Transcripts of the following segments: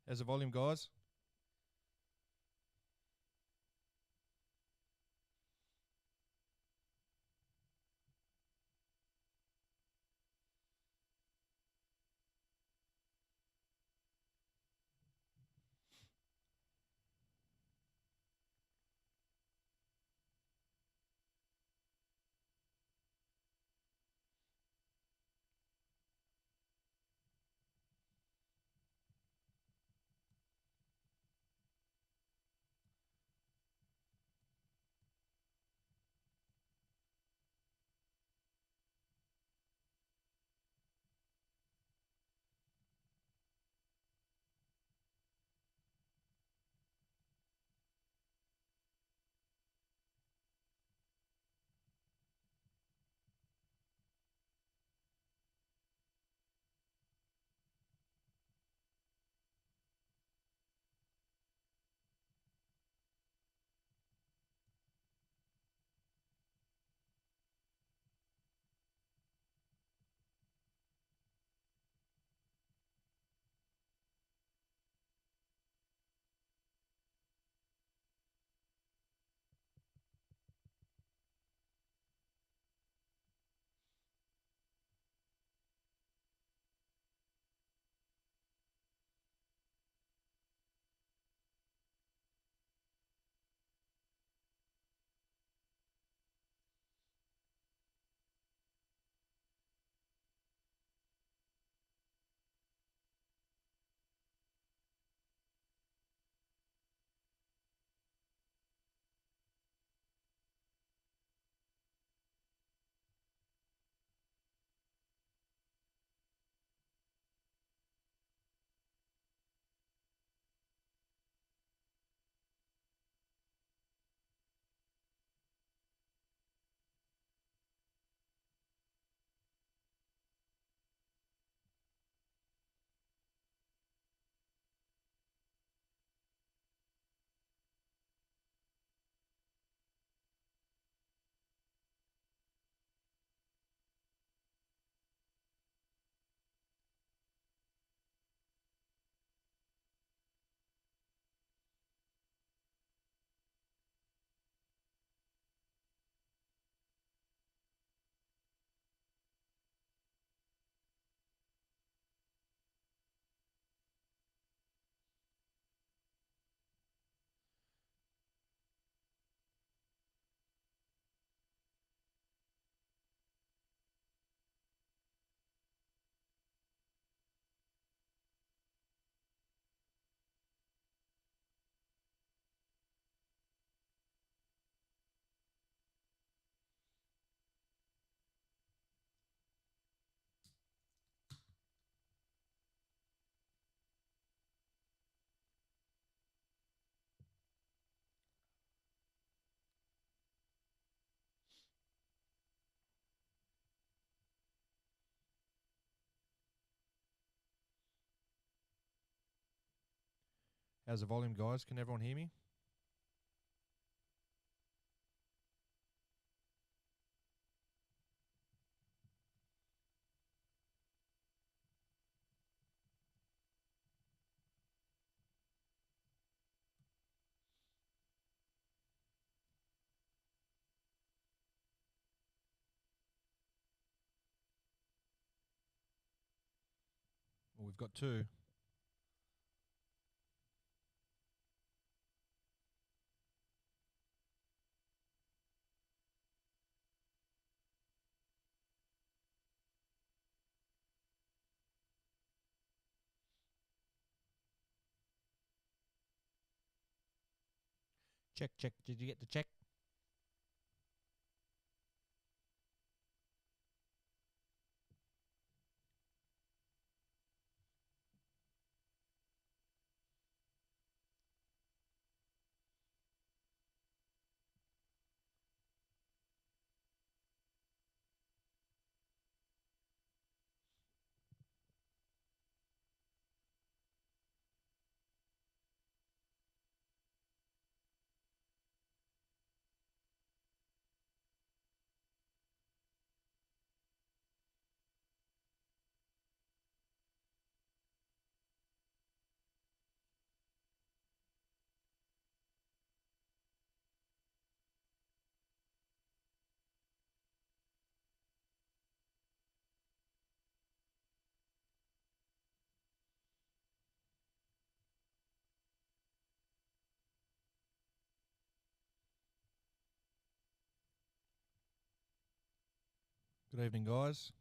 How's the volume, guys? How's the volume, guys? Can everyone hear me? Well, we've got two. Check, check. Did you get the check? Good evening, guys.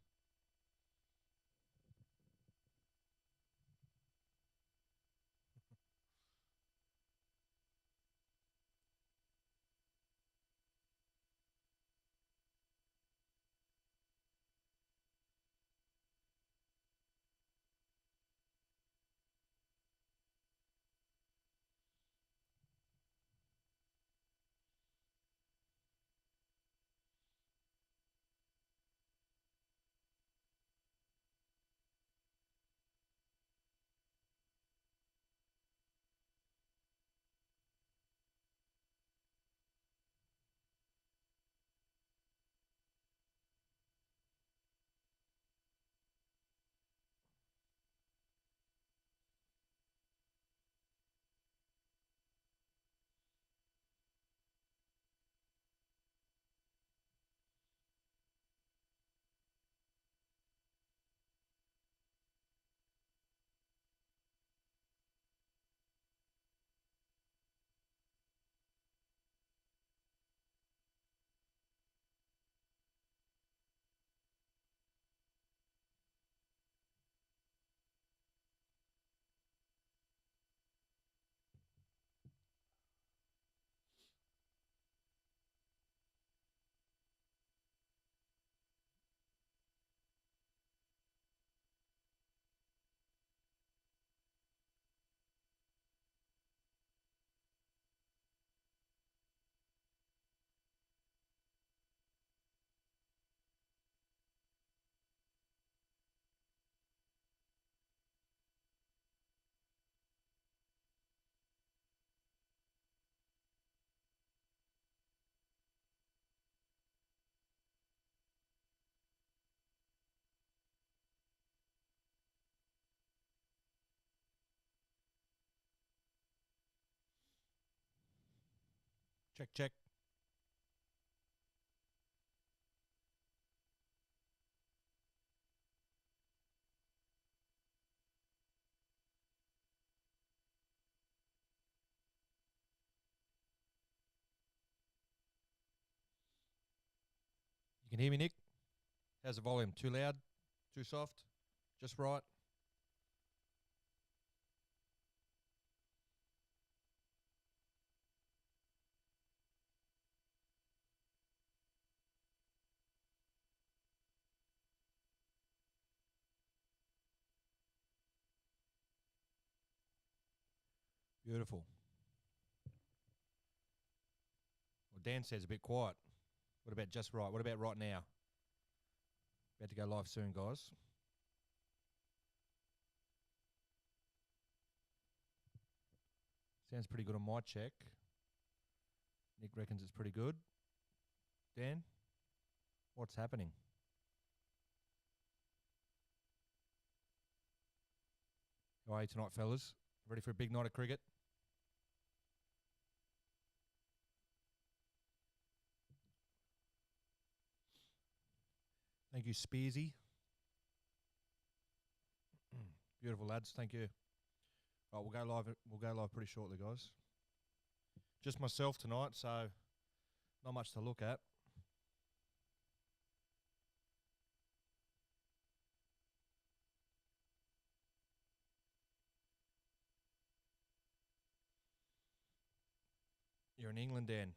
Check, check. You can hear me, Nick? How's the volume? Too loud? Too soft? Just right? Beautiful. Well, Dan says a bit quiet. What about just right? What about right now? About to go live soon, guys. Sounds pretty good on my check. Nick reckons it's pretty good. Dan, what's happening? How are you tonight, fellas? Ready for a big night of cricket? Thank you, Spearsy. Beautiful, lads. Thank you. Right, we'll go live. We'll go live pretty shortly, guys. Just myself tonight, so not much to look at. You're in England, Dan.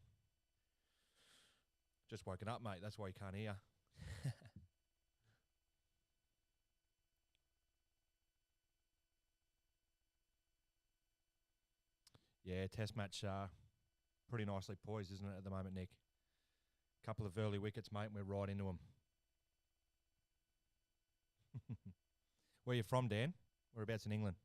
Just woken up, mate. That's why you can't hear. Yeah, test match pretty nicely poised, isn't it, at the moment, Nick? Couple of early wickets, mate, and we're right into them. Where you from, Dan? Whereabouts in England?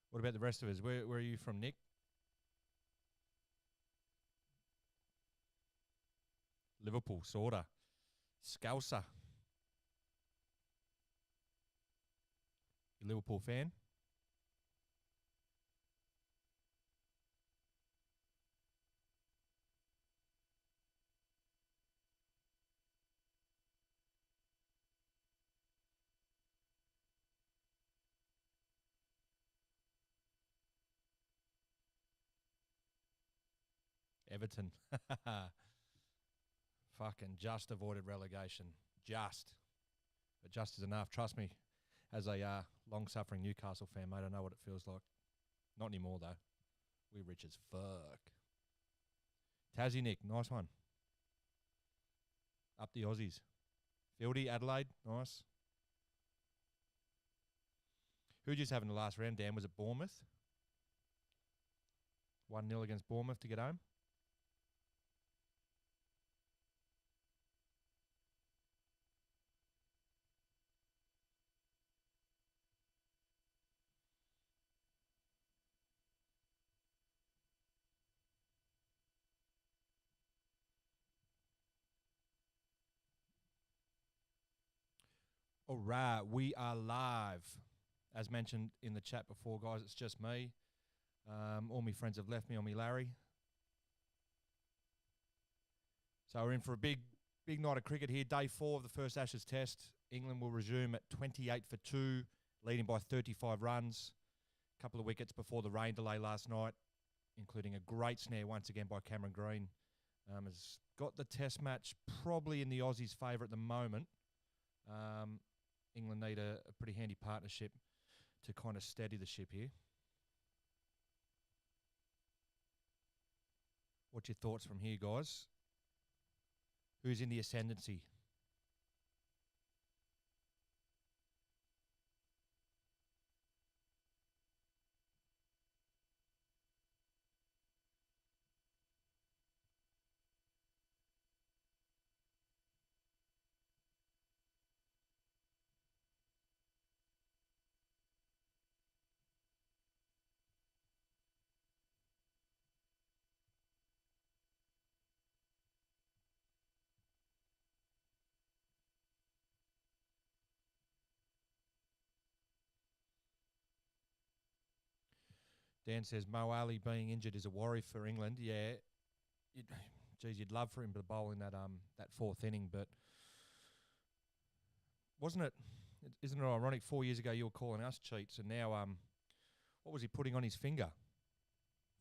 What about the rest of us? Where are you from, Nick? Liverpool, sorta. Scouser. You Liverpool fan? Everton. Fucking just avoided relegation. Just. But just is enough. Trust me, as a long-suffering Newcastle fan, mate, I know what it feels like. Not anymore, though. We're rich as fuck. Tassie Nick, nice one. Up the Aussies. Fieldy, Adelaide, nice. Who just have in the last round, Dan? Was it Bournemouth? 1-0 against Bournemouth to get home. All right, we are live. As mentioned in the chat before, guys, it's just me. All my friends have left me on me Larry. So we're in for a big night of cricket here. Day 4 of the first Ashes Test. England will resume at 28 for 2, leading by 35 runs. A couple of wickets before the rain delay last night, including a great snare once again by Cameron Green. Has got the Test match probably in the Aussies' favour at the moment. England need a pretty handy partnership to kind of steady the ship here. What's your thoughts from here, guys? Who's in the ascendancy? Dan says Mo Ali being injured is a worry for England. Yeah, you'd love for him to bowl in that 4th inning, but wasn't it? Isn't it ironic? 4 years ago you were calling us cheats, and now what was he putting on his finger?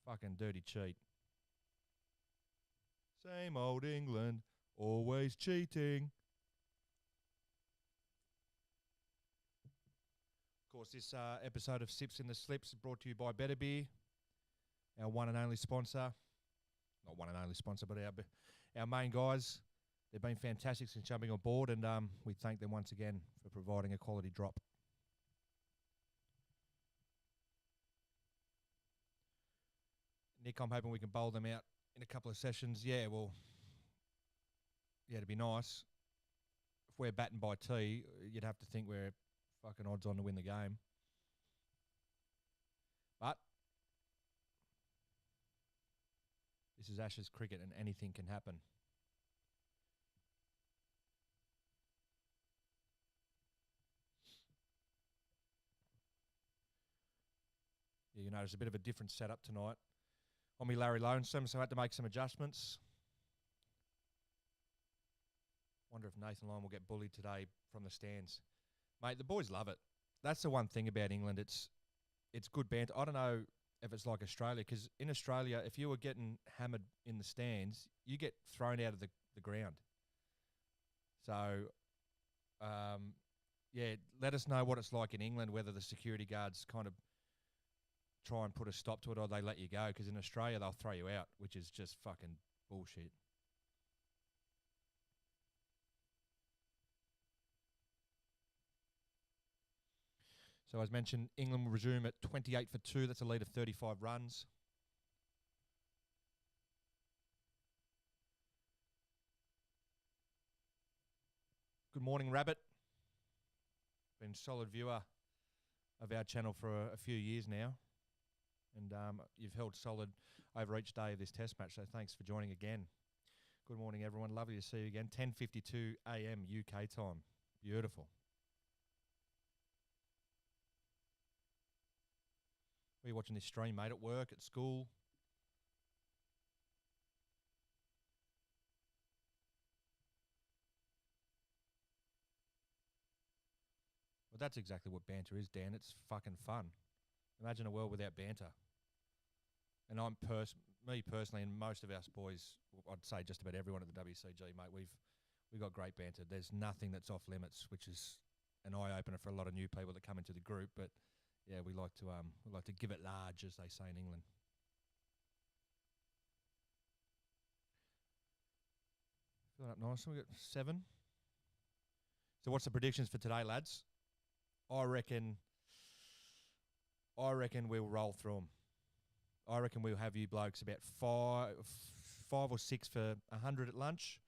Fucking dirty cheat. Same old England, always cheating. Of course, this episode of Sips in the Slips is brought to you by Better Beer, our one and only sponsor. Not one and only sponsor, but our main guys. They've been fantastic since jumping on board, and we thank them once again for providing a quality drop. Nick, I'm hoping we can bowl them out in a couple of sessions. Yeah, well, yeah, it'd be nice. If we're batting by tea, you'd have to think we're fucking odds on to win the game. But this is Ashes cricket and anything can happen. Yeah, you notice a bit of a different setup tonight. On me Larry Lonesome, so I had to make some adjustments. Wonder if Nathan Lyon will get bullied today from the stands. Mate, the boys love it. That's the one thing about England. It's good banter. I don't know if it's like Australia, because in Australia, if you were getting hammered in the stands, you get thrown out of the ground. So, yeah, let us know what it's like in England, whether the security guards kind of try and put a stop to it or they let you go, because in Australia, they'll throw you out, which is just fucking bullshit. So as mentioned, England will resume at 28 for 2. That's a lead of 35 runs. Good morning, Rabbit. Been a solid viewer of our channel for a few years now. And you've held solid over each day of this test match, so thanks for joining again. Good morning, everyone. Lovely to see you again. 10:52 a.m. UK time. Beautiful. Were you watching this stream, mate? At work, at school? Well, that's exactly what banter is, Dan. It's fucking fun. Imagine a world without banter. And me personally, and most of us boys, I'd say just about everyone at the WCG, mate, we've got great banter. There's nothing that's off limits, which is an eye opener for a lot of new people that come into the group. But yeah, we like to give it large, as they say in England. Filling up nice. We got 7. So what's the predictions for today, lads? I reckon we'll roll through them. I reckon we'll have you blokes about five or six for 100 at lunch,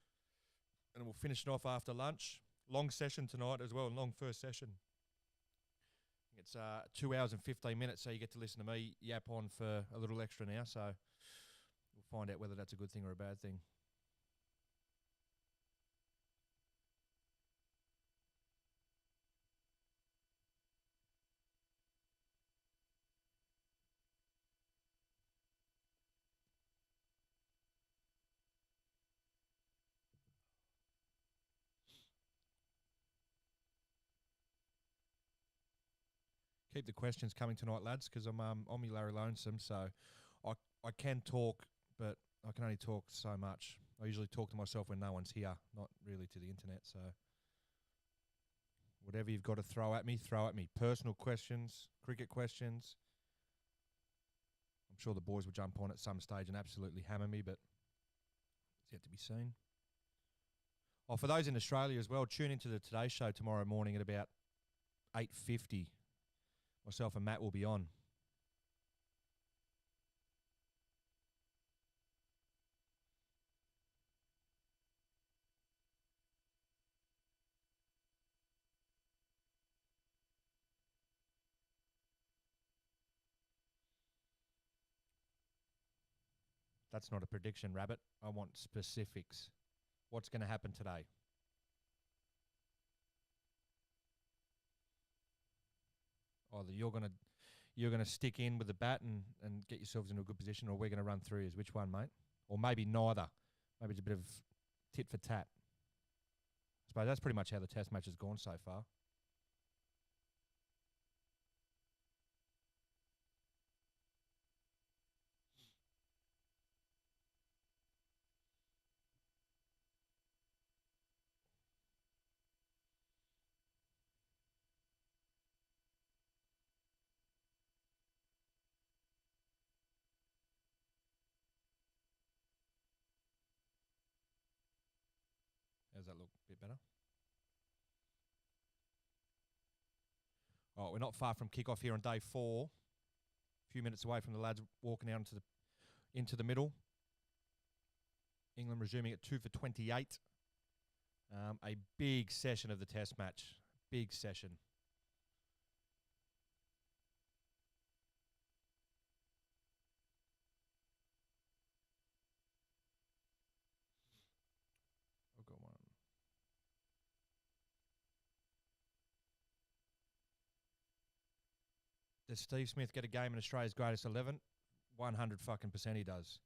and we'll finish it off after lunch. Long session tonight as well, long first session. It's 2 hours and 15 minutes, so you get to listen to me yap on for a little extra now, so we'll find out whether that's a good thing or a bad thing. Keep the questions coming tonight, lads, because I'm me Larry Lonesome, so I can talk, but I can only talk so much. I usually talk to myself when no one's here, not really to the internet. So whatever you've got to throw at me, throw at me. Personal questions, cricket questions. I'm sure the boys will jump on at some stage and absolutely hammer me, but it's yet to be seen. Oh, for those in Australia as well, tune into the Today Show tomorrow morning at about 8:50. Myself and Matt will be on. That's not a prediction, Rabbit. I want specifics. What's going to happen today? Either you're going to stick in with the bat and get yourselves into a good position, or we're going to run through yours. Which one, mate? Or maybe neither. Maybe it's a bit of tit for tat. I suppose that's pretty much how the test match has gone so far. How's that look? A bit better? Oh, we're not far from kickoff here on day 4. A few minutes away from the lads walking out into the middle. England resuming at 2 for 28. A big session of the test match. Big session. I've got one. Does Steve Smith get a game in Australia's greatest 11? 100% he does.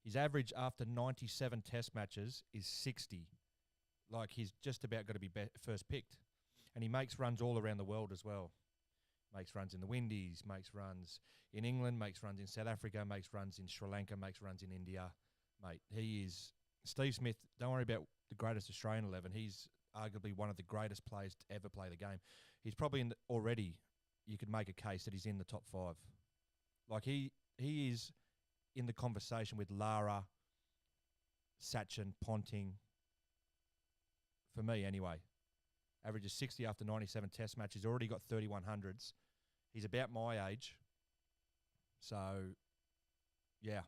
His average after 97 test matches is 60. Like, he's just about got to be first picked. And he makes runs all around the world as well. Makes runs in the Windies, makes runs in England, makes runs in South Africa, makes runs in Sri Lanka, makes runs in India. Mate, he is... Steve Smith, don't worry about the greatest Australian 11. He's arguably one of the greatest players to ever play the game. He's probably already, you could make a case that he's in the top 5. Like, he is in the conversation with Lara, Sachin, Ponting, for me anyway. Averages 60 after 97 test matches. Already got 3100s. He's about my age. So, yeah.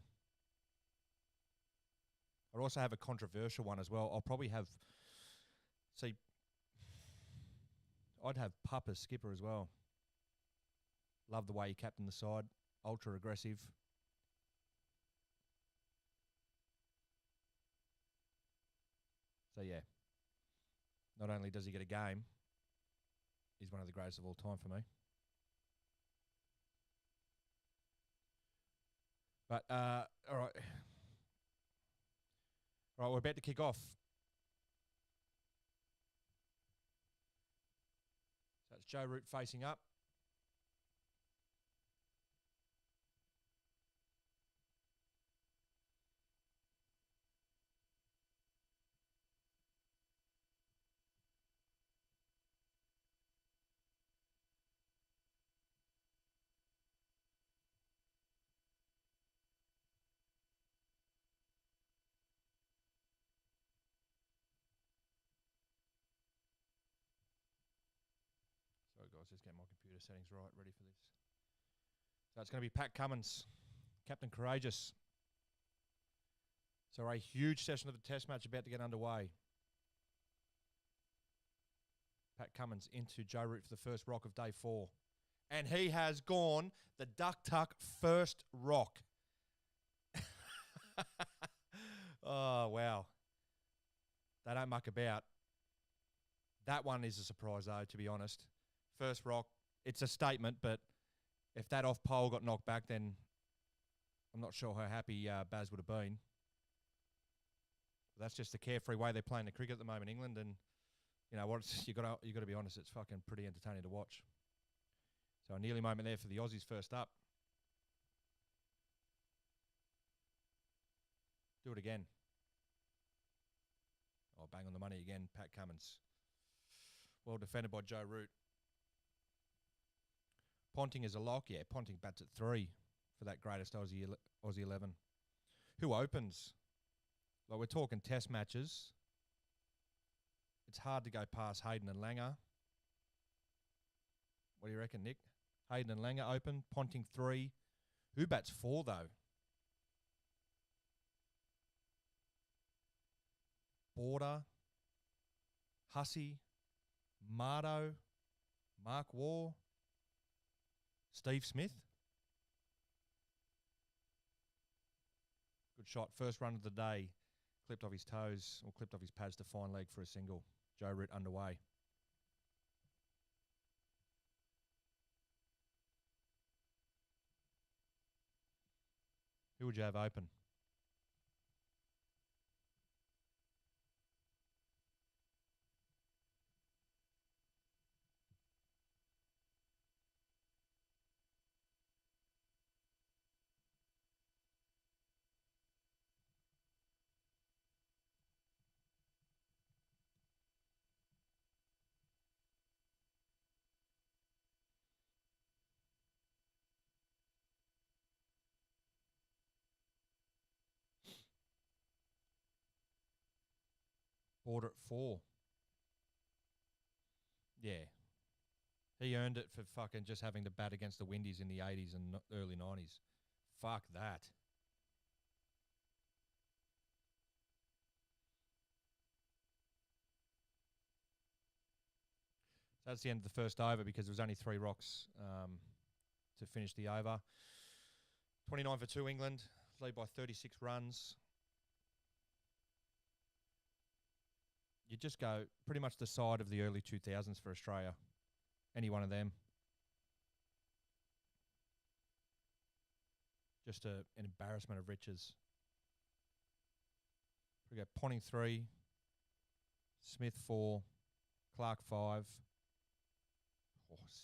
I also have a controversial one as well. I'll probably have... See, I'd have Pup as skipper as well. Love the way he captained the side. Ultra aggressive. So, yeah. Not only does he get a game, he's one of the greatest of all time for me. But, all right. All right, we're about to kick off. So it's Joe Root facing up. I was just getting my computer settings right, ready for this. So it's going to be Pat Cummins, Captain Courageous. So a huge session of the test match about to get underway. Pat Cummins into Joe Root for the first rock of day 4. And he has gone the duck tuck first rock. Oh, wow. They don't muck about. That one is a surprise, though, to be honest. First rock, it's a statement, but if that off pole got knocked back, then I'm not sure how happy Baz would have been. That's just the carefree way they're playing the cricket at the moment, England, and you know what? You got to be honest. It's fucking pretty entertaining to watch. So a nearly moment there for the Aussies first up. Do it again. Oh, bang on the money again, Pat Cummins. Well defended by Joe Root. Ponting is a lock. Yeah, Ponting bats at 3 for that greatest Aussie 11. Who opens? Like, we're talking test matches. It's hard to go past Hayden and Langer. What do you reckon, Nick? Hayden and Langer open. Ponting 3. Who bats 4, though? Border. Hussey. Mardo. Mark Waugh. Steve Smith. Good shot. First run of the day. Clipped off his toes, or clipped off his pads to fine leg for a single. Joe Root underway. Who would you have open? Border at 4. Yeah. He earned it for fucking just having to bat against the Windies in the 80s and early 90s. Fuck that. So that's the end of the first over because there was only 3 rocks to finish the over. 29 for 2 England. Lead by 36 runs. You just go pretty much the side of the early 2000s for Australia. Any one of them. Just an embarrassment of riches. We go Ponting 3, Smith 4, Clark 5,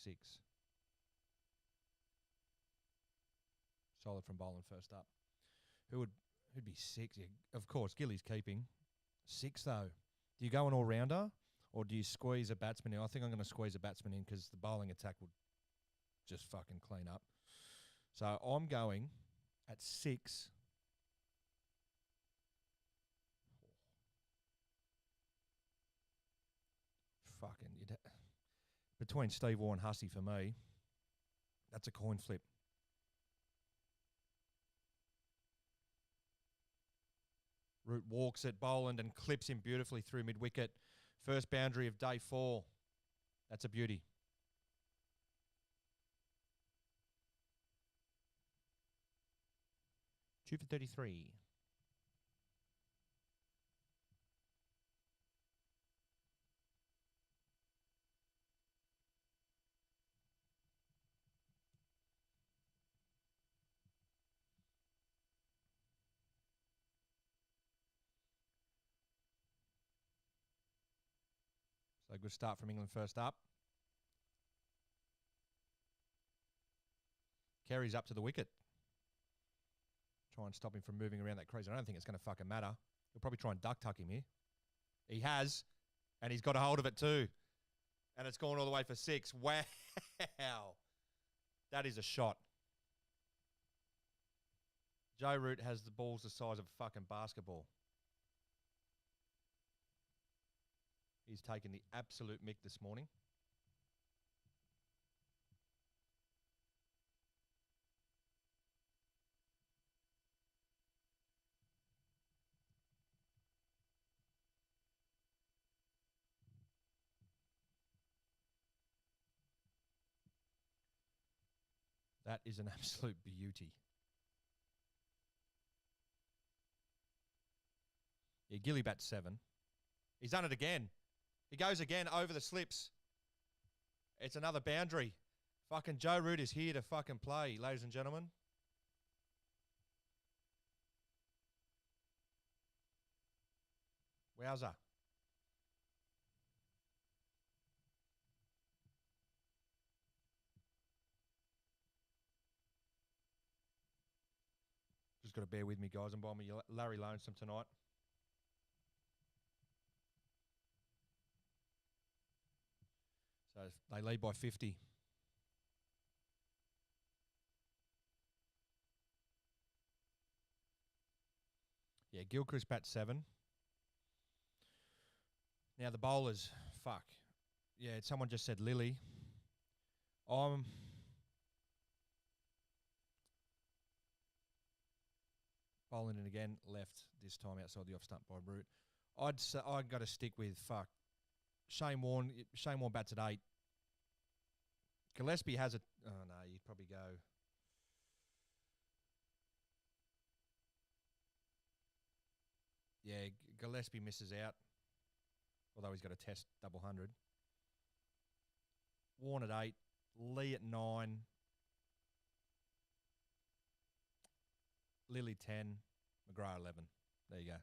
6. Solid from bowling first up. Who'd be 6? Yeah, of course, Gilly's keeping. 6 though. Do you go an all-rounder or do you squeeze a batsman in? I think I'm going to squeeze a batsman in because the bowling attack would just fucking clean up. So I'm going at 6. Fucking, between Steve Waugh and Hussey for me, that's a coin flip. Root walks at Boland and clips him beautifully through mid-wicket. First boundary of day 4. That's a beauty. Two for 33. So good start from England first up. Carries up to the wicket. Try and stop him from moving around that crease. I don't think it's going to fucking matter. He'll probably try and duck tuck him here. He has, and he's got a hold of it too. And it's gone all the way for 6. Wow. That is a shot. Joe Root has the balls the size of a fucking basketball. He's taken the absolute mick this morning. That is an absolute beauty. Yeah, Gilly bats 7. He's done it again. He goes again over the slips. It's another boundary. Fucking Joe Root is here to fucking play, ladies and gentlemen. Wowza. Just got to bear with me, guys. I'm buying me Larry Lonesome tonight. So they lead by 50. Yeah, Gilchrist bats 7. Now the bowlers, fuck. Yeah, someone just said Lily. I'm bowling it again, left this time outside the off stump by Root. I'd got to stick with fuck. Shane Warne bats at 8. Gillespie has a. Oh no, you'd probably go. Yeah, Gillespie misses out. Although he's got a test double 100. Warne at 8. Lee at 9. Lily 10. McGrath 11. There you go.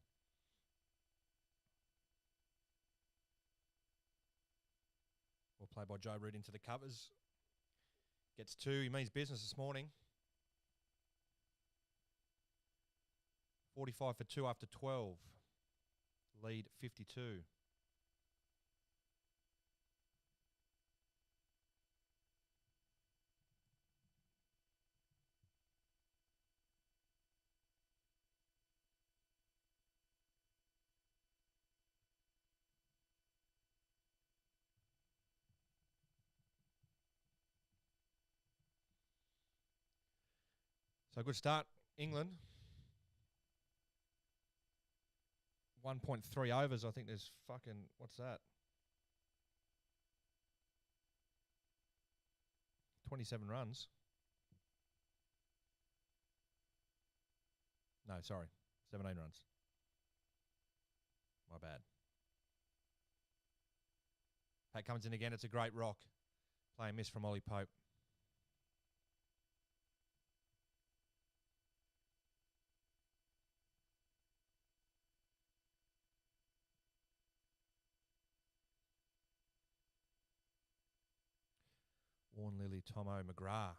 We'll play by Joe Root into the covers. Gets 2. He means business this morning. 45 for 2 after 12. Lead 52. So good start, England. 1.3 overs. I think there's fucking, what's that? 27 runs. No, sorry. 17 runs. My bad. Pat comes in again. It's a great rock. Playing miss from Ollie Pope. Warne, Lily, Tomo, McGrath.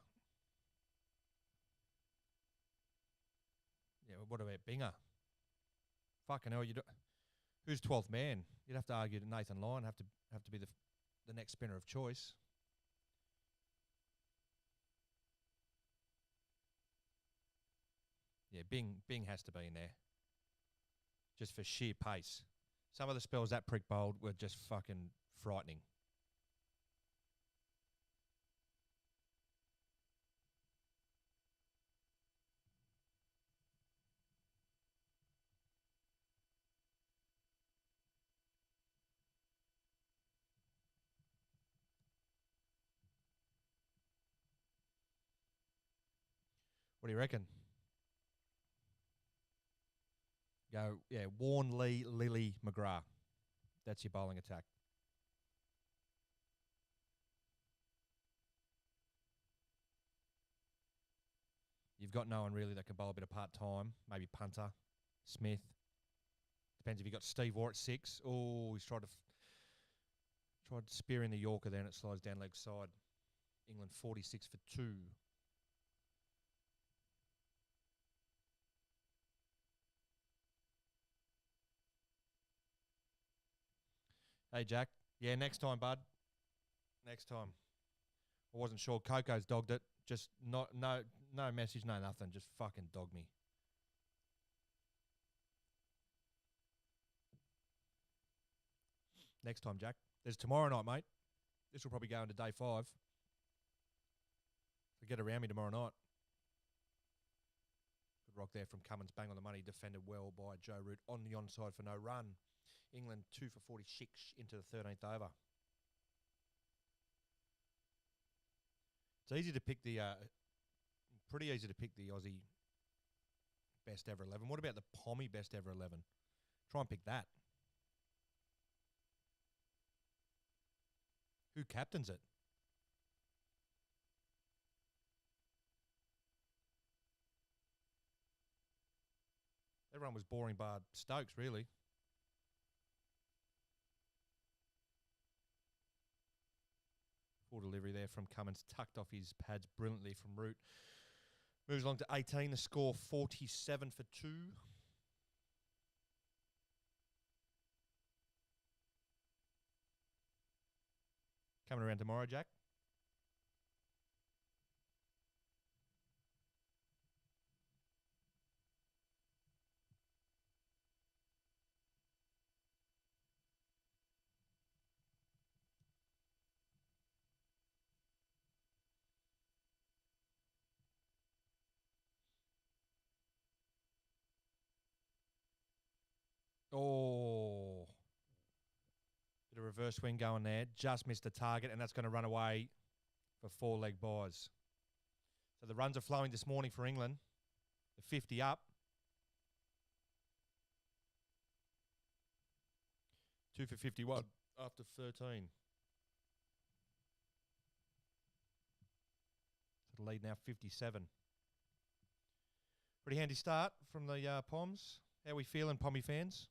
Yeah, what about Binger? Fucking hell, who's 12th man? You'd have to argue that Nathan Lyon have to be the next spinner of choice. Yeah, Bing has to be in there. Just for sheer pace. Some of the spells that prick bowled were just fucking frightening. What do you reckon? Go, yeah, Warne, Lee, Lily, McGrath. That's your bowling attack. You've got no one really that can bowl a bit of part-time. Maybe punter, Smith. Depends if you've got Steve Waugh at 6. Oh, he's tried spearing the Yorker there and it slides down leg side. England 46 for 2. Hey, Jack. Yeah, next time, bud. Next time. I wasn't sure. Coco's dogged it. Just no message, no nothing. Just fucking dog me. Next time, Jack. There's tomorrow night, mate. This will probably go into day 5. So get around me tomorrow night. Good rock there from Cummins. Bang on the money. Defended well by Joe Root on the onside for no run. England 2 for 46 into the 13th over. It's easy to pick the pretty easy to pick the Aussie best ever 11. What about the Pommy best ever 11? Try and pick that. Who captains it? Everyone was boring bar Stokes, really. Full delivery there from Cummins. Tucked off his pads brilliantly from Root. Moves along to 18. The score 47 for 2. Coming around tomorrow, Jack. Oh. Bit of reverse swing going there. Just missed the target, and that's going to run away for 4-leg buys. So the runs are flowing this morning for England. The 50 up. 2 for 51 after 13. So the lead now 57. Pretty handy start from the Poms. How are we feeling, Pommy fans?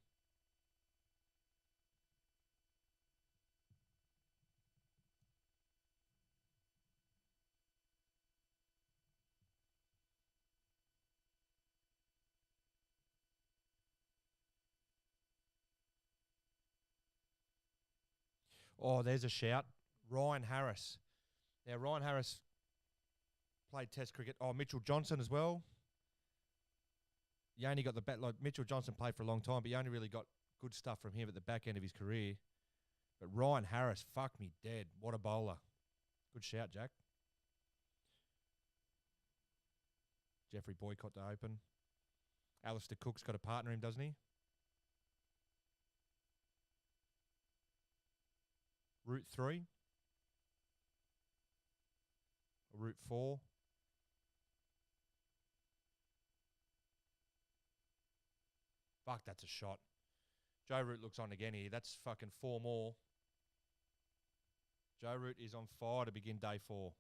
Oh, there's a shout. Ryan Harris. Now, Ryan Harris played Test cricket. Oh, Mitchell Johnson as well. You only got the back. Like Mitchell Johnson played for a long time, but you only really got good stuff from him at the back end of his career. But Ryan Harris, fuck me dead. What a bowler. Good shout, Jack. Jeffrey Boycott to open. Alistair Cook's got a partner him, doesn't he? Route 3. Or Route 4. Fuck, that's a shot. Joe Root looks on again here. That's fucking 4 more. Joe Root is on fire to begin day 4.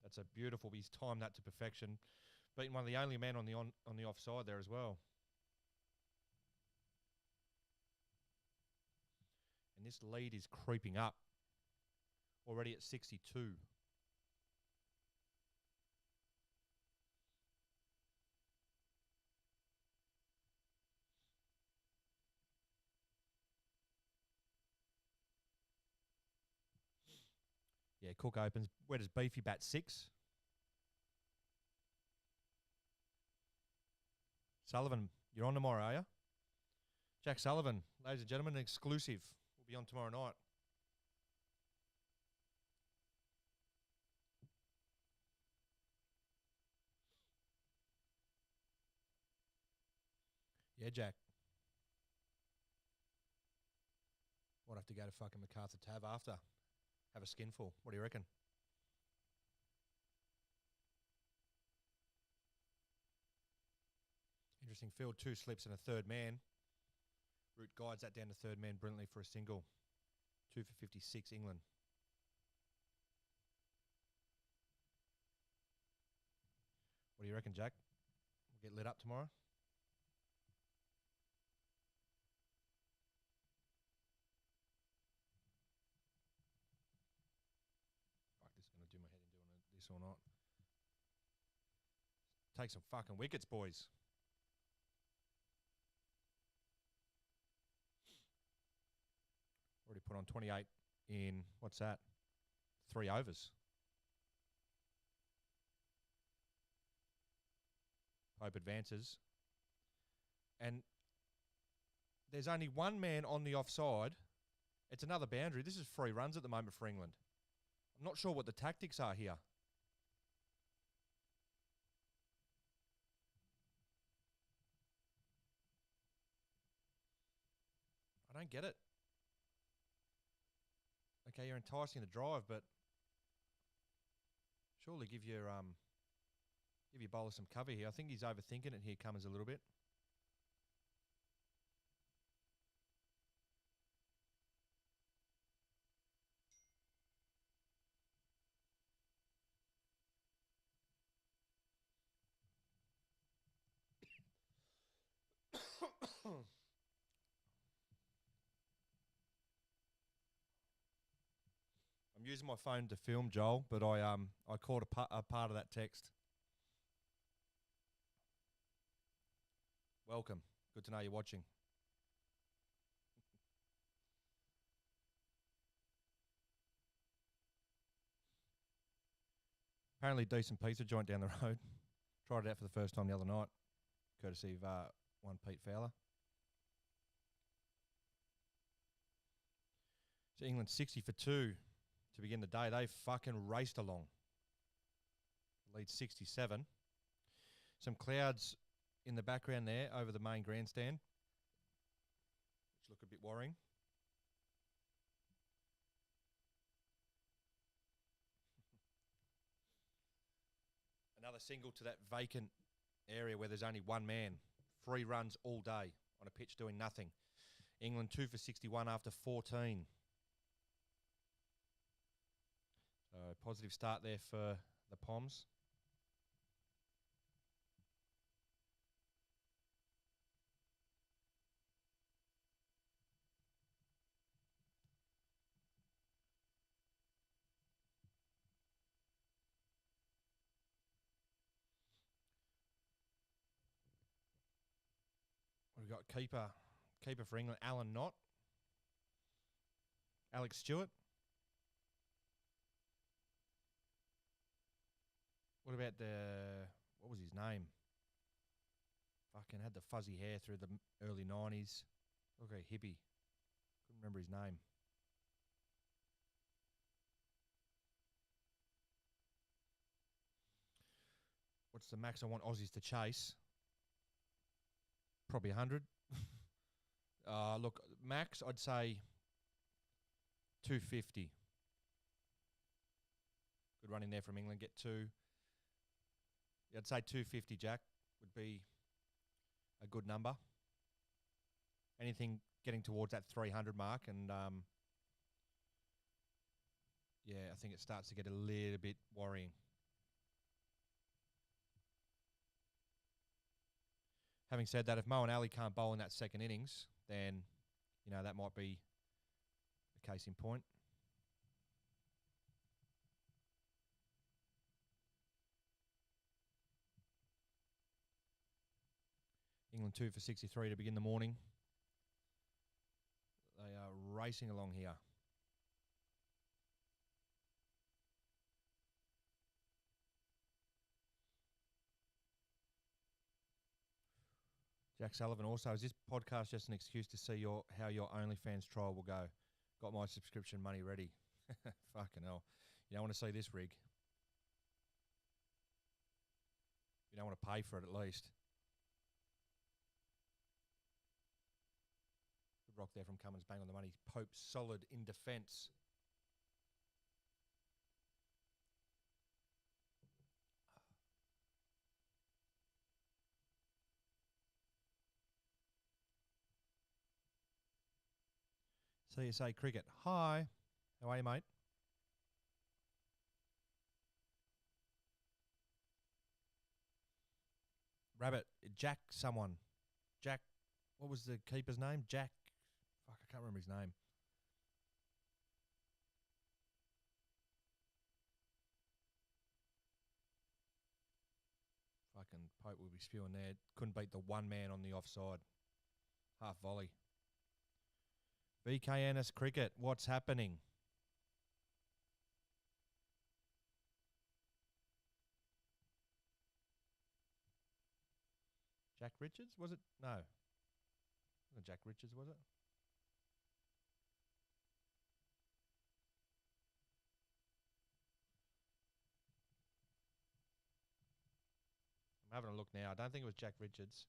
That's a beautiful. He's timed that to perfection. Beating one of the only men on the offside there as well. And this lead is creeping up. Already at 62. Yeah, Cook opens. Where does Beefy bat? 6? Sullivan, you're on tomorrow, are you? Jack Sullivan, ladies and gentlemen, an exclusive. We'll be on tomorrow night. Yeah, Jack. Might have to go to fucking MacArthur Tab after. Have a skinful. What do you reckon? Interesting field. 2 slips and a third man. Root guides that down to third man brilliantly for a single. 2 for 56, England. What do you reckon, Jack? We'll get lit up tomorrow? Fuck, this is going to do my head in doing this or not. Take some fucking wickets, boys. Already put on 28 in, what's that? 3 overs. Pope advances. And there's only one man on the offside. It's another boundary. This is 3 runs at the moment for England. I'm not sure what the tactics are here. I don't get it. Okay, you're enticing the drive, but surely give your bowler some cover here. I think he's overthinking it here, Cummins, a little bit. I'm using my phone to film, Joel, but I caught a part of that text. Welcome. Good to know you're watching. Apparently decent pizza joint down the road. Tried it out for the first time the other night, courtesy of one Pete Fowler. So England 60 for 2 to begin the day. They fucking raced along. Lead 67. Some clouds in the background there over the main grandstand, which look a bit worrying. Another single to that vacant area where there's only one man. 3 runs all day on a pitch doing nothing. England 2 for 61 after 14. So positive start there for the Poms. We've got keeper for England, Alan Knott. Alex Stewart. What about what was his name? Fucking had the fuzzy hair through the early 90s. Look like a hippie. Couldn't remember his name. What's the max I want Aussies to chase? Probably 100. Look, max, I'd say 250. Good run in there from England. Get 2. Yeah, I'd say 250, Jack, would be a good number. Anything getting towards that 300 mark, and yeah, I think it starts to get a little bit worrying. Having said that, if Mo and Ali can't bowl in that second innings, then, you know, that might be a case in point. England 2 for 63 to begin the morning. They are racing along here. Jack Sullivan also, is this podcast just an excuse to see how your OnlyFans trial will go? Got my subscription money ready. Fucking hell. You don't want to see this rig. You don't want to pay for it at least. Good rock there from Cummins, bang on the money. Pope solid in defence. CSA Cricket. Hi. How are you, mate? Rabbit. Jack someone. Jack. What was the keeper's name? Jack. Fuck, I can't remember his name. Fucking Pope will be spewing there. Couldn't beat the one man on the offside. Half volley. VKNS Cricket. What's happening? Jack Richards? Was it? No. It wasn't Jack Richards, was it? I'm having a look now. I don't think it was Jack Richards.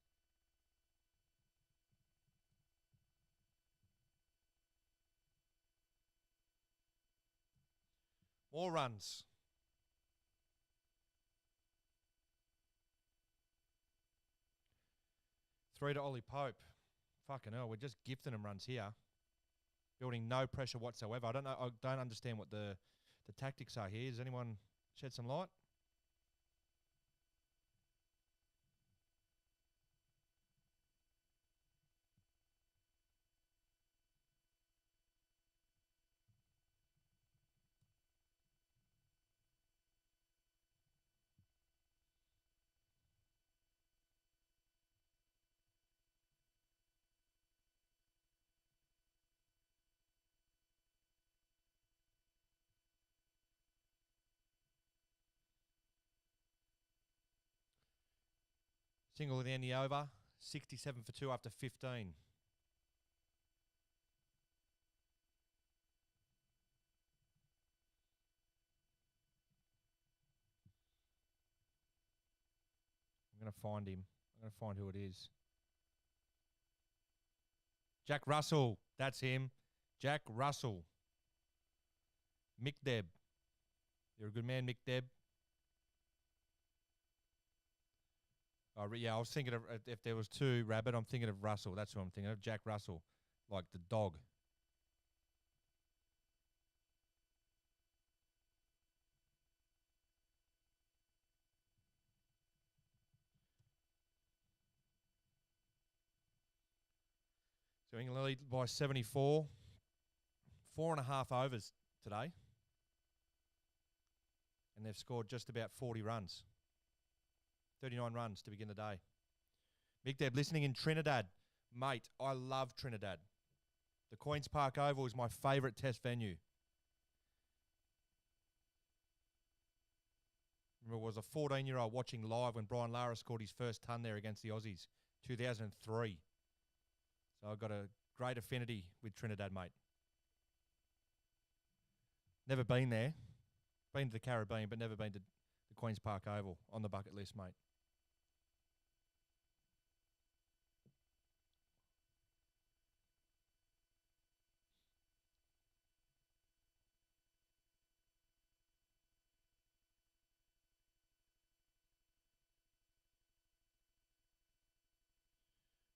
More runs. Three to Ollie Pope. Fucking hell, we're just gifting him runs here. Building no pressure whatsoever. I don't understand what the tactics are here. Does anyone shed some light? Single at the end of the over. 67 for 2 after 15. I'm going to find him. I'm going to find who it is. Jack Russell. That's him. Jack Russell. Mick Deb. You're a good man, Mick Deb. Oh, yeah, I was thinking of, if there was two Rabbit, I'm thinking of Russell. That's who I'm thinking of, Jack Russell, like the dog. So England lead by 74. 4.5 overs today. And they've scored just about 40 runs. 39 runs to begin the day. Mick Deb listening in Trinidad. Mate, I love Trinidad. The Queen's Park Oval is my favourite test venue. Remember, I was a 14-year-old watching live when Brian Lara scored his first ton there against the Aussies, 2003. So I've got a great affinity with Trinidad, mate. Never been there. Been to the Caribbean, but never been to the Queen's Park Oval on the bucket list, mate.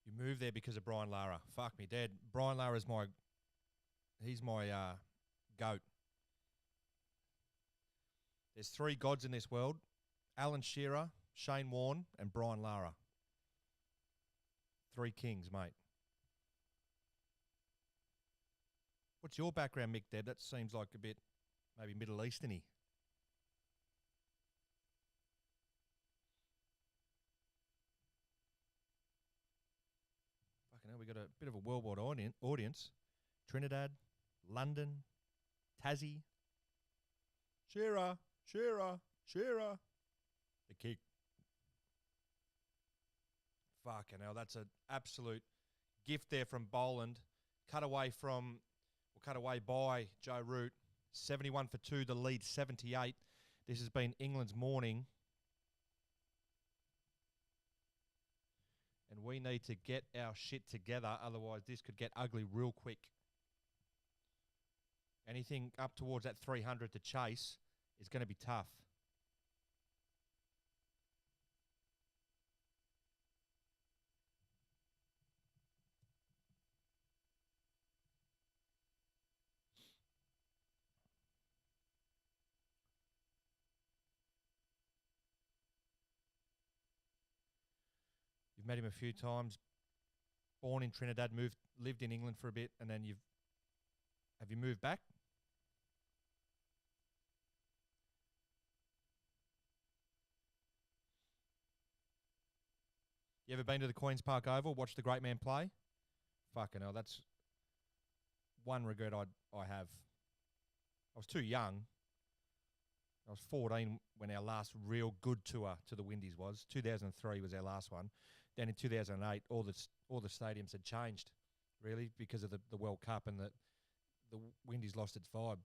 You moved there because of Brian Lara. Fuck me, Dad. Brian Lara is he's my goat. There's 3 gods in this world. Alan Shearer, Shane Warne, and Brian Lara. 3 kings, mate. What's your background, Mick Deb? That seems like a bit maybe Middle Eastern-y. Fucking hell, we got a bit of a worldwide audience. Trinidad, London, Tassie. Shearer, Shearer, Shearer. The kick. Fucking hell, that's an absolute gift there from Boland. Cut away by Joe Root. 71 for 2, the lead 78. This has been England's morning. And we need to get our shit together, otherwise this could get ugly real quick. Anything up towards that 300 to chase is going to be tough. You've met him a few times. Born in Trinidad, lived in England for a bit, and then have you moved back? You ever been to the Queen's Park Oval, watched the great man play? Fucking hell, that's one regret I have. I was too young. I was 14 when our last real good tour to the Windies was. 2003 was our last one. Then in 2008, all the stadiums had changed, really, because of the World Cup, and the Windies lost its vibe.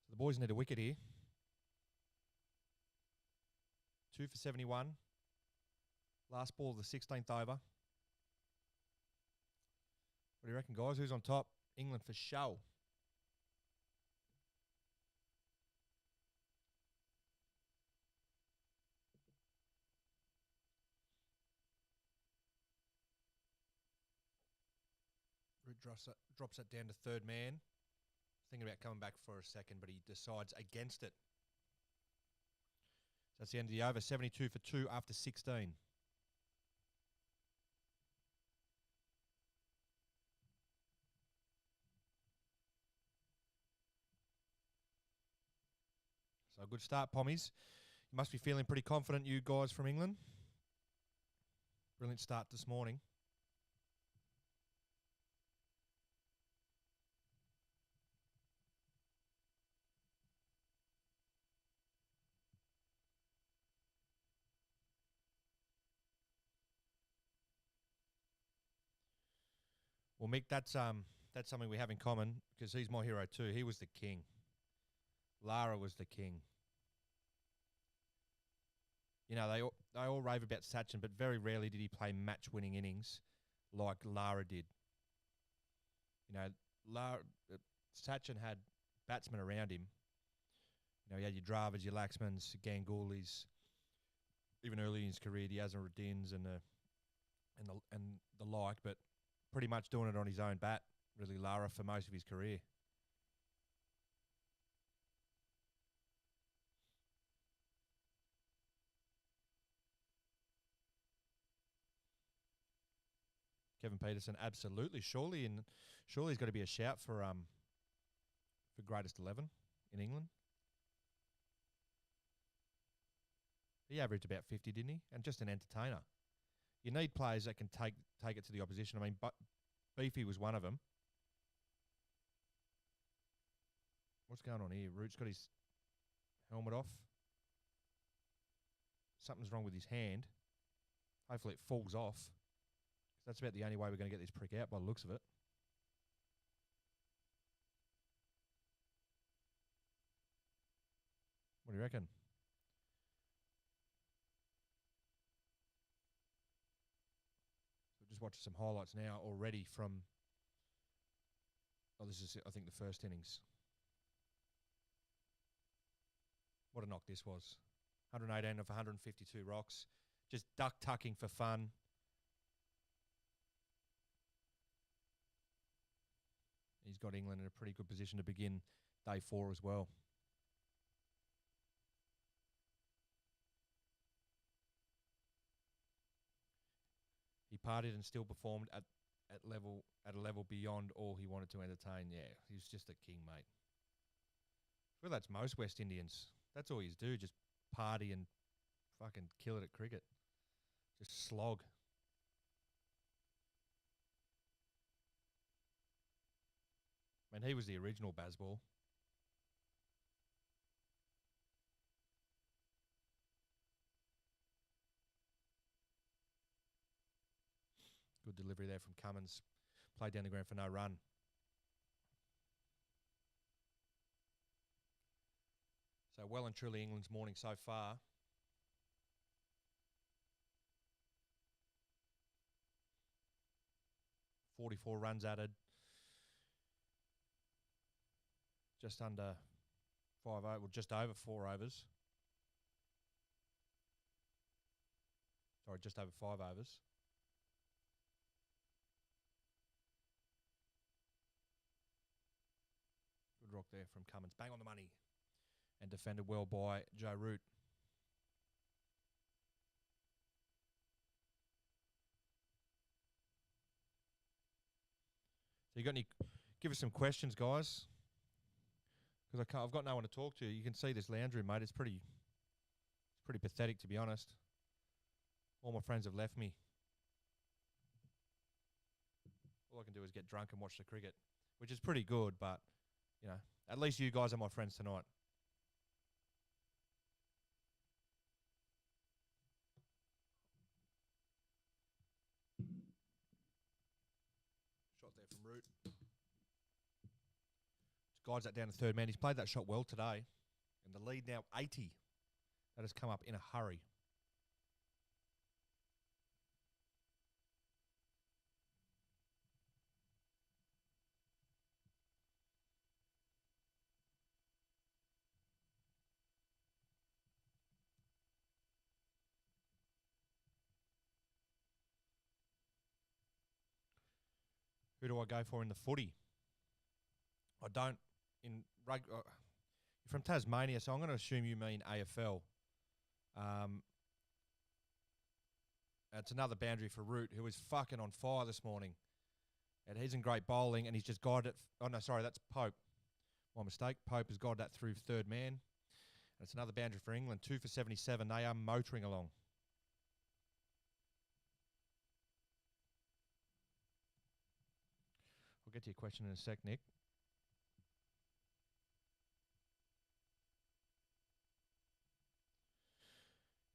So the The boys need a wicket here. 2 for 71. Last ball of the 16th over. What do you reckon, guys? Who's on top? England for show. Root drops that down to third man. Thinking about coming back for a second, but he decides against it. So that's the end of the over. 72 for 2 after 16. So a good start, Pommies. You must be feeling pretty confident, you guys from England. Brilliant start this morning. Well, Mick, that's something we have in common because he's my hero too. He was the king. Lara was the king. You know, they all rave about Sachin, but very rarely did he play match-winning innings like Lara did. You know, Sachin had batsmen around him. You know, he had your Dravids, your Laxmans, Ganggulis. Even early in his career, the Azharuddins and the like, but pretty much doing it on his own bat, really, Lara, for most of his career. Kevin Peterson, absolutely. Surely he's got to be a shout for greatest 11 in England. He averaged about 50, didn't he? And just an entertainer. You need players that can take it to the opposition. I mean, Beefy was one of them. What's going on here? Root's got his helmet off. Something's wrong with his hand. Hopefully it falls off. That's about the only way we're going to get this prick out by the looks of it. What do you reckon? So just watching some highlights now already from... Oh, this is, I think, the first innings. What a knock this was. 118 of 152 rocks. Just duck-tucking for fun. He's got England in a pretty good position to begin day 4 as well. He partied and still performed at a level beyond all he wanted to entertain. Yeah, he was just a king, mate. Well, that's most West Indians. That's all you do, just party and fucking kill it at cricket. Just slog. I mean, he was the original Bazball. Good delivery there from Cummins. Played down the ground for no run. So well and truly England's morning so far. .44 runs added. Just under 5 over, well, just over 4 overs. Sorry, just over 5 overs. Good rock there from Cummins. Bang on the money. And defended well by Joe Root. So you got any... Give us some questions, guys. Because I've got no one to talk to. You can see this lounge room, mate. It's pretty pathetic, to be honest. All my friends have left me. All I can do is get drunk and watch the cricket, which is pretty good, but, you know, at least you guys are my friends tonight. Shot there from Root. guides that down to third man. He's played that shot well today. And the lead now 80. That has come up in a hurry. Who do I go for in the footy? I don't. In you're from Tasmania, so I'm going to assume you mean AFL. It's another boundary for Root, who is fucking on fire this morning. And he's in great bowling, and he's just guided it. Oh, no, sorry, that's Pope. My mistake. Pope has guided that through third man. And it's another boundary for England. 2 for 77. They are motoring along. I'll get to your question in a sec, Nick.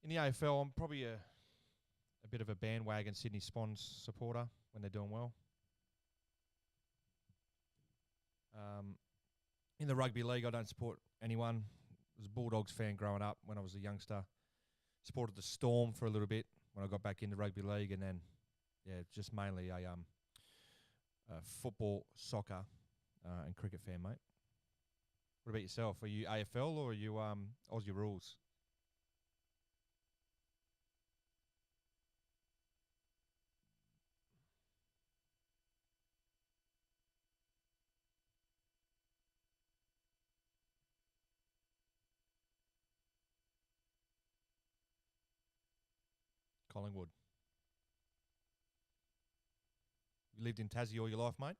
In the AFL, I'm probably a bit of a bandwagon Sydney Swans supporter when they're doing well. In the rugby league, I don't support anyone. I was a Bulldogs fan growing up when I was a youngster. Supported the Storm for a little bit when I got back into rugby league, and then, yeah, just mainly a football, soccer, and cricket fan, mate. What about yourself? Are you AFL or are you Aussie rules? Collingwood. You lived in Tassie all your life, mate?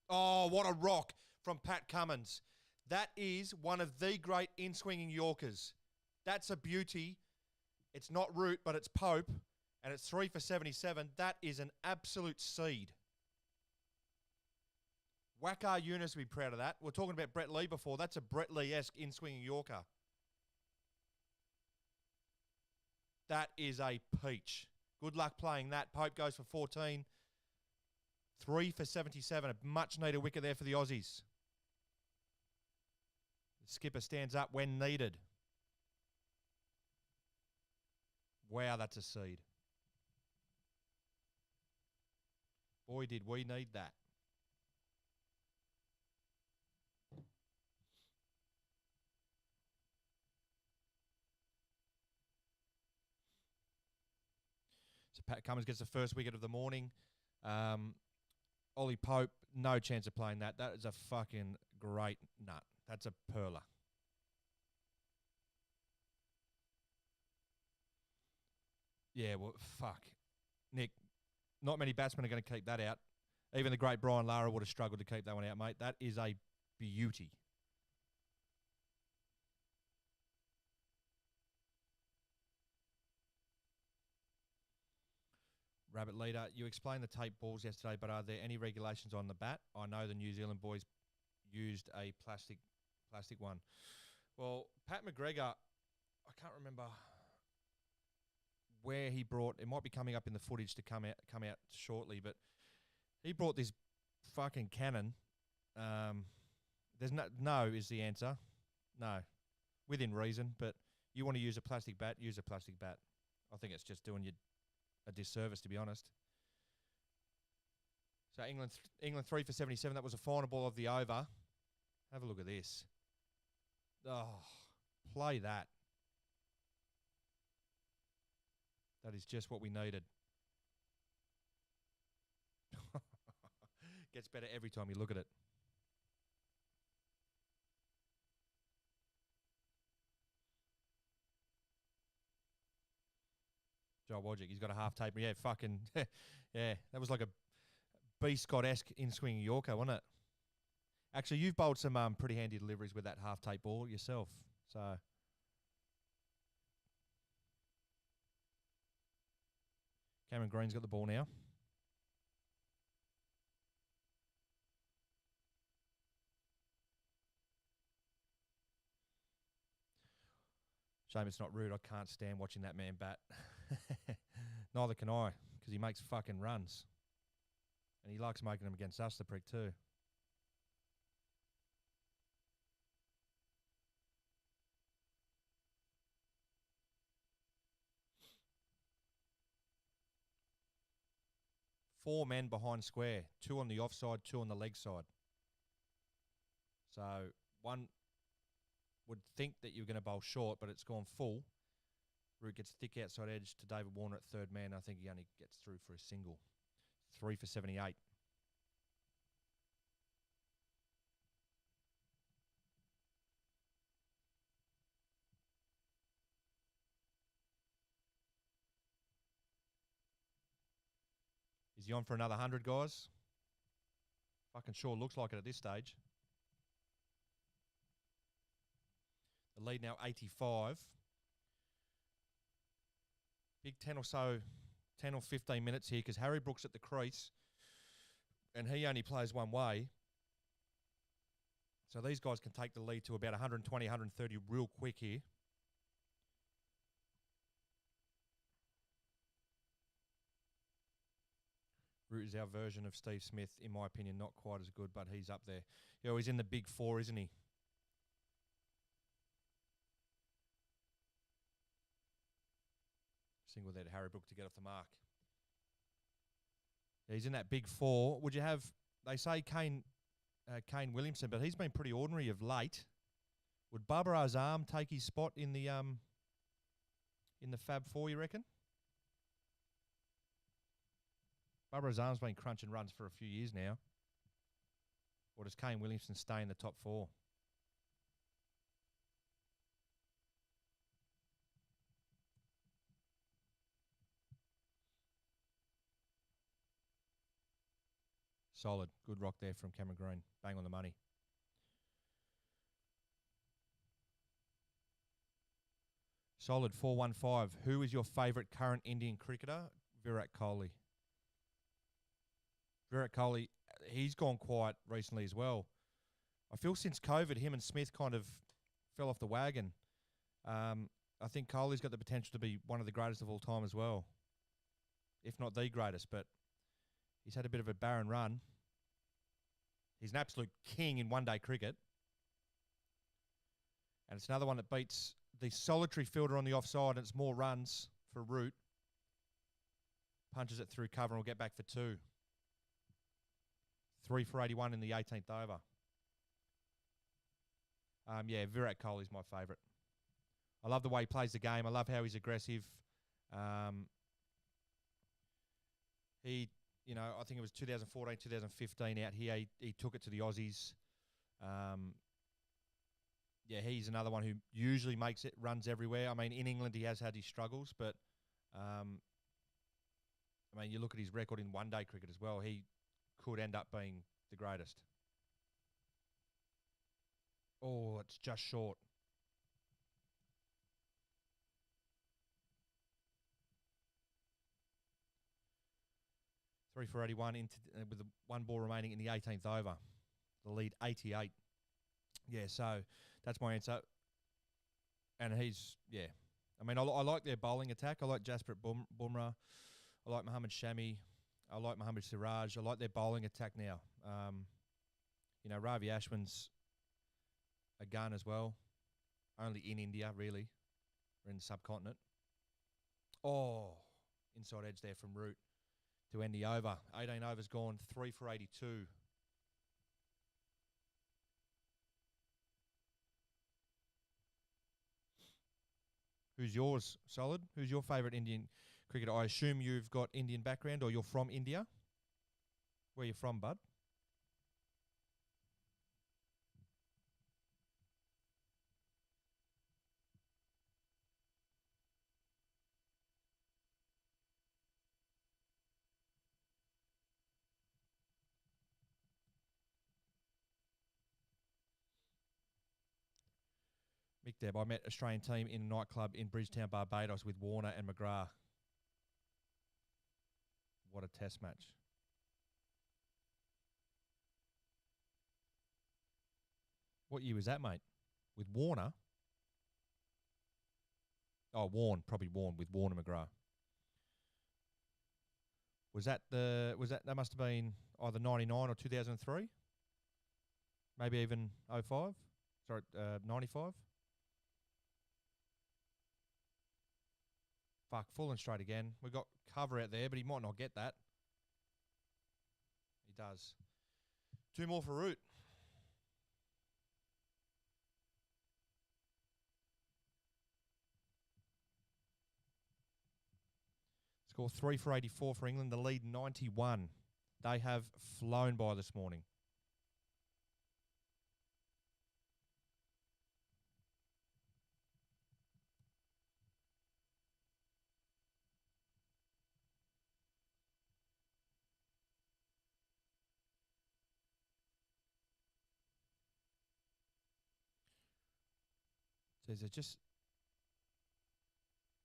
Oh, what a rock from Pat Cummins. That is one of the great in-swinging Yorkers. That's a beauty. It's not Root, but it's Pope, and it's 3 for 77. That is an absolute seed. Wcg Eunice would be proud of that. We're talking about Brett Lee before. That's a Brett Lee-esque in-swinging Yorker. That is a peach. Good luck playing that. Pope goes for 14. 3 for 77. A much-needed wicket there for the Aussies. The skipper stands up when needed. Wow, that's a seed. Boy, did we need that. So Pat Cummins gets the first wicket of the morning. Ollie Pope, no chance of playing that. That is a fucking great nut. That's a perler. Yeah, well, fuck. Nick, not many batsmen are going to keep that out. Even the great Brian Lara would have struggled to keep that one out, mate. That is a beauty. Rabbit leader, you explained the tape balls yesterday, but are there any regulations on the bat? I know the New Zealand boys used a plastic one. Well, Pat McGregor, I can't remember where he brought. It might be coming up in the footage to come out shortly, but he brought this fucking cannon. There's no is the answer. No, within reason. But you want to use a plastic bat, use a plastic bat. I think it's just doing you a disservice, to be honest. So England 3 for 77. That was a final ball of the over. Have a look at this. Oh, play that. That is just what we needed. Gets better every time you look at it. Joe Wodgick, he's got a half taper. Yeah, fucking, yeah. That was like a B. Scott-esque in-swing Yorker, wasn't it? Actually, you've bowled some pretty handy deliveries with that half tape ball yourself. So Cameron Green's got the ball now. Shame it's not Rude. I can't stand watching that man bat. Neither can I, because he makes fucking runs. And he likes making them against us, the prick, too. Four men behind square. Two on the offside, two on the leg side. So one would think that you're going to bowl short, but it's gone full. Root gets thick outside edge to David Warner at third man. I think he only gets through for a single. 3 for 78. Is he on for another 100, guys? Fucking sure looks like it at this stage. The lead now 85. Big 10 or 15 minutes here because Harry Brooks at the crease and he only plays one way. So these guys can take the lead to about 120, 130 real quick here. Root is our version of Steve Smith, in my opinion, not quite as good, but he's up there. You know, he's in the big four, isn't he? Single there to Harry Brook to get off the mark. Yeah, he's in that big four. Would you have, they say Kane Williamson, but he's been pretty ordinary of late. Would Babar Azam take his spot in the Fab Four, you reckon? Babar Azam's been crunching runs for a few years now. Or does Kane Williamson stay in the top four? Solid. Good rock there from Cameron Green. Bang on the money. Solid 415. Who is your favourite current Indian cricketer? Virat Kohli. Virat Kohli, he's gone quiet recently as well. I feel since COVID, him and Smith kind of fell off the wagon. I think Kohli's got the potential to be one of the greatest of all time as well. If not the greatest, but he's had a bit of a barren run. He's an absolute king in one-day cricket. And it's another one that beats the solitary fielder on the offside, and it's more runs for Root. Punches it through cover and will get back for 2. 3 for 81 in the 18th over. Yeah, Virat Kohli's my favourite. I love the way he plays the game. I love how he's aggressive. I think it was 2014, 2015 out here. He took it to the Aussies. Yeah, he's another one who usually makes it, runs everywhere. I mean, in England he has had his struggles, but you look at his record in one-day cricket as well. He could end up being the greatest. Oh, it's just short. Three for 81 with the one ball remaining in the 18th over. The lead 88. Yeah, so that's my answer. And he's, yeah. I mean, I like their bowling attack. I like Jasprit Bumrah. I like Mohammad Shami. I like Mohammad Siraj. I like their bowling attack now. Ravi Ashwin's a gun as well. Only in India, really. Or in the subcontinent. Oh, inside edge there from Root to end the over. 18 overs gone, 3 for 82. Who's yours, Solid? Who's your favourite Indian cricketer? I assume you've got Indian background or you're from India. Where you from, bud? Mick Deb, I met Australian team in a nightclub in Bridgetown, Barbados with Warner and McGrath. What a test match. What year was that, mate? With Warner? Oh, probably Warren with Warner McGrath. That must have been either 99 or 2003? Maybe even 05? Sorry, 95? Fuck, full and straight again. We got cover out there, but he might not get that. He does. 2 more for Root. Score 3 for 84 for England. The lead 91. They have flown by this morning.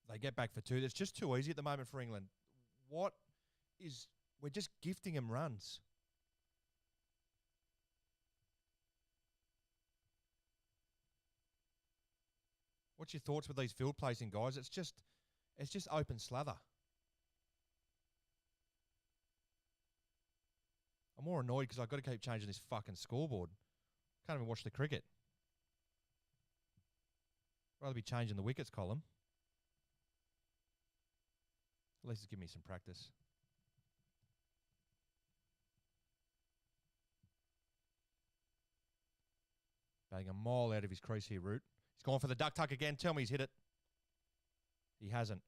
They get back for 2. It's just too easy at the moment for England. We're just gifting them runs. What's your thoughts with these field placing guys? It's just open slather. I'm more annoyed because I've got to keep changing this fucking scoreboard. Can't even watch the cricket. Rather be changing the wickets column. At least it's give me some practice. Batting a mile out of his crease here, Root. He's gone for the duck tuck again. Tell me he's hit it. He hasn't.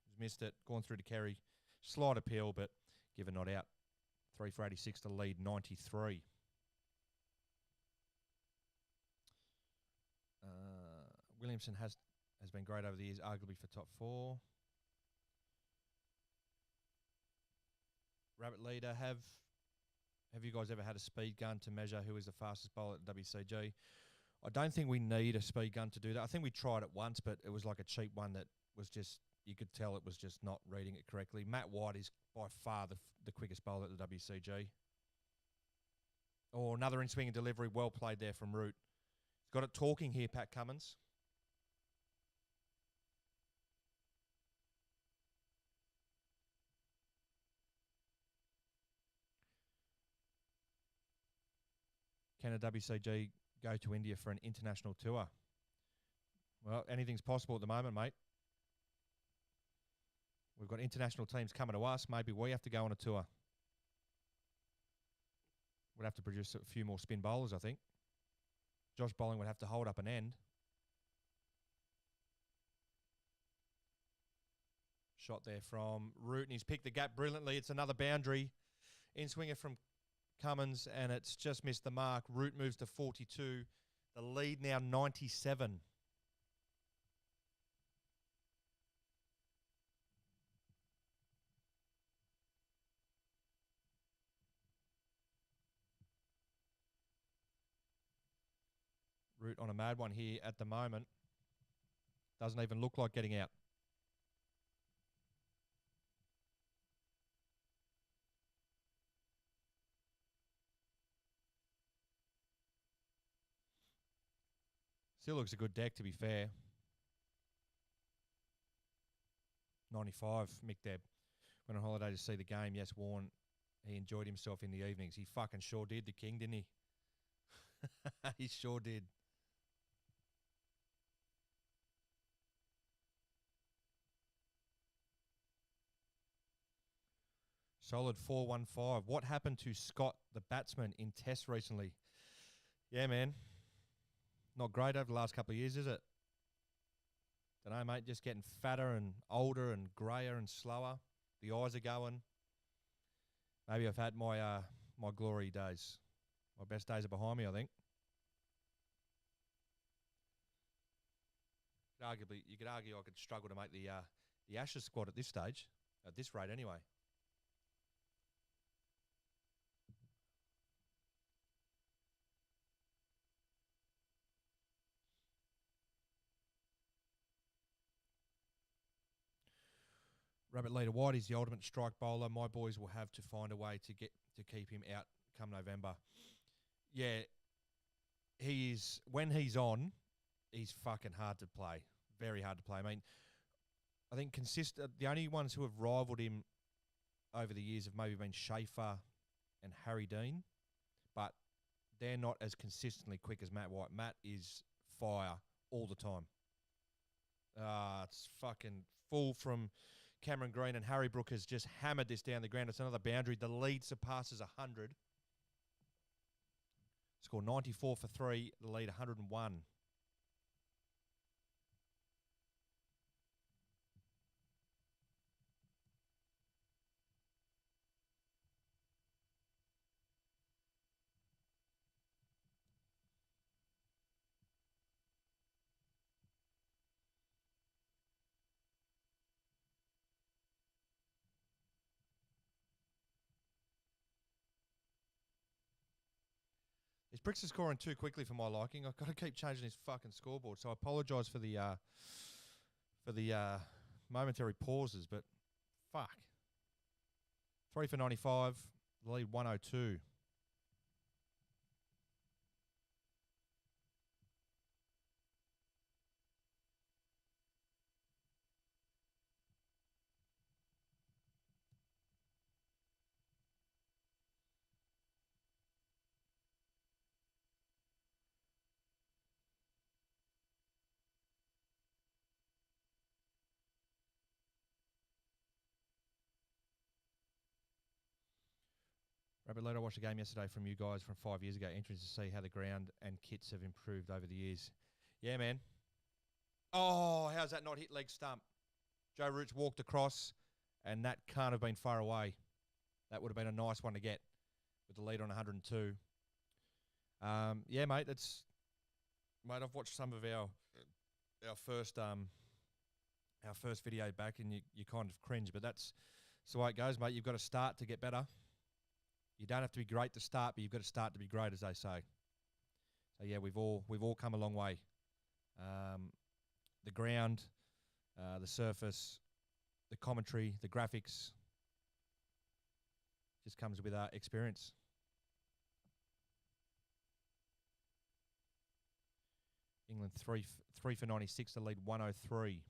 He's missed it. Gone through to Kerry. Slight appeal, but given not out. 3 for 86 to lead 93. Williamson has been great over the years, arguably for top 4. Rabbit leader, have you guys ever had a speed gun to measure who is the fastest bowler at WCG? I don't think we need a speed gun to do that. I think we tried it once, but it was like a cheap one that was just, you could tell it was just not reading it correctly. Matt White is by far the quickest bowler at the WCG. Oh, another in-swing and delivery. Well played there from Root. He's got it talking here, Pat Cummins. Can a WCG go to India for an international tour? Well, anything's possible at the moment, mate. We've got international teams coming to us. Maybe we have to go on a tour. We'd have to produce a few more spin bowlers, I think. Josh Bolling would have to hold up an end. Shot there from Root, and he's picked the gap brilliantly. It's another boundary. In-swinger from Cummins, and it's just missed the mark. Root moves to 42. The lead now 97. Root on a mad one here at the moment. Doesn't even look like getting out. Still looks a good deck, to be fair. 95, Mick Deb. Went on holiday to see the game. Yes, Warren, he enjoyed himself in the evenings. He fucking sure did, the king, didn't he? He sure did. Solid 4-1-5. What happened to Scott, the batsman, in Test recently? Yeah, man. Not great over the last couple of years, is it? Don't know, mate. Just getting fatter and older and greyer and slower. The eyes are going. Maybe I've had my my glory days. My best days are behind me, I think. You could argue I could struggle to make the Ashes squad at this stage, at this rate anyway. Rabbit leader White is the ultimate strike bowler. My boys will have to find a way to keep him out come November. Yeah, he is. When he's on, he's fucking hard to play. Very hard to play. I mean, I think the only ones who have rivaled him over the years have maybe been Schaefer and Harry Dean, but they're not as consistently quick as Matt White. Matt is fire all the time. It's fucking full from Cameron Green, and Harry Brook has just hammered this down the ground. It's another boundary. The lead surpasses 100. Score 94 for 3. The lead 101. These bricks are scoring too quickly for my liking. I've got to keep changing this fucking scoreboard, so I apologise for the momentary pauses, but fuck. 3 for 95, the lead 102. Rabbit Leader, I watched a game yesterday from you guys from 5 years ago. Interested to see how the ground and kits have improved over the years. Yeah, man. Oh, how's that not hit leg stump? Joe Roots walked across, and that can't have been far away. That would have been a nice one to get with the lead on 102. Yeah, mate. Mate, I've watched some of our first video back, and you kind of cringe, but that's the way it goes, mate. You've got to start to get better. You don't have to be great to start, but you've got to start to be great, as they say. So yeah, we've all come a long way. The ground, the surface, the commentary, the graphics, just comes with experience. England 3 for 96, the lead 103.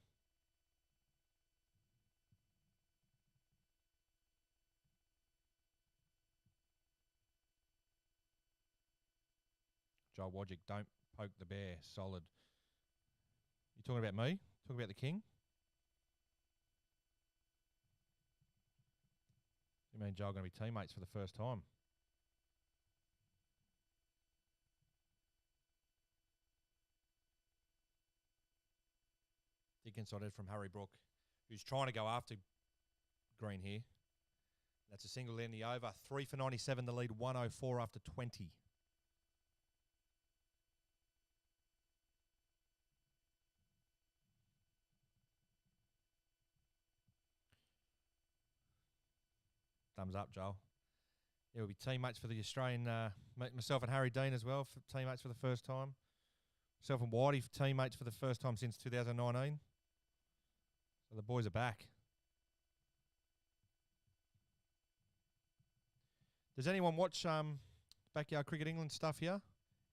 Joel Wodgick, don't poke the bear. Solid. You talking about me? Talking about the king? You mean Joel going to be teammates for the first time? Thick inside edge from Harry Brook, who's trying to go after Green here. That's a single in the over. 3 for 97, the lead 104 after 20. Thumbs up, Joel. Yeah, we'll be teammates for the Australian, myself and Harry Dean as well, for teammates for the first time. Myself and Whitey for teammates for the first time since 2019. So the boys are back. Does anyone watch Backyard Cricket England stuff here?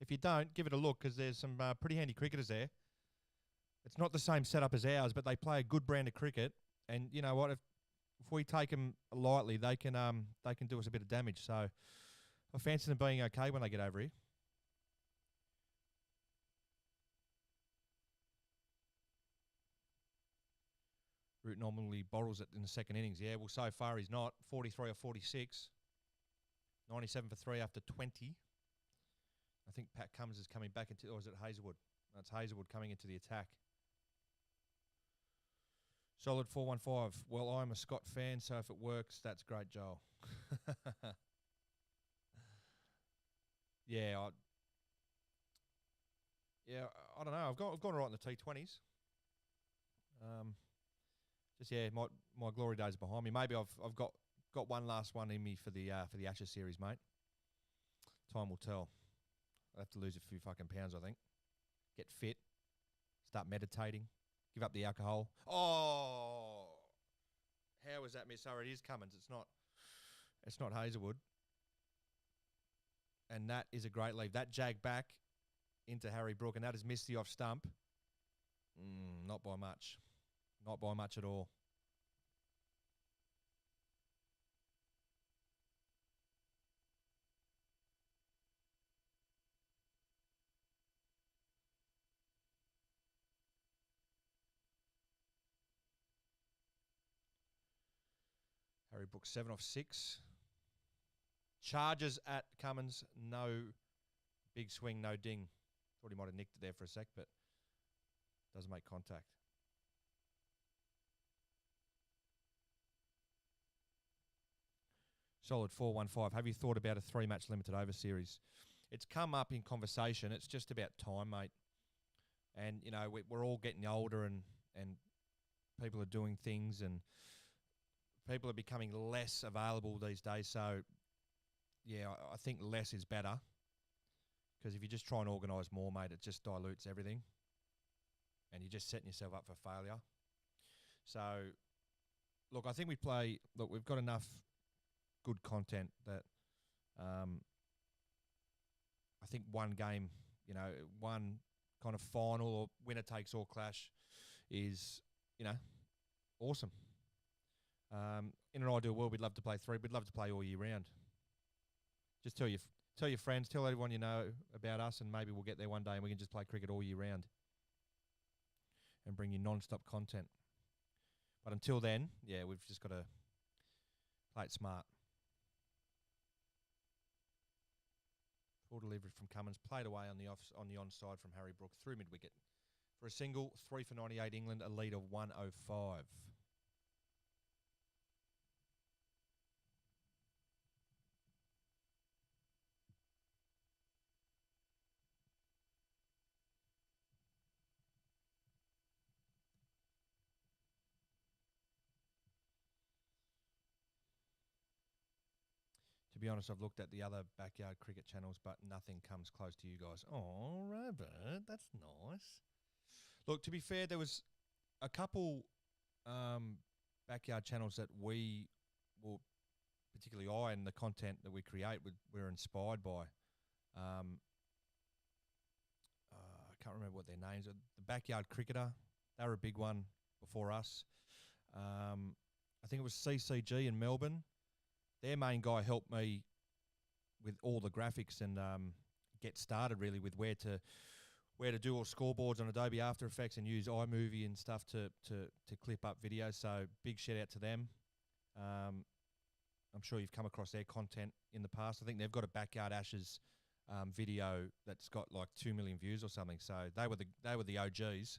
If you don't, give it a look, because there's some pretty handy cricketers there. It's not the same setup as ours, but they play a good brand of cricket. And you know what? If we take them lightly, they can do us a bit of damage. So I fancy them being okay when they get over here. Root normally borrows it in the second innings. Yeah, well, so far he's not. 43 or 46. 97 for 3 after 20. I think Pat Cummins is coming back into, or is it Hazelwood? That's Hazelwood coming into the attack. Solid 415. Well, I'm a Scott fan, so if it works, that's great, Joel. Yeah, I don't know. I've gone right in the T20s. My glory days are behind me. Maybe I've got one last one in me for the Ashes series, mate. Time will tell. I'll have to lose a few fucking pounds, I think. Get fit. Start meditating. Give up the alcohol. Oh, how was that miss? Oh, it is Cummins. It's not Hazelwood. And that is a great leave. That jag back into Harry Brook, and that has missed the off stump. Not by much. Not by much at all. Harry Brooks 7 off 6. Charges at Cummins, no big swing, no ding. Thought he might have nicked it there for a sec, but doesn't make contact. Solid 4-1-5. Have you thought about a 3-match limited over series? It's come up in conversation. It's just about time, mate. And, you know, we're all getting older and people are doing things and people are becoming less available these days. So, yeah, I think less is better. Because if you just try and organise more, mate, it just dilutes everything. And you're just setting yourself up for failure. So, look, I think we've got enough good content that I think one game, you know, one kind of final or winner takes all clash is, you know, awesome. In an ideal world, we'd love to play 3. We'd love to play all year round. Just tell your friends, tell everyone you know about us, and maybe we'll get there one day and we can just play cricket all year round and bring you non-stop content. But until then, yeah, we've just got to play it smart. Full delivery from Cummins, played away on the onside from Harry Brook through mid-wicket. For a single, 3 for 98 England, a lead of 105. To be honest, I've looked at the other backyard cricket channels, but nothing comes close to you guys. Oh, Robert, that's nice. Look, to be fair, there was a couple backyard channels that we, well, particularly I and the content that we create, we're inspired by. I can't remember what their names are. The Backyard Cricketer, they were a big one before us. I think it was CCG in Melbourne. Their main guy helped me with all the graphics and get started really with where to do all scoreboards on Adobe After Effects and use iMovie and stuff to clip up videos. So big shout out to them. I'm sure you've come across their content in the past. I think they've got a Backyard Ashes video that's got like 2 million views or something. So they were the OGs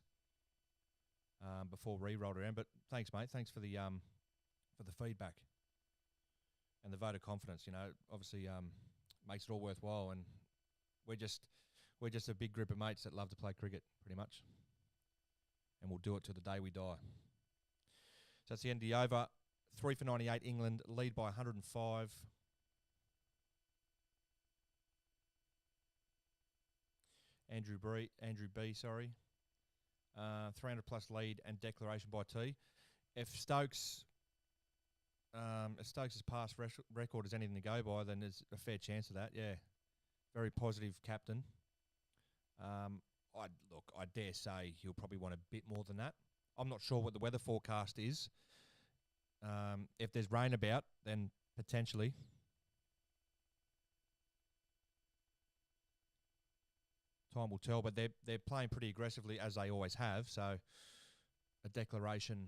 before we rolled around. But thanks, mate. Thanks for the feedback and the vote of confidence. You know, obviously makes it all worthwhile. And we're just a big group of mates that love to play cricket, pretty much. And we'll do it till the day we die. So that's the end of the over. 3 for 98 England, lead by 105. Andrew B, sorry. 300 plus lead and declaration by T. If Stokes' past record is anything to go by, then there's a fair chance of that. Yeah, very positive captain. I dare say he'll probably want a bit more than that. I'm not sure what the weather forecast is. If there's rain about, then potentially. Time will tell, but they're playing pretty aggressively as they always have. So a declaration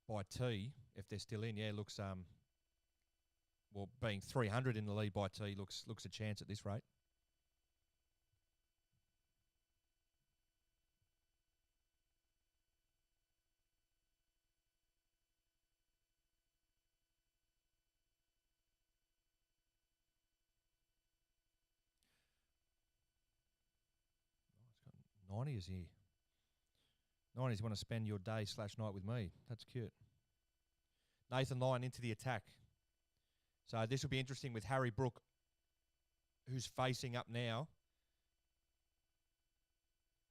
by T, if they're still in, looks being 300 in the lead by T looks a chance at this rate. Oh, it's got 90s here. 90s want to spend your day/night with me. That's cute. Nathan Lyon into the attack. So this will be interesting with Harry Brook, who's facing up now.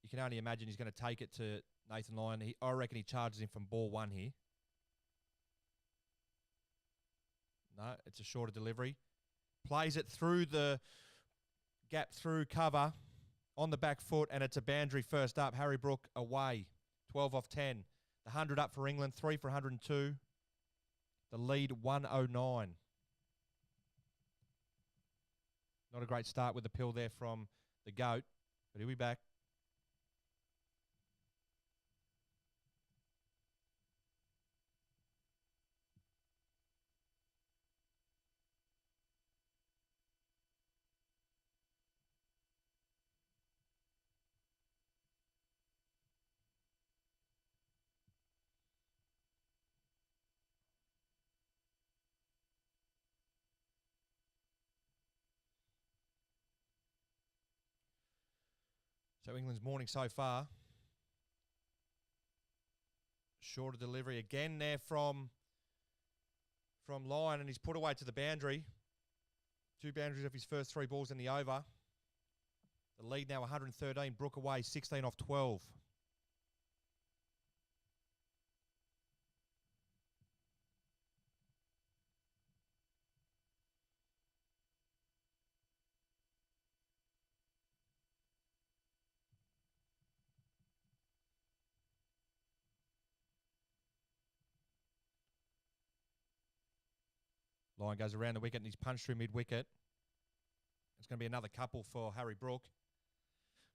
You can only imagine he's going to take it to Nathan Lyon. I reckon he charges him from ball 1 here. No, it's a shorter delivery. Plays it through the gap through cover on the back foot, and it's a boundary first up. Harry Brook away. 12 off 10. The 100 up for England. 3 for 102. The lead 109. Not a great start with the pill there from the GOAT, but he'll be back. So England's morning so far. Shorter delivery again there from line, and he's put away to the boundary. 2 boundaries of his first 3 balls in the over. The lead now 113. Brook away 16 off 12. Line goes around the wicket and he's punched through mid-wicket. It's going to be another couple for Harry Brook.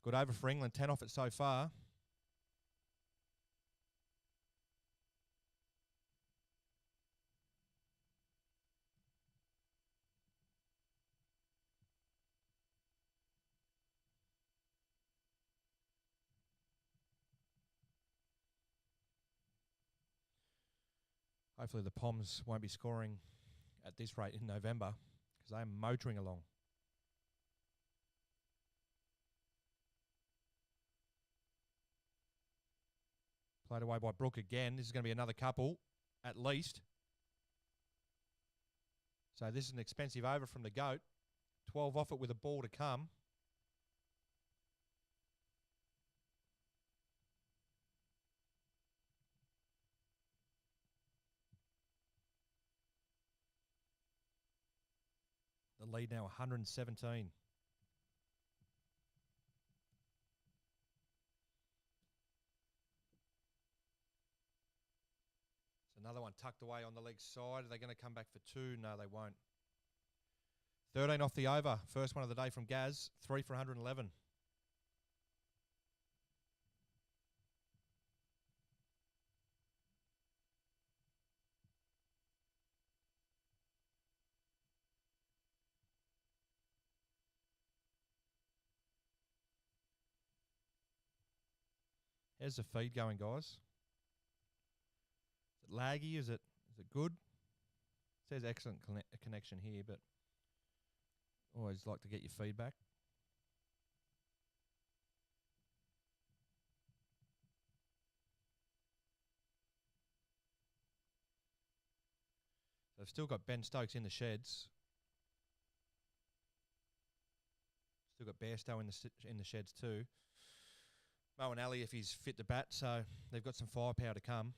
Good over for England, 10 off it so far. Hopefully the Poms won't be scoring at this rate in November because they're motoring along. Played away by Brook again. This is going to be another couple, at least. So this is an expensive over from the GOAT. 12 off it with a ball to come. The lead now 117. Another one tucked away on the leg side. Are they going to come back for 2? No, they won't. 13 off the over. First one of the day from Gaz. 3 for 111. How's the feed going, guys? Is it laggy? Is it good? It says excellent connection here, but always like to get your feedback. They've still got Ben Stokes in the sheds. Still got Bairstow in the sheds too. Moeen Ali if he's fit to bat, so they've got some firepower to come.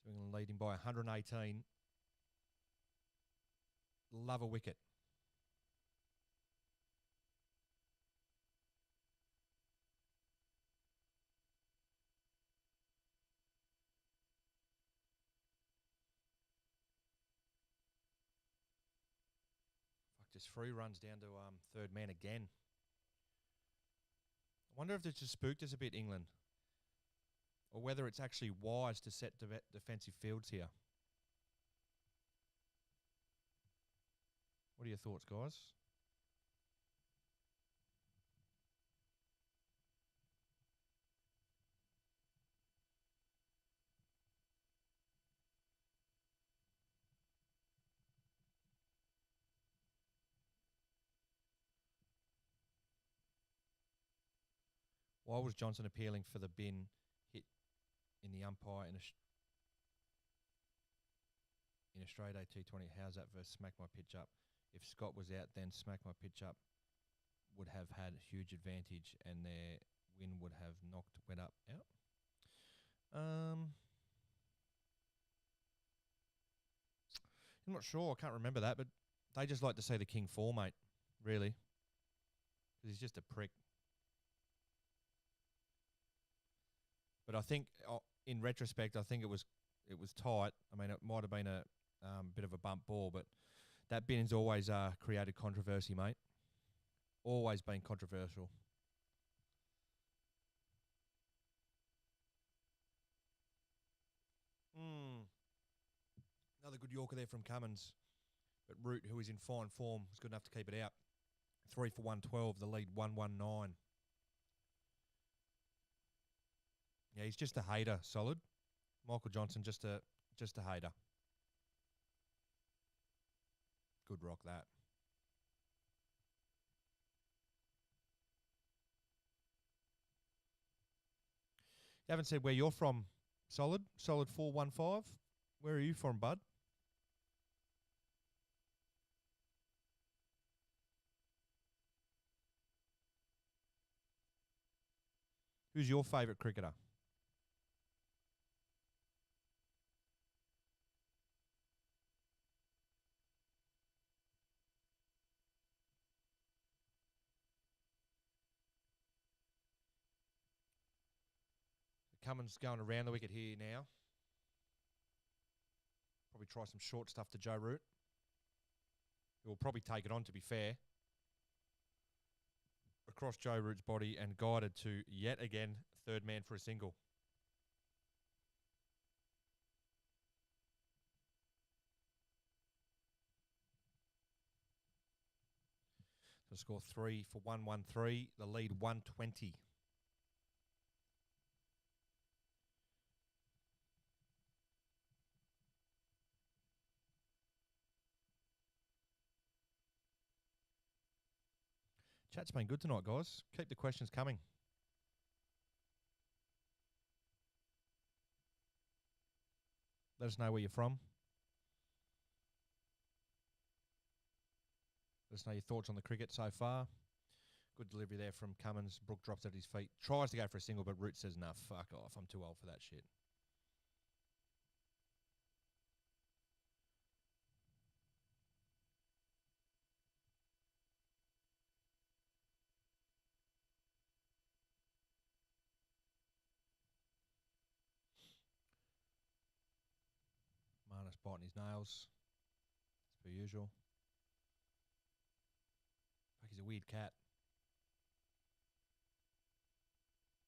So England leading by 118. Love a wicket. Just 3 runs down to third man again. I wonder if it's just spooked us a bit, England, or whether it's actually wise to set defensive fields here. What are your thoughts, guys? Why was Johnson appealing for the bin hit in the umpire in a straight A T20? How's that versus smack my pitch up? If Scott was out, then smack my pitch up would have had a huge advantage and their win would have went up out. I'm not sure. I can't remember that, but they just like to say the king four, mate, really, because he's just a prick. But I think, in retrospect, I think it was tight. I mean, it might have been a bit of a bump ball, but that bin's always created controversy, mate. Always been controversial. Another good Yorker there from Cummins. But Root, who is in fine form, was good enough to keep it out. 3 for 112, the lead 119. Yeah, he's just a hater, solid. Michael Johnson, just a hater. Good rock, that. You haven't said where you're from, solid. Solid 415. Where are you from, bud? Who's your favourite cricketer? Cummins going around the wicket here now. Probably try some short stuff to Joe Root. He will probably take it on, to be fair. Across Joe Root's body and guided to, yet again, third man for a single. So score 3 for 113. The lead 120. Chat's been good tonight, guys. Keep the questions coming. Let us know where you're from. Let us know your thoughts on the cricket so far. Good delivery there from Cummins. Brook drops at his feet. Tries to go for a single, but Root says, nah, fuck off. I'm too old for that shit. Marnus biting his nails, as per usual. Fuck, he's a weird cat.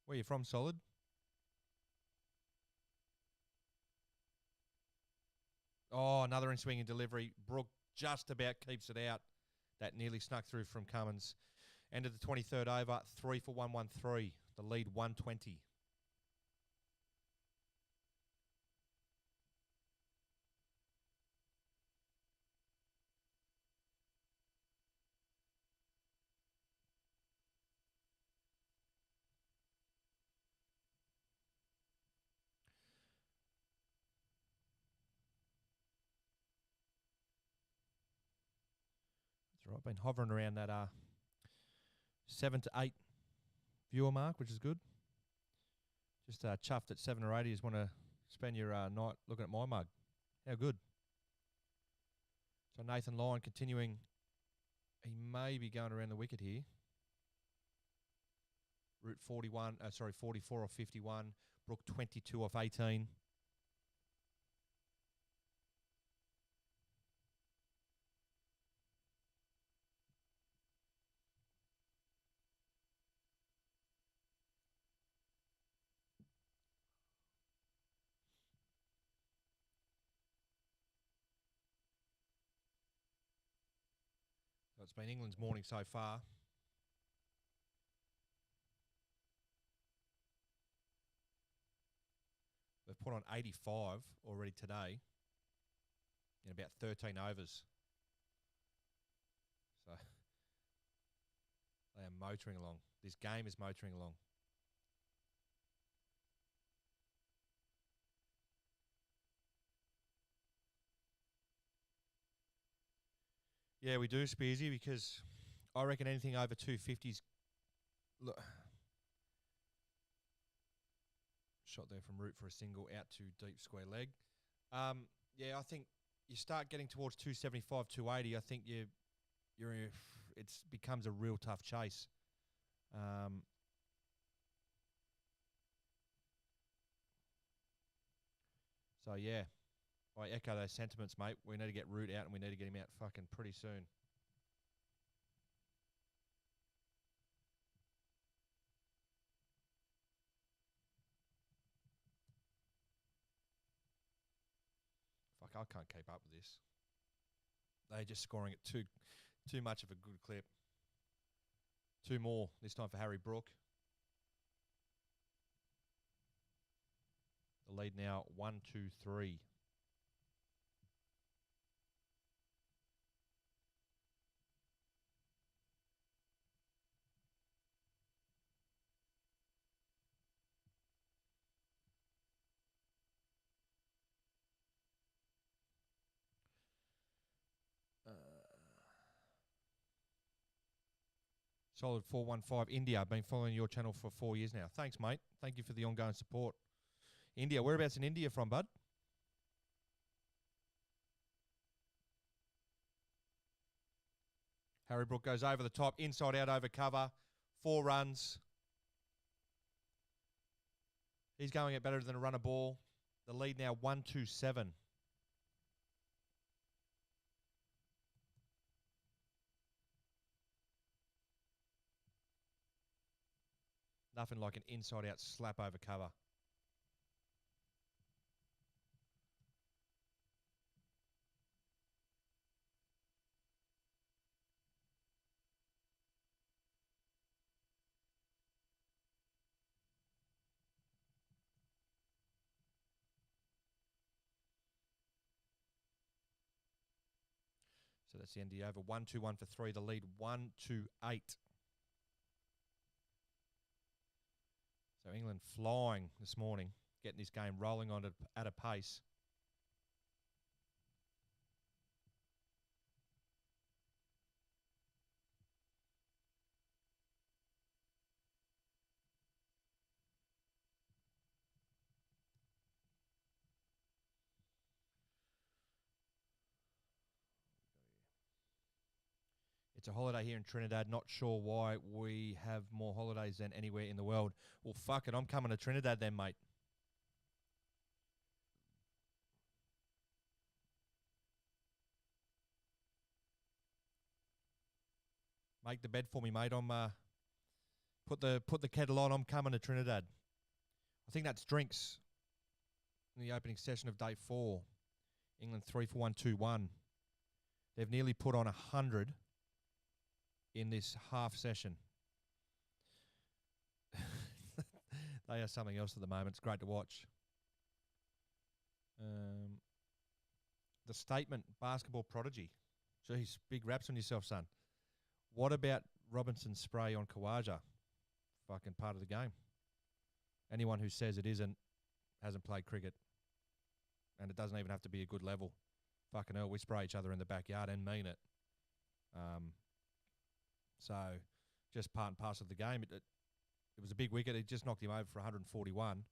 Where you from, solid? Oh, another in-swinging delivery. Brook just about keeps it out. That nearly snuck through from Cummins. End of the 23rd over, 3 for 113. The lead 120. That's right. Been hovering around that 7 to 8 viewer mark, which is good. Just chuffed at 7 or 8. You just want to spend your night looking at my mug. How good. So Nathan Lyon continuing. He may be going around the wicket here. Root 44 off 51. Brook 22 off 18. So it's been England's morning so far. They've put on 85 already today in about 13 overs. So they are motoring along. This game is motoring along. Yeah, we do, Spearsy, because I reckon anything over 250s. Look, shot there from Root for a single out to deep square leg. Yeah, I think you start getting towards 275, 280. I think it becomes a real tough chase. So yeah, I echo those sentiments, mate. We need to get Root out, and we need to get him out fucking pretty soon. Fuck, I can't keep up with this. They're just scoring at too much of a good clip. 2 more, this time for Harry Brook. The lead now 1-2-3. Solid 415 India. I've been following your channel for 4 years now. Thanks, mate. Thank you for the ongoing support. India, whereabouts in India from, bud? Harry Brook goes over the top, inside out over cover. 4 runs. He's going it better than a runner ball. The lead now 1-2-7. Nothing like an inside-out slap over cover. So that's the India over. 1-2-1 for 3. The lead 1-2-8. So England flying this morning, getting this game rolling on at a pace. It's a holiday here in Trinidad. Not sure why we have more holidays than anywhere in the world. Well, fuck it. I'm coming to Trinidad then, mate. Make the bed for me, mate. I'm put the kettle on. I'm coming to Trinidad. I think that's drinks in the opening session of day 4. England 3 for 1-2-1. They've nearly put on 100 in this half session. They are something else at the moment. It's great to watch. The statement, basketball prodigy. Jeez, big raps on yourself, son. What about Robinson's spray on Khawaja? Fucking part of the game. Anyone who says it isn't hasn't played cricket. And it doesn't even have to be a good level. Fucking hell, we spray each other in the backyard and mean it. So, just part and parcel of the game. It was a big wicket. It just knocked him over for 141.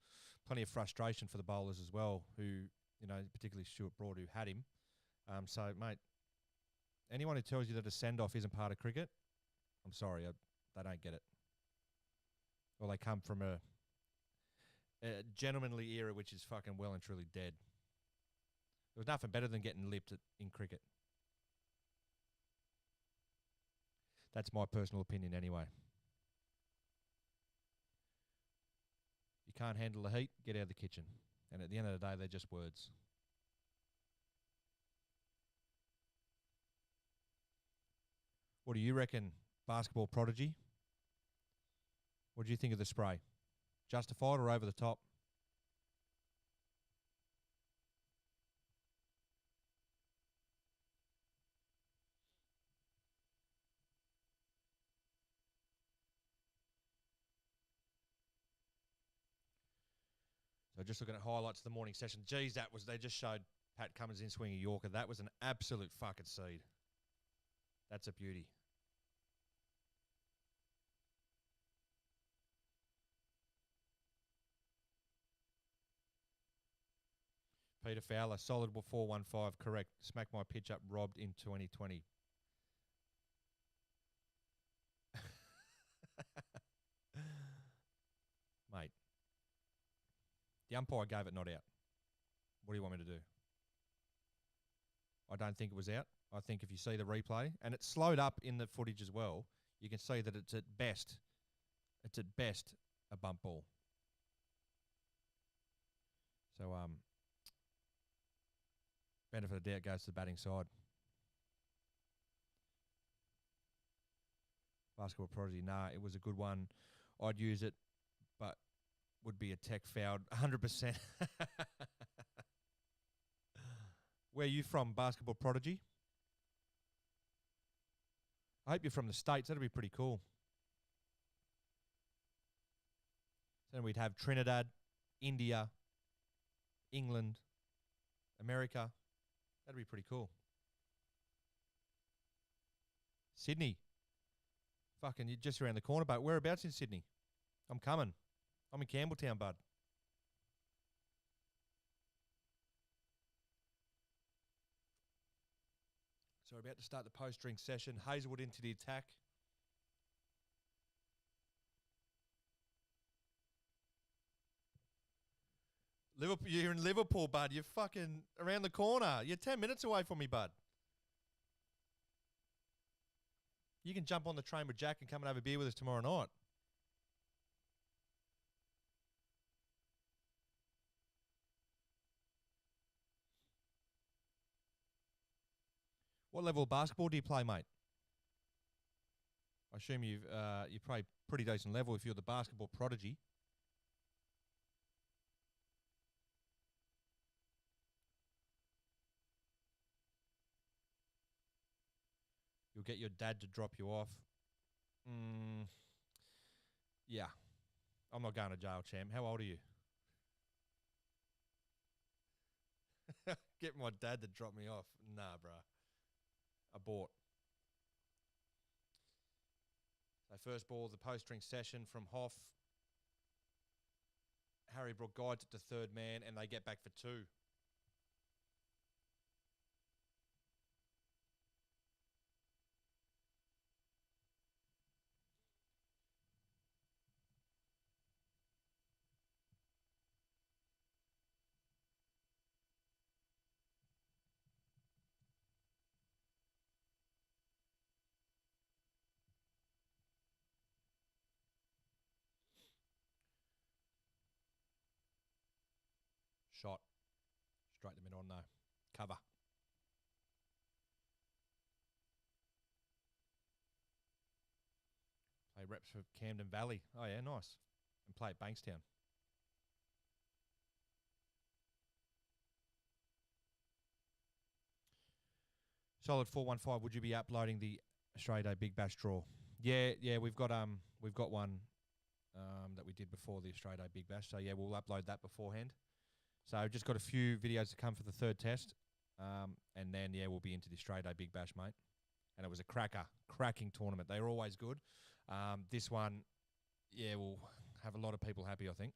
Plenty of frustration for the bowlers as well, who, you know, particularly Stuart Broad, who had him. So, mate, anyone who tells you that a send-off isn't part of cricket, I'm sorry, they don't get it. Or they come from a gentlemanly era which is fucking well and truly dead. There was nothing better than getting lipped in cricket. That's my personal opinion anyway. You can't handle the heat, get out of the kitchen. And at the end of the day, they're just words. What do you reckon, basketball prodigy? What do you think of the spray? Justified or over the top? So just looking at highlights of the morning session. Geez, they just showed Pat Cummins in swinging Yorker. That was an absolute fucking seed. That's a beauty. Peter Fowler, solid 415, correct. Smack my pitch up, robbed in 2020. Mate, the umpire gave it not out. What do you want me to do? I don't think it was out. I think if you see the replay, and it's slowed up in the footage as well, you can see that it's at best a bump ball. So, benefit of the doubt goes to the batting side. Basketball Prodigy. Nah, it was a good one. I'd use it, but would be a tech foul. 100%. Where are you from, Basketball Prodigy? I hope you're from the States. That'd be pretty cool. Then we'd have Trinidad, India, England, America. That'd be pretty cool. Sydney. Fucking, you're just around the corner, but whereabouts in Sydney? I'm coming. I'm in Campbelltown, bud. So we're about to start the post-drink session. Hazelwood into the attack. Liverpool, you're in Liverpool, bud. You're fucking around the corner. You're 10 minutes away from me, bud. You can jump on the train with Jack and come and have a beer with us tomorrow night. What level of basketball do you play, mate? I assume you play pretty decent level if you're the Basketball Prodigy. You'll get your dad to drop you off. Yeah. I'm not going to jail, champ. How old are you? Get my dad to drop me off. Nah, bruh. Abort. So first ball, the post-drink session from Hoff. Harry Brook guides it to third man, and they get back for two. Shot. Straight to mid-on, though. Cover. Play reps for Camden Valley. Oh, yeah, nice. And play at Bankstown. Solid 415. Would you be uploading the Australia Day Big Bash draw? Yeah, we've got one that we did before the Australia Day Big Bash. So yeah, we'll upload that beforehand. So just got a few videos to come for the third test, and then yeah, we'll be into the Australia Day Big Bash, mate. And it was a cracking tournament. They were always good. This one, yeah, will have a lot of people happy, I think.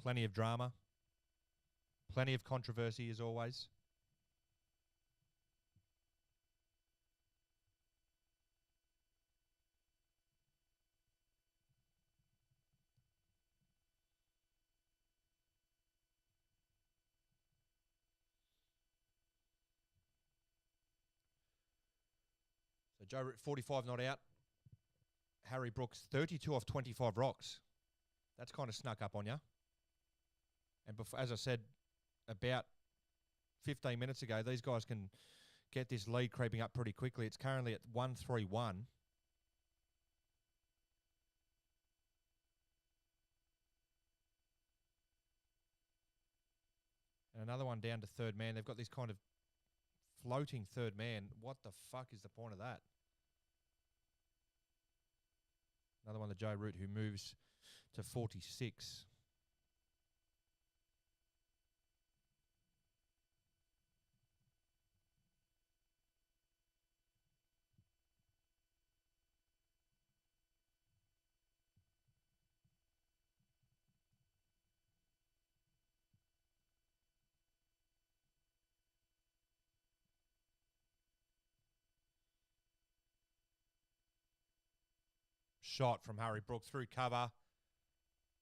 Plenty of drama. Plenty of controversy, as always. So Joe Root 45 not out. Harry Brooks 32 off 25 rocks. That's kind of snuck up on you. And before, as I said, about 15 minutes ago, these guys can get this lead creeping up pretty quickly. It's currently at 1-3-1. And another one down to third man. They've got this kind of floating third man. What the fuck is the point of that? Another one, the Joe Root, who moves to 46. Shot from Harry Brook through cover.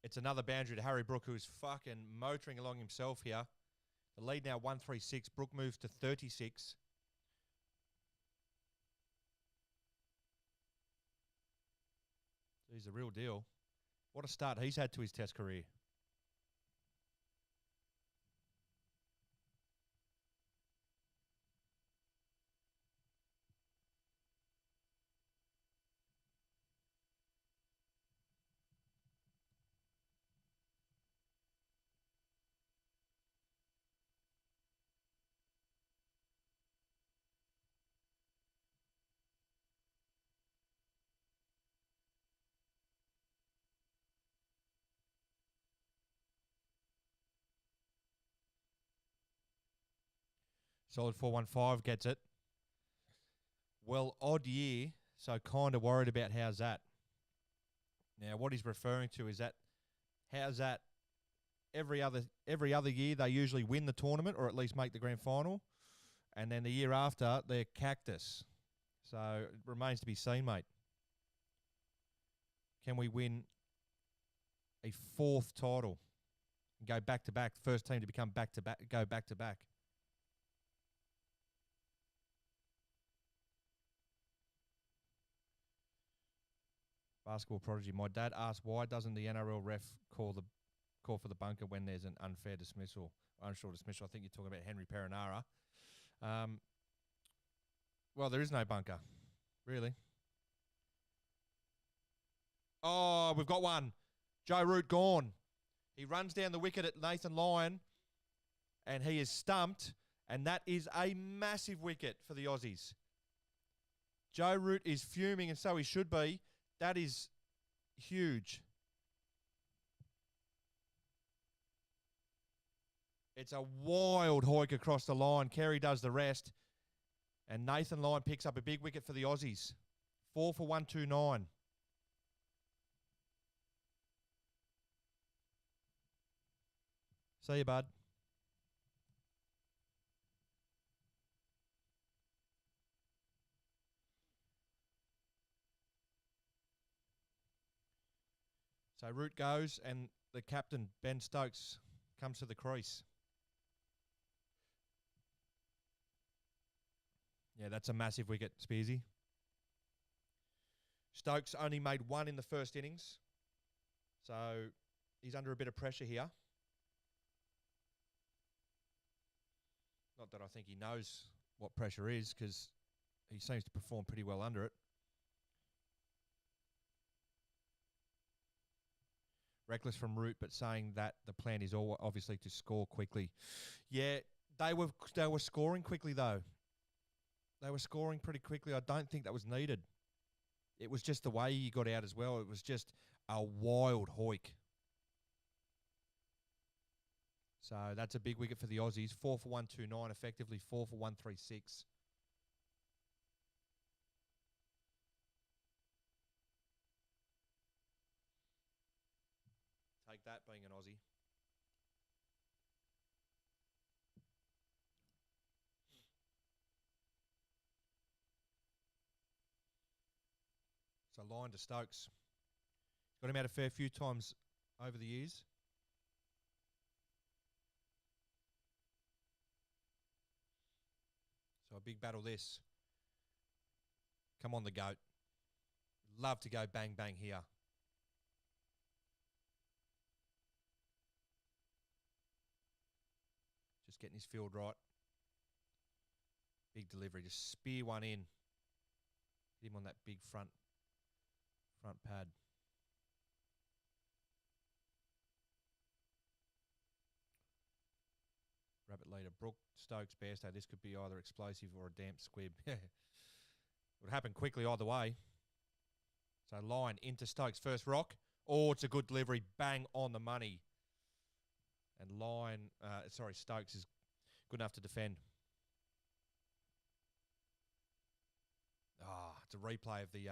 It's another boundary to Harry Brook, who's fucking motoring along himself here. The lead now 136. Brook moves to 36. He's the real deal. What a start he's had to his test career. Solid 415 gets it. Well, odd year, so kind of worried about how's that. Now, what he's referring to is that how's that every other year they usually win the tournament or at least make the grand final, and then the year after they're cactus. So it remains to be seen, mate. Can we win a fourth title and go back to back? First team to become back to back, go back to back. Basketball prodigy. My dad asked, why doesn't the NRL ref call for the bunker when there's an unfair dismissal, unsure dismissal? I think you're talking about Henry Perinara. Well, there is no bunker, really. Oh, we've got one. Joe Root gone. He runs down the wicket at Nathan Lyon, and he is stumped, and that is a massive wicket for the Aussies. Joe Root is fuming, and so he should be. That is huge. It's a wild hoik across the line. Carey does the rest. And Nathan Lyon picks up a big wicket for the Aussies. 4 for 129. See you, bud. So Root goes, and the captain, Ben Stokes, comes to the crease. Yeah, that's a massive wicket, Spearsy. Stokes only made one in the first innings, so he's under a bit of pressure here. Not that I think he knows what pressure is, because he seems to perform pretty well under it. Reckless from Root, but saying that the plan is all obviously to score quickly. Yeah, they were scoring quickly, though. They were scoring pretty quickly. I don't think that was needed. It was just the way he got out as well. It was just a wild hoik. So that's a big wicket for the Aussies. 4 for 129, effectively 4 for 136. Take that, being an Aussie. So line to Stokes. Got him out a fair few times over the years. So a big battle this. Come on, the GOAT. Love to go bang, bang here. Just getting his field right. Big delivery. Just spear one in. Hit him on that big front pad. Rabbit leader. Brook, Stokes, Bairstow. This could be either explosive or a damp squib. It would happen quickly either way. So line into Stokes. First rock. Oh, it's a good delivery. Bang on the money. And Stokes is good enough to defend. It's a replay of the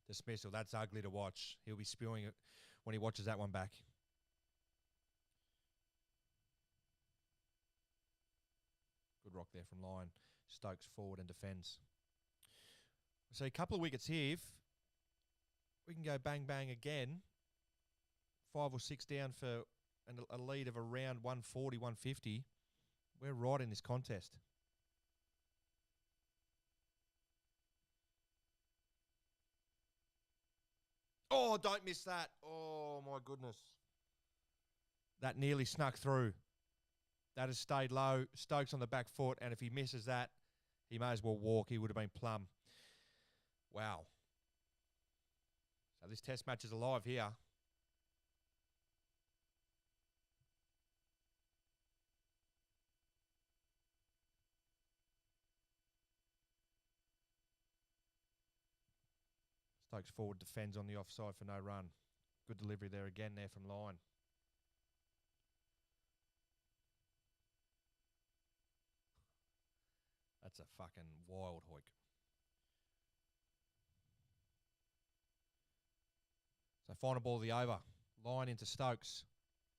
dismissal. That's ugly to watch. He'll be spewing it when he watches that one back. Good rock there from Lyon. Stokes forward and defends. So a couple of wickets here. If we can go bang, bang again. 5 or 6 down for a lead of around 140, 150. We're right in this contest. Oh, don't miss that. Oh, my goodness. That nearly snuck through. That has stayed low. Stokes on the back foot, and if he misses that, he may as well walk. He would have been plumb. Wow. So this test match is alive here. Stokes forward, defends on the offside for no run. Good delivery there again there from Lyon. That's a fucking wild hoik. So final ball of the over. Line into Stokes.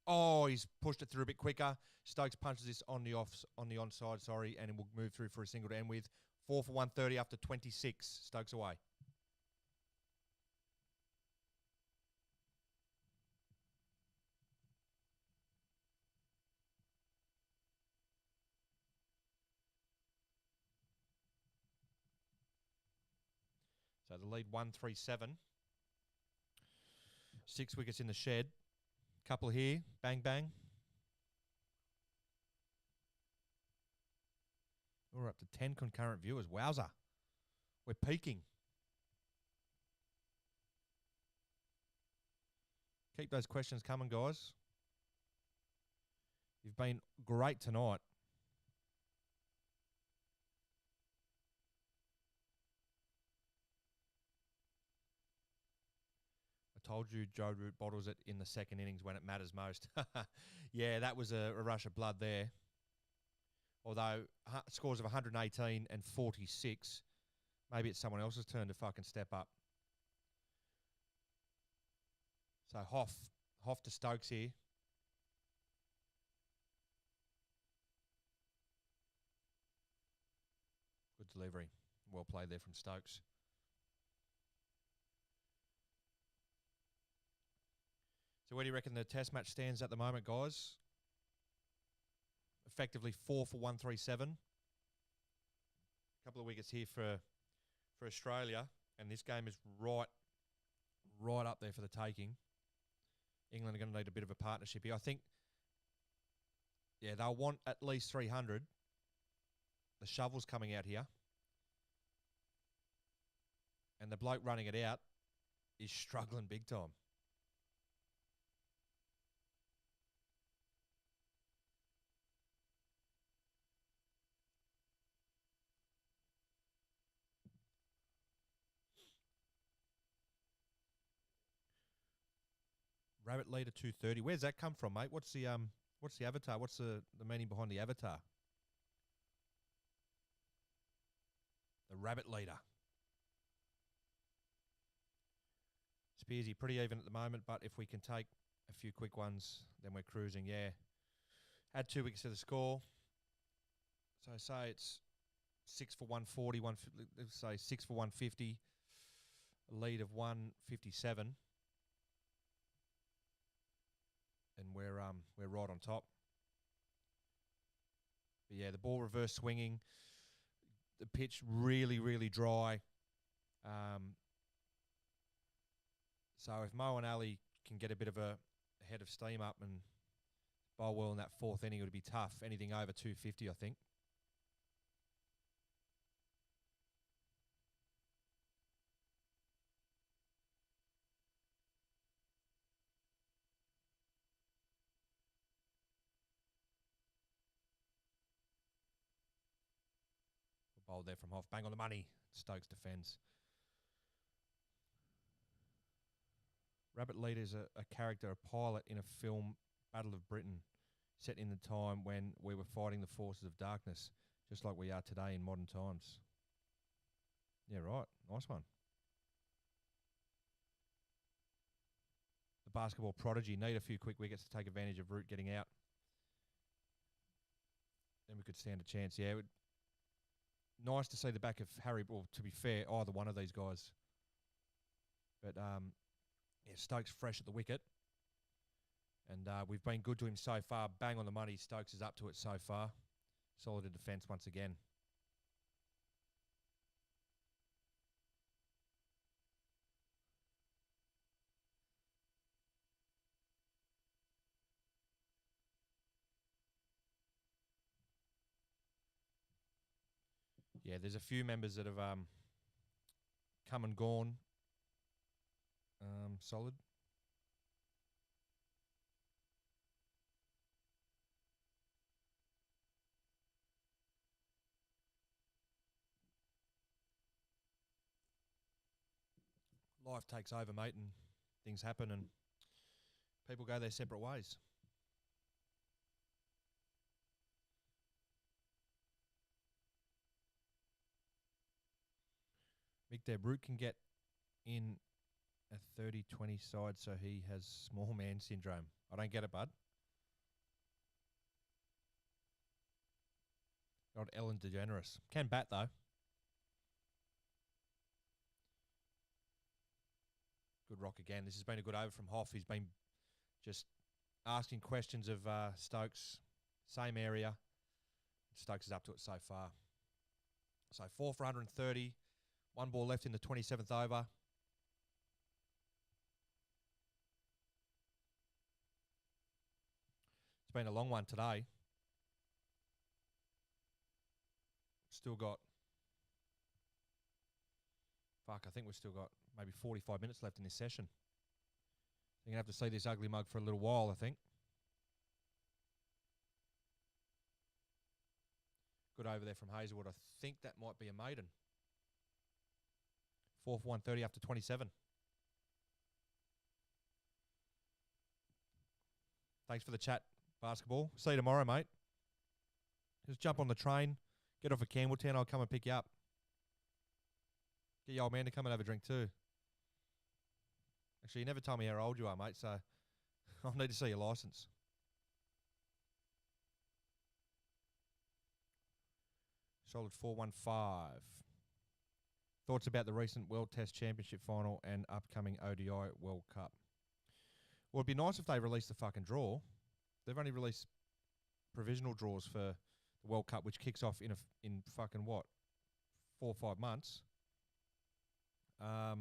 Oh, he's pushed it through a bit quicker. Stokes punches this on the onside, sorry, and it will move through for a single to end with. 4 for 130 after 26. Stokes away. So the lead 137. 6 wickets in the shed. Couple here. Bang, bang. We're up to 10 concurrent viewers. Wowza. We're peaking. Keep those questions coming, guys. You've been great tonight. I told you Joe Root bottles it in the second innings when it matters most. Yeah, that was a rush of blood there. Although scores of 118 and 46, maybe it's someone else's turn to fucking step up. So Hoff to Stokes here. Good delivery. Well played there from Stokes. So where do you reckon the test match stands at the moment, guys? Effectively 4 for 137. A couple of wickets here for Australia. And this game is right up there for the taking. England are going to need a bit of a partnership here. I think, yeah, they'll want at least 300. The shovel's coming out here. And the bloke running it out is struggling big time. Rabbit leader 230. Where's that come from, mate? What's the avatar? What's the meaning behind the avatar? The rabbit leader. Spearsy pretty even at the moment, but if we can take a few quick ones, then we're cruising. Yeah. Add 2 wickets to the score. So say it's 6 for 140, let's say 6 for 150. A lead of 157. And we're right on top. But yeah, the ball reverse swinging. The pitch really, really dry. So if Mo and Ali can get a bit of a head of steam up and bowl well in that fourth inning, it would be tough. Anything over 250, I think. Bowled there from Hoff. Bang on the money. Stokes defends. Rabbit Leader is a character, a pilot in a film, Battle of Britain, set in the time when we were fighting the forces of darkness, just like we are today in modern times. Yeah, right. Nice one. The basketball prodigy need a few quick wickets to take advantage of Root getting out. Then we could stand a chance. Yeah, nice to see the back of Harry. Well, to be fair, either one of these guys. But yeah, Stokes fresh at the wicket. And we've been good to him so far. Bang on the money. Stokes is up to it so far. Solid in defence once again. Yeah, there's a few members that have come and gone. Solid. Life takes over, mate, and things happen and people go their separate ways. Mick De Root can get in a 30-20 side, so he has small man syndrome. I don't get it, bud. Not Ellen DeGeneres. Can bat, though. Good rock again. This has been a good over from Hoff. He's been just asking questions of Stokes. Same area. Stokes is up to it so far. So 4 for 130. One ball left in the 27th over. It's been a long one today. Still got... Fuck, I think we've still got maybe 45 minutes left in this session. You're going to have to see this ugly mug for a little while, I think. Good over there from Hazelwood. I think that might be a maiden. 4 for 130 after 27. Thanks for the chat, basketball. See you tomorrow, mate. Just jump on the train. Get off at Campbelltown. I'll come and pick you up. Get your old man to come and have a drink too. Actually, you never told me how old you are, mate, so I'll need to see your licence. Solid 415. Thoughts about the recent World Test Championship final and upcoming ODI World Cup? Well, it'd be nice if they released the fucking draw. They've only released provisional draws for the World Cup, which kicks off in fucking what, 4 or 5 months. The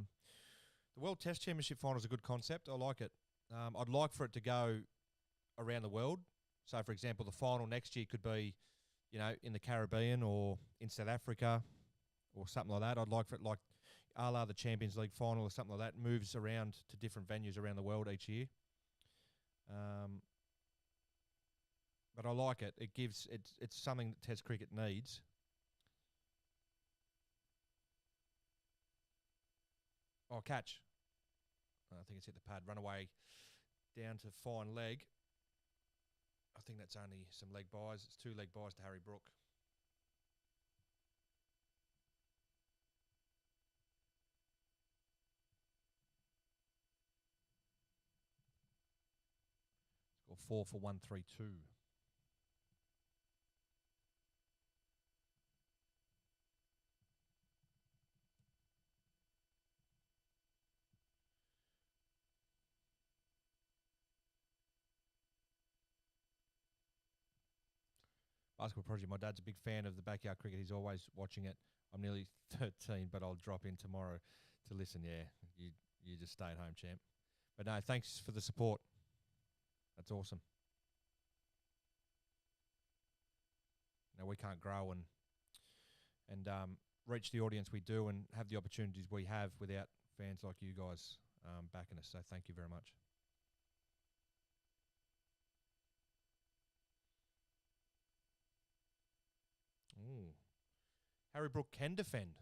World Test Championship final is a good concept. I like it. I'd like for it to go around the world. So, for example, the final next year could be, you know, in the Caribbean or in South Africa or something like that. I'd like for it, like, a la the Champions League final or something like that, moves around to different venues around the world each year. But I like it. It gives it's something that Test cricket needs. Oh, catch. I think it's hit the pad. Run away down to fine leg. I think that's only some leg buys. It's 2 leg buys to Harry Brook. Score 4 for 132. Basketball Project. My dad's a big fan of the backyard cricket. He's always watching it. I'm nearly 13, but I'll drop in tomorrow to listen. Yeah, you just stay at home, champ. But no, thanks for the support. That's awesome. Now we can't grow and reach the audience we do and have the opportunities we have without fans like you guys backing us. So thank you very much. Ooh. Harry Brook can defend.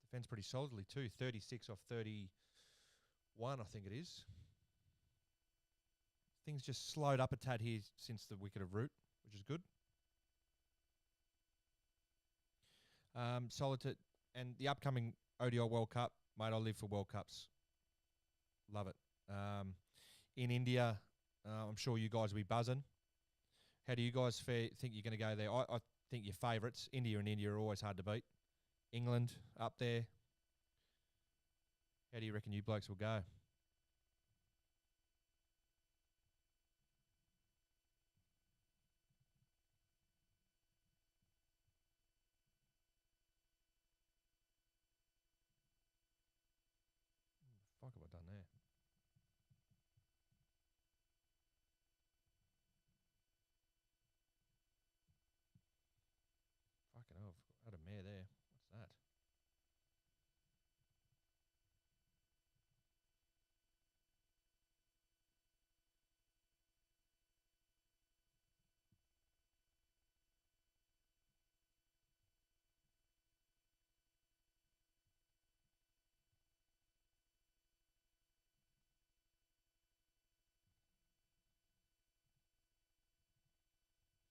Defends pretty solidly too. 36 off 31, I think it is. Things just slowed up a tad here since the wicket of Root, which is good. Solid and the upcoming ODI World Cup, mate, I live for World Cups. Love it. In India, I'm sure you guys will be buzzing. How do you guys think you're going to go there? I think your favourites, India and India, are always hard to beat. England up there. How do you reckon you blokes will go? What the fuck have I done there? Fucking hell, I've had a mare there. What's that?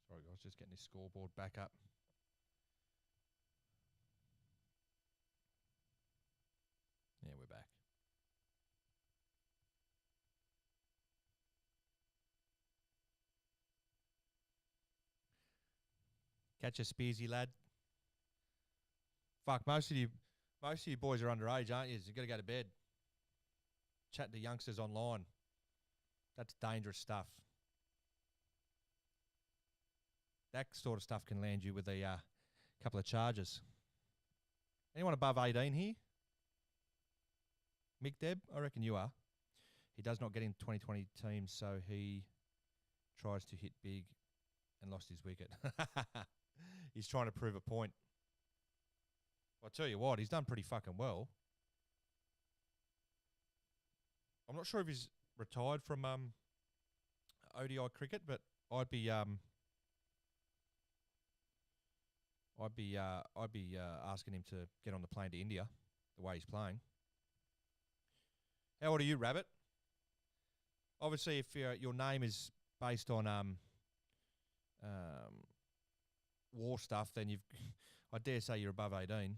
Sorry guys, just getting this scoreboard back up. Catch a Spearsy, lad. Fuck, most of you boys are underage, aren't you? You've got to go to bed. Chat to youngsters online. That's dangerous stuff. That sort of stuff can land you with a couple of charges. Anyone above 18 here? Mick Deb? I reckon you are. He does not get in 2020 teams, so he tries to hit big and lost his wicket. He's trying to prove a point. Well, I tell you what, he's done pretty fucking well. I'm not sure if he's retired from ODI cricket, but I'd be asking him to get on the plane to India, the way he's playing. How old are you, Rabbit? Obviously, if your name is based on war stuff, then I dare say you're above 18.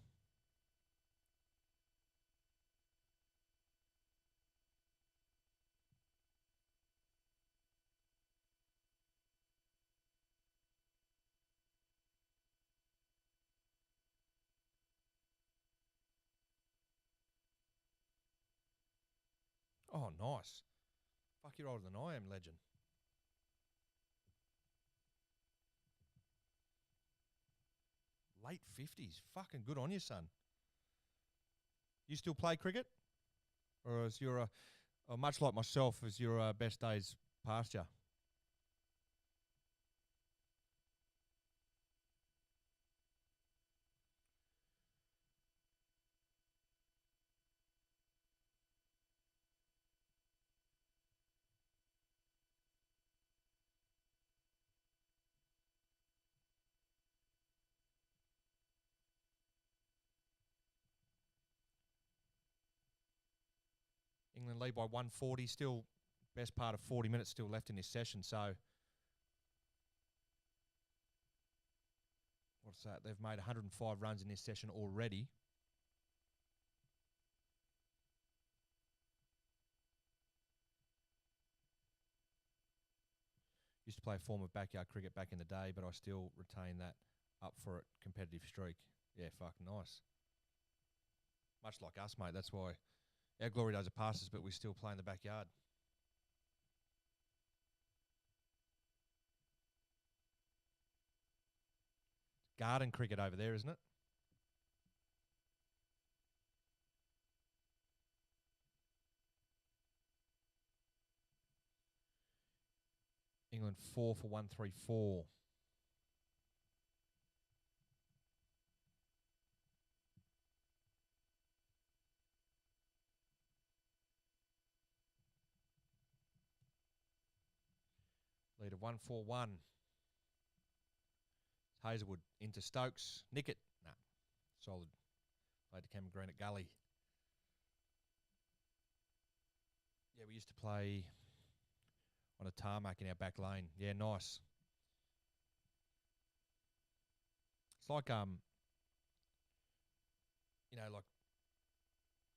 Oh, nice. Fuck, you're older than I am, legend. Late 50s. Fucking good on you, son. You still play cricket? Or is your, much like myself, is your best days past you? England lead by 140, still best part of 40 minutes still left in this session. So, what's that? They've made 105 runs in this session already. Used to play a form of backyard cricket back in the day, but I still retain that up for it competitive streak. Yeah, fucking nice. Much like us, mate. That's why our glory days are past us, but we still play in the backyard. Garden cricket over there, isn't it? England 4 for 134. Lead of 141. Hazelwood into Stokes. Nick it. Nah. Solid. Played to Cameron Green at Gully. Yeah, we used to play on a tarmac in our back lane. Yeah, nice. It's like, like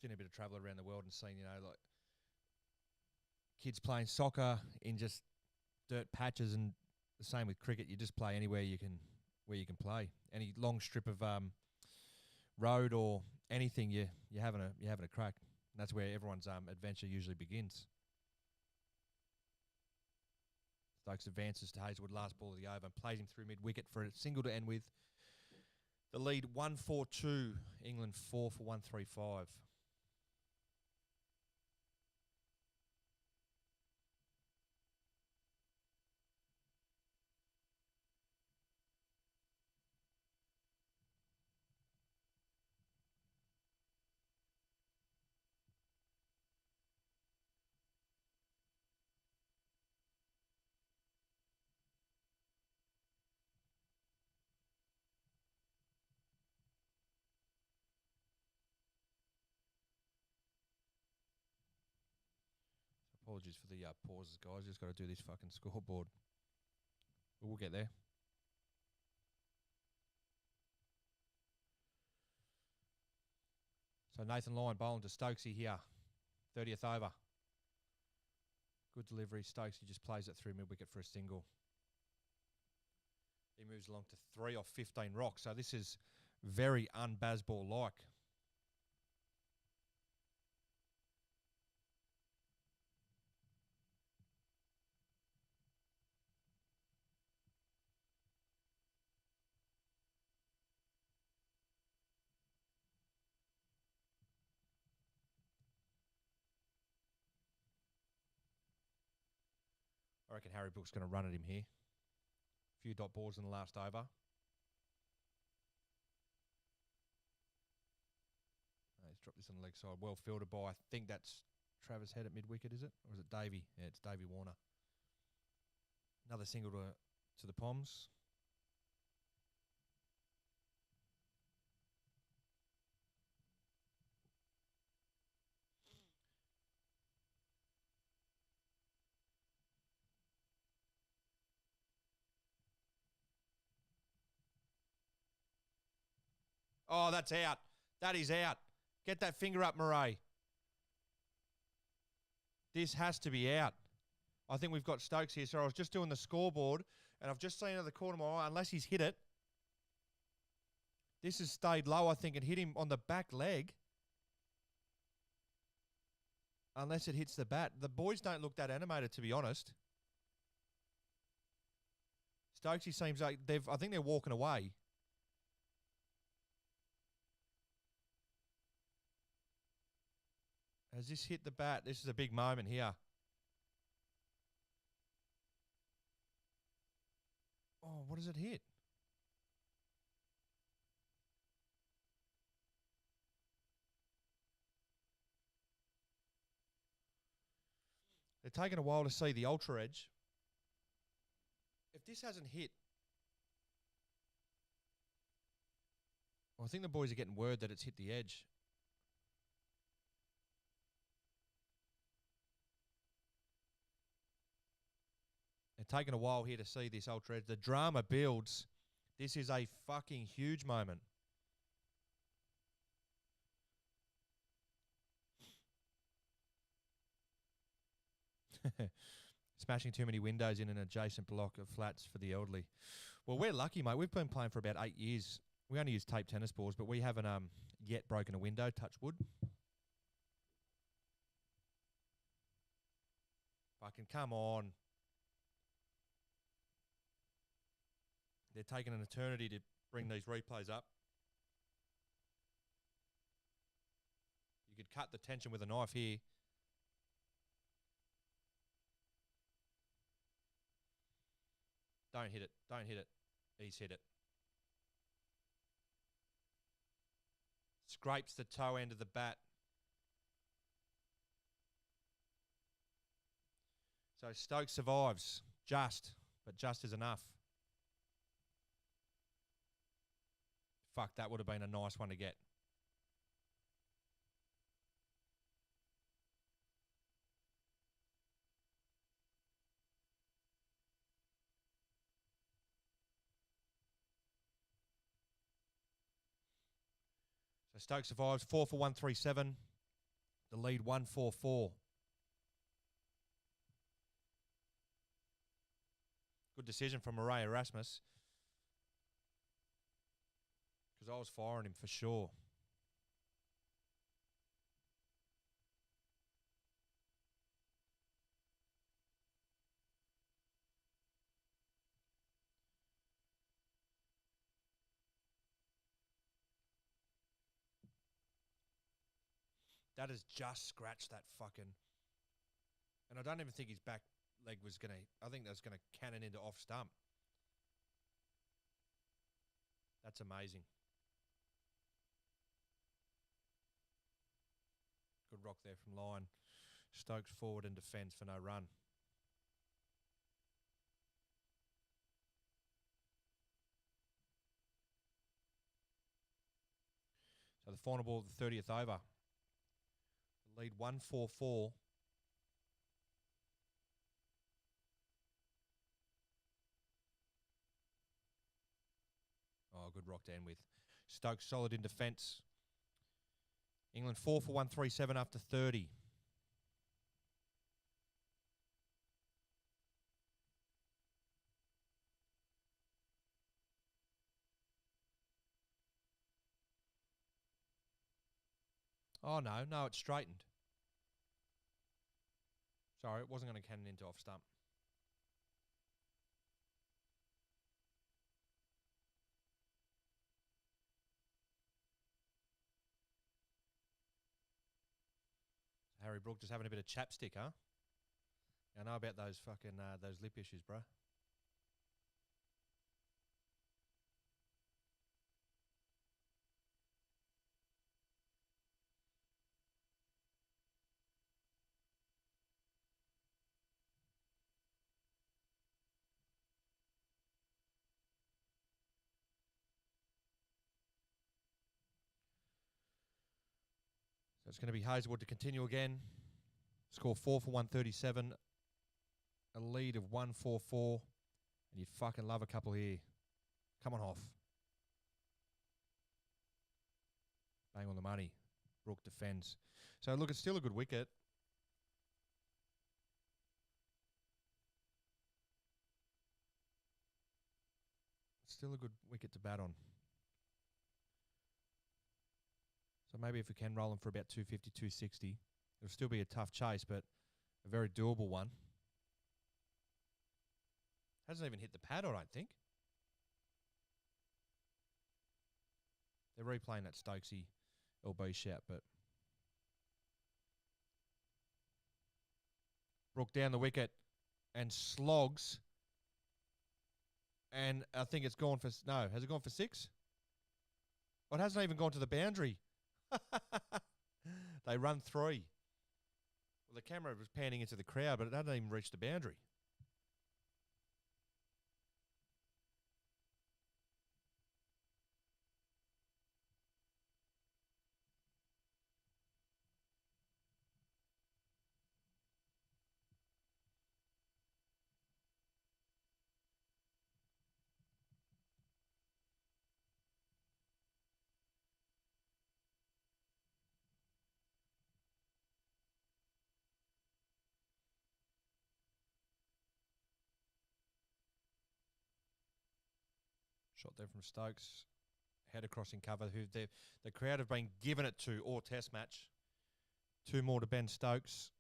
doing a bit of travel around the world and seeing, like kids playing soccer in just dirt patches, and the same with cricket. You just play anywhere where you can play. Any long strip of road or anything, you're having a crack. And that's where everyone's adventure usually begins. Stokes advances to Hazelwood, last ball of the over, and plays him through mid-wicket for a single to end with. The lead 142, England 4 for 135. Apologies for the pauses, guys. Just got to do this fucking scoreboard. But we'll get there. So Nathan Lyon bowling to Stokesy here. 30th over. Good delivery. Stokesy just plays it through mid-wicket for a single. He moves along to 3 off 15 rocks. So this is very un-Bazball-like. I reckon Harry Brook's going to run at him here. A few dot balls in the last over. He's dropped this on the leg side. Well fielded by, I think that's Travis Head at mid-wicket, is it? Or is it Davey? Yeah, it's Davey Warner. Another single to the Poms. Oh, that's out. That is out. Get that finger up, Murray. This has to be out. I think we've got Stokes here. So I was just doing the scoreboard, and I've just seen out of the corner of my eye, unless he's hit it. This has stayed low, I think, and hit him on the back leg. Unless it hits the bat. The boys don't look that animated, to be honest. Stokesy seems like I think they're walking away. Has this hit the bat? This is a big moment here. Oh, what does it hit? They're taking a while to see the ultra edge. If this hasn't hit, well, I think the boys are getting word that it's hit the edge. They're taking a while here to see this ultra edge. The drama builds. This is a fucking huge moment. Smashing too many windows in an adjacent block of flats for the elderly. Well, we're lucky, mate. We've been playing for about 8 years. We only use tape tennis balls, but we haven't yet broken a window, touch wood. Fucking come on. They're taking an eternity to bring these replays up. You could cut the tension with a knife here. Don't hit it. Don't hit it. He's hit it. Scrapes the toe end of the bat. So Stokes survives. But just is enough. Fuck, that would have been a nice one to get. So Stokes survives. 4 for 137. The lead 144. Good decision from Murray Erasmus. Because I was firing him for sure. That has just scratched that fucking... And I don't even think his back leg was going to... I think that's going to cannon into off stump. That's amazing. Good rock there from line. Stokes forward and defence for no run. So the final ball of the 30th over. Lead 144. Oh, good rock to end with. Stokes solid in defence. England 4 for 137 after 30. Oh, no, it's straightened. Sorry, it wasn't going to cannon into off stump. Harry Brook just having a bit of chapstick, huh? I know about those fucking those lip issues, bro. So it's going to be Hazelwood to continue again. Score 4 for 137. A lead of 144. And you'd fucking love a couple here. Come on, Hoff. Bang on the money. Brook defends. So, look, it's still a good wicket. Still a good wicket to bat on. So maybe if we can roll them for about 250, 260, it'll still be a tough chase, but a very doable one. Hasn't even hit the pad, I don't think. They're replaying that Stokesy LB shout, but Brook down the wicket and slogs. And I think it's gone for... No, has it gone for 6? Well, it hasn't even gone to the boundary. They run 3. Well, the camera was panning into the crowd, but it hadn't even reached the boundary. Shot there from Stokes. Head across in cover. The crowd have been given it to all test match. 2 more to Ben Stokes.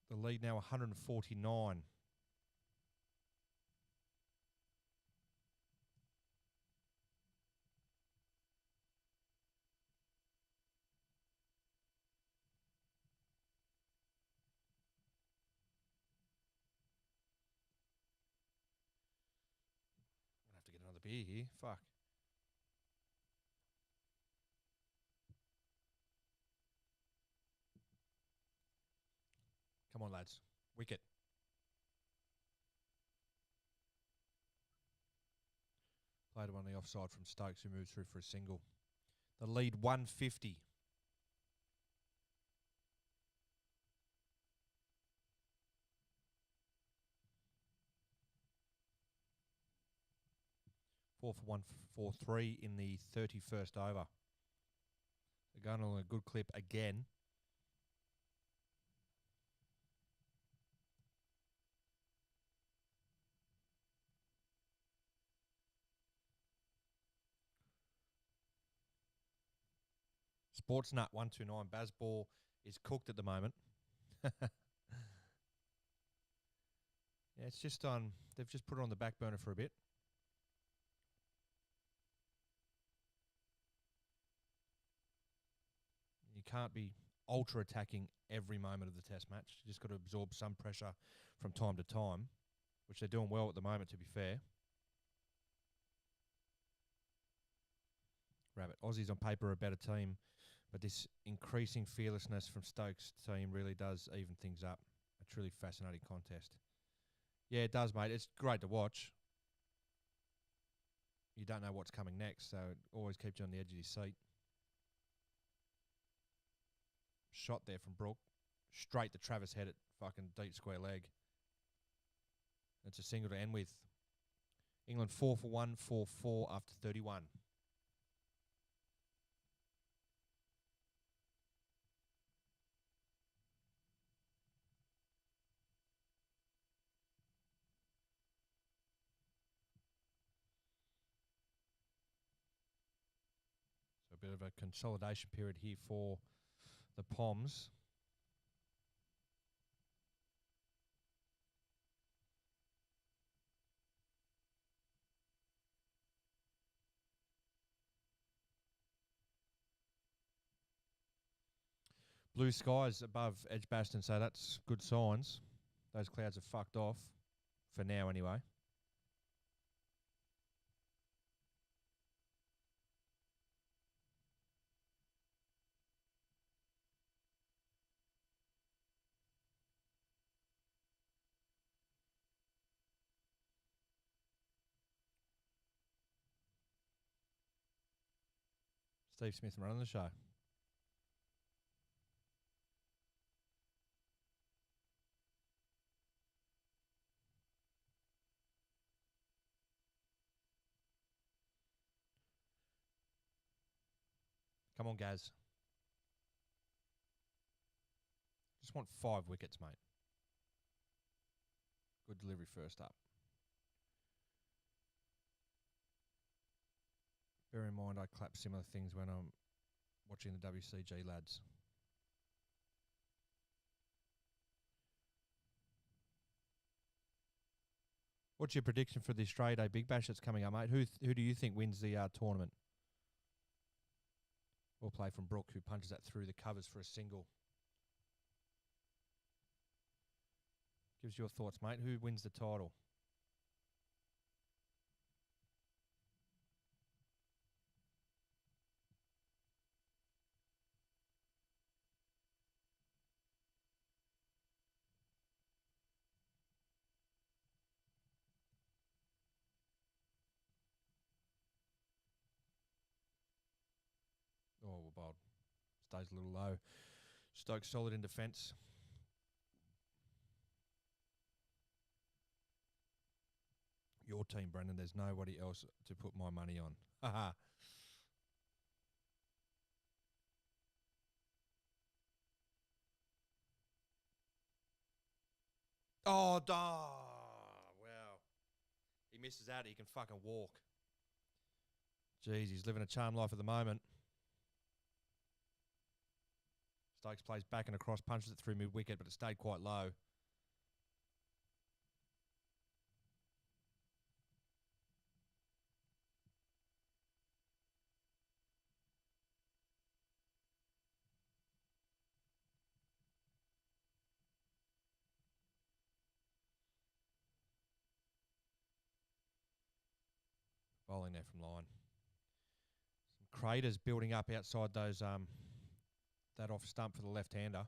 The lead now 149. I'm going to have to get another beer here. Fuck. Come on, lads. Wicket. Played one on the offside from Stokes, who moves through for a single. The lead 150. Four for 143 in the 31st over. They're going on a good clip again. Sportsnut 129. Bazball is cooked at the moment. Yeah, it's just on. They've just put it on the back burner for a bit. You can't be ultra attacking every moment of the test match. You just got to absorb some pressure from time to time, which they're doing well at the moment, to be fair. Rabbit. Aussies on paper are a better team, but this increasing fearlessness from Stokes' team really does even things up. A truly fascinating contest. Yeah, it does, mate. It's great to watch. You don't know what's coming next, so it always keeps you on the edge of your seat. Shot there from Brook. Straight to Travis head at fucking deep square leg. It's a single to end with. England 4 for 144 after 31. So a bit of a consolidation period here for the Poms. Blue skies above Edgbaston, so that's good signs. Those clouds are fucked off, for now anyway. Steve Smith running the show. Come on, Gaz. Just want 5 wickets, mate. Good delivery first up. Bear in mind, I clap similar things when I'm watching the WCG lads. What's your prediction for the Australia Day Big Bash that's coming up, mate? Who do you think wins the tournament? We'll play from Brooke, who punches that through the covers for a single. Gives your thoughts, mate. Who wins the title? Oh, well, Bold. Stays a little low. Stokes solid in defence. Your team, Brendan. There's nobody else to put my money on. Haha. Oh, wow. He misses out. He can fucking walk. Jeez, he's living a charmed life at the moment. Stokes plays back and across, punches it through mid-wicket, but it stayed quite low. Bowling there from line. Some craters building up outside those that off stump for the left-hander.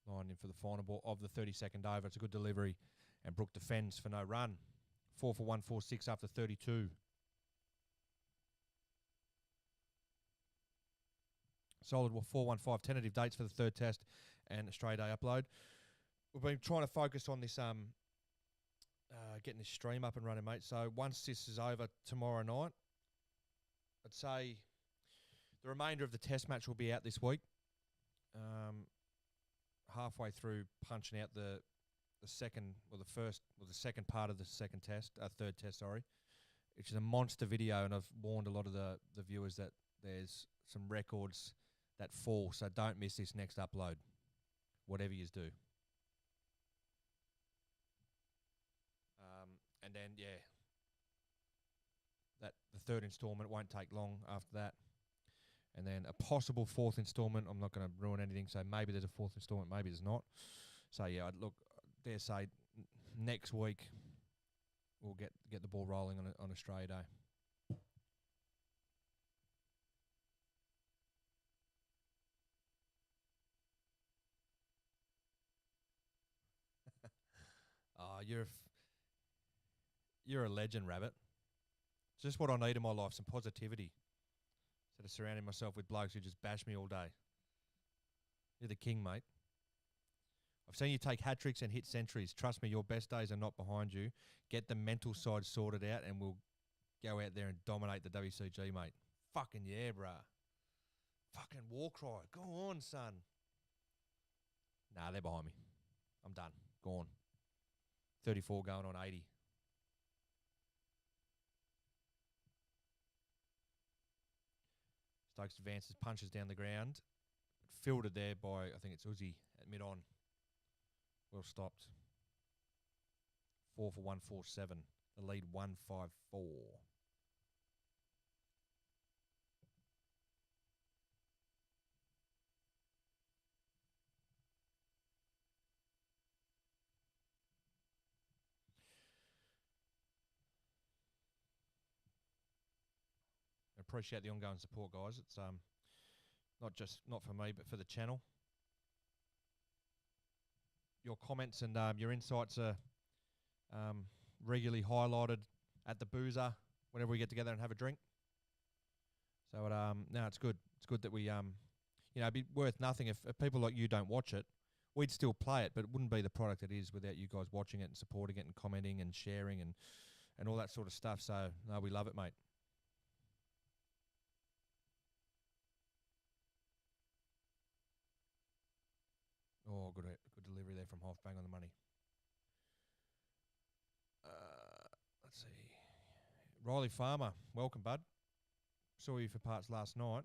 Line in for the final ball of the 32nd over. It's a good delivery, and Brooke defends for no run. 4 for 146 after 32. Solid 4-1-5 tentative dates for the third test and Australia Day upload. We've been trying to focus on this getting this stream up and running, mate. So once this is over tomorrow night, I'd say the remainder of the test match will be out this week. Halfway through punching out the second or the second part of the third test, sorry, which is a monster video, and I've warned a lot of the viewers that there's some records that fall, so don't miss this next upload, whatever you do. And then, yeah, the third instalment won't take long after that. And then a possible fourth instalment. I'm not going to ruin anything, so maybe there's a fourth instalment, maybe there's not. So, yeah, I'd dare say next week we'll get the ball rolling on Australia Day. You're a legend, Rabbit. It's just what I need in my life, some positivity. Instead of surrounding myself with blokes who just bash me all day. You're the king, mate. I've seen you take hat-tricks and hit centuries. Trust me, your best days are not behind you. Get the mental side sorted out and we'll go out there and dominate the WCG, mate. Fucking yeah, bruh. Fucking war cry. Go on, son. Nah, they're behind me. I'm done. Gone. 34 going on 80. Stokes advances, punches down the ground. Fielded there by, I think it's Uzi at mid-on. Well stopped. 4 for 147. The lead 154. Appreciate the ongoing support, guys. It's not for me, but for the channel. Your comments and your insights are regularly highlighted at the boozer whenever we get together and have a drink. So no, it's good. It's good that we it'd be worth nothing if people like you don't watch it. We'd still play it, but it wouldn't be the product it is without you guys watching it and supporting it and commenting and sharing and all that sort of stuff. So no, we love it, mate. Oh, good delivery there from Hoff. Bang on the money. Let's see. Riley Farmer, welcome, bud. Saw you for parts last night.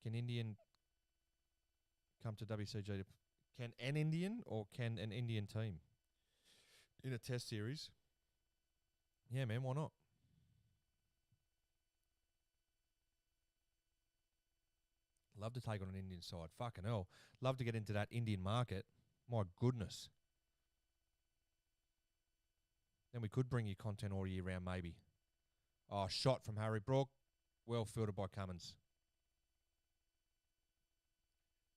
Can Indian come to WCG? Can an Indian or can an Indian team in a test series? Yeah, man, why not? Love to take on an Indian side. Fucking hell. Love to get into that Indian market. My goodness. Then we could bring you content all year round, maybe. Oh, shot from Harry Brook. Well fielded by Cummins.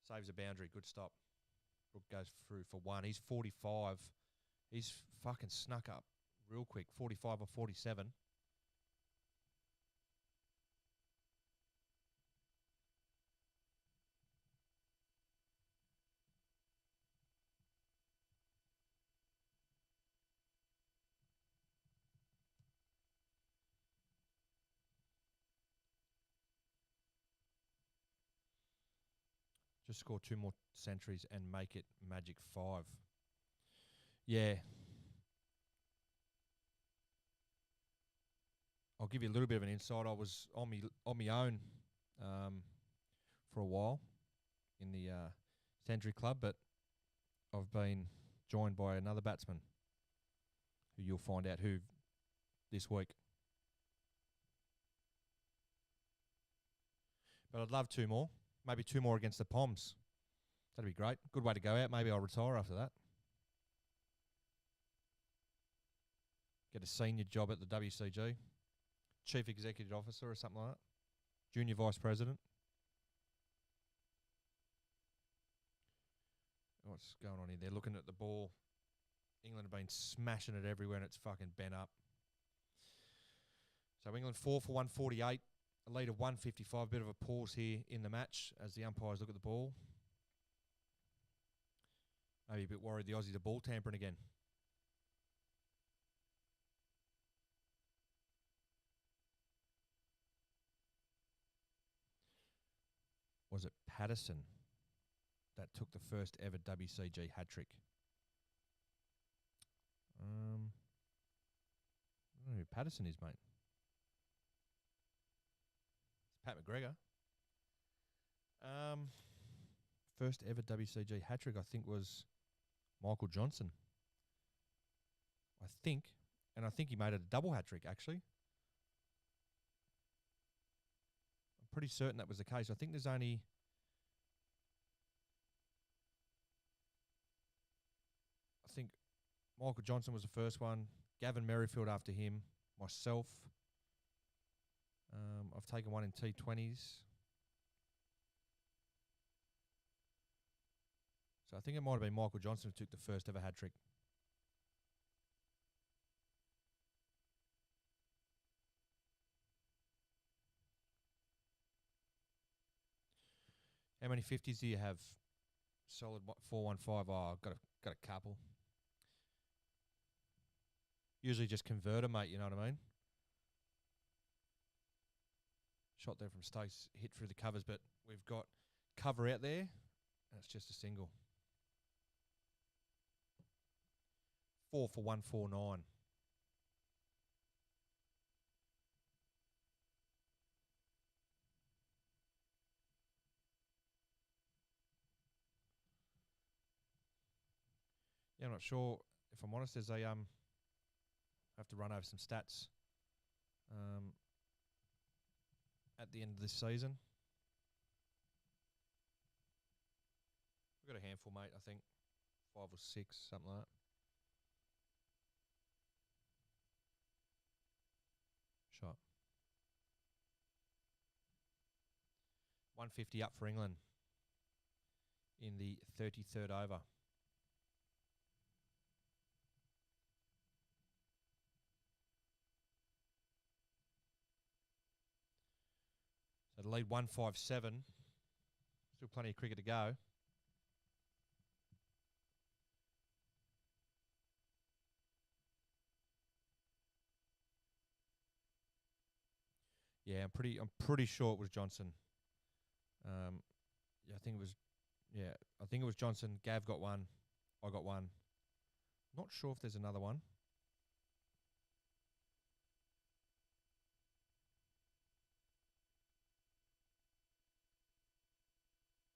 Saves a boundary. Good stop. Brook goes through for one. He's 45. He's fucking snuck up real quick. 45 or 47. Just score 2 more centuries and make it magic 5. Yeah. I'll give you a little bit of an insight. I was on my own for a while in the Century Club, but I've been joined by another batsman who you'll find out who this week. But I'd love 2 more. Maybe 2 more against the Poms. That'd be great. Good way to go out. Maybe I'll retire after that. Get a senior job at the WCG. Chief Executive Officer or something like that. Junior Vice President. What's going on here? They're looking at the ball. England have been smashing it everywhere and it's fucking bent up. So England 4 for 148. A lead of 155. Bit of a pause here in the match as the umpires look at the ball. Maybe a bit worried the Aussies are ball tampering again. Was it Patterson that took the first ever WCG hat-trick? I don't know who Patterson is, mate. It's Pat McGregor. First ever WCG hat-trick, I think, was Michael Johnson. I think. And I think he made it a double hat-trick, actually. I'm pretty certain that was the case. I think there's only... I think Michael Johnson was the first one. Gavin Merrifield after him. Myself. I've taken one in T20s. So I think it might have been Michael Johnson who took the first ever hat-trick. How many 50s do you have? Solid 415. Oh, I've got a couple. Usually just convert 'em, mate, you know what I mean? Shot there from Stokes, hit through the covers, but we've got cover out there, and it's just a single. 4 for 149. Yeah, I'm not sure. If I'm honest, there's a I have to run over some stats at the end of this season. We've got a handful, mate. I think 5 or 6, something like that. Shot. 150 up for England in the 33rd over. So to lead 157. Still plenty of cricket to go. Yeah, I'm pretty sure it was Johnson. Yeah, I think it was Johnson. Gav got one. I got one. Not sure if there's another one.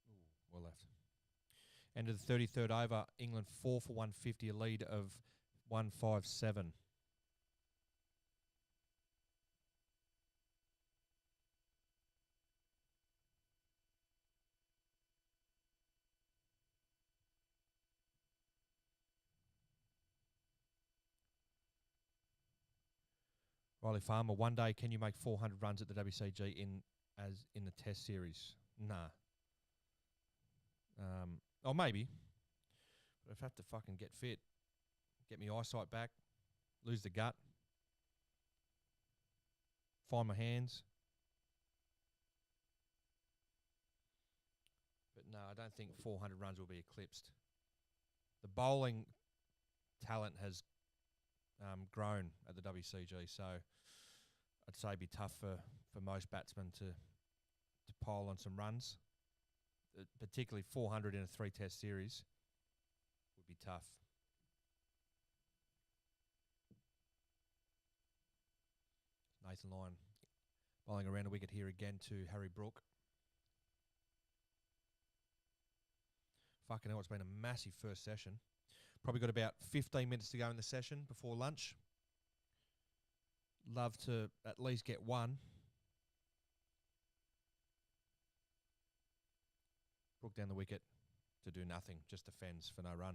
Ooh, well left. End of the 33rd over, England 4 for 150, a lead of 157. Riley Farmer, one day can you make 400 runs at the WCG in the Test series? Nah. Or maybe. But I'd have to fucking get fit, get my eyesight back, lose the gut, find my hands. But no, I don't think 400 runs will be eclipsed. The bowling talent has grown at the WCG, so I'd say it'd be tough for most batsmen to pile on some runs. Particularly 400 in a 3-test series would be tough. Nathan Lyon bowling around a wicket here again to Harry Brook. Fucking hell, it's been a massive first session. Probably got about 15 minutes to go in the session before lunch. Love to at least get one. Brook down the wicket to do nothing, just defends for no run.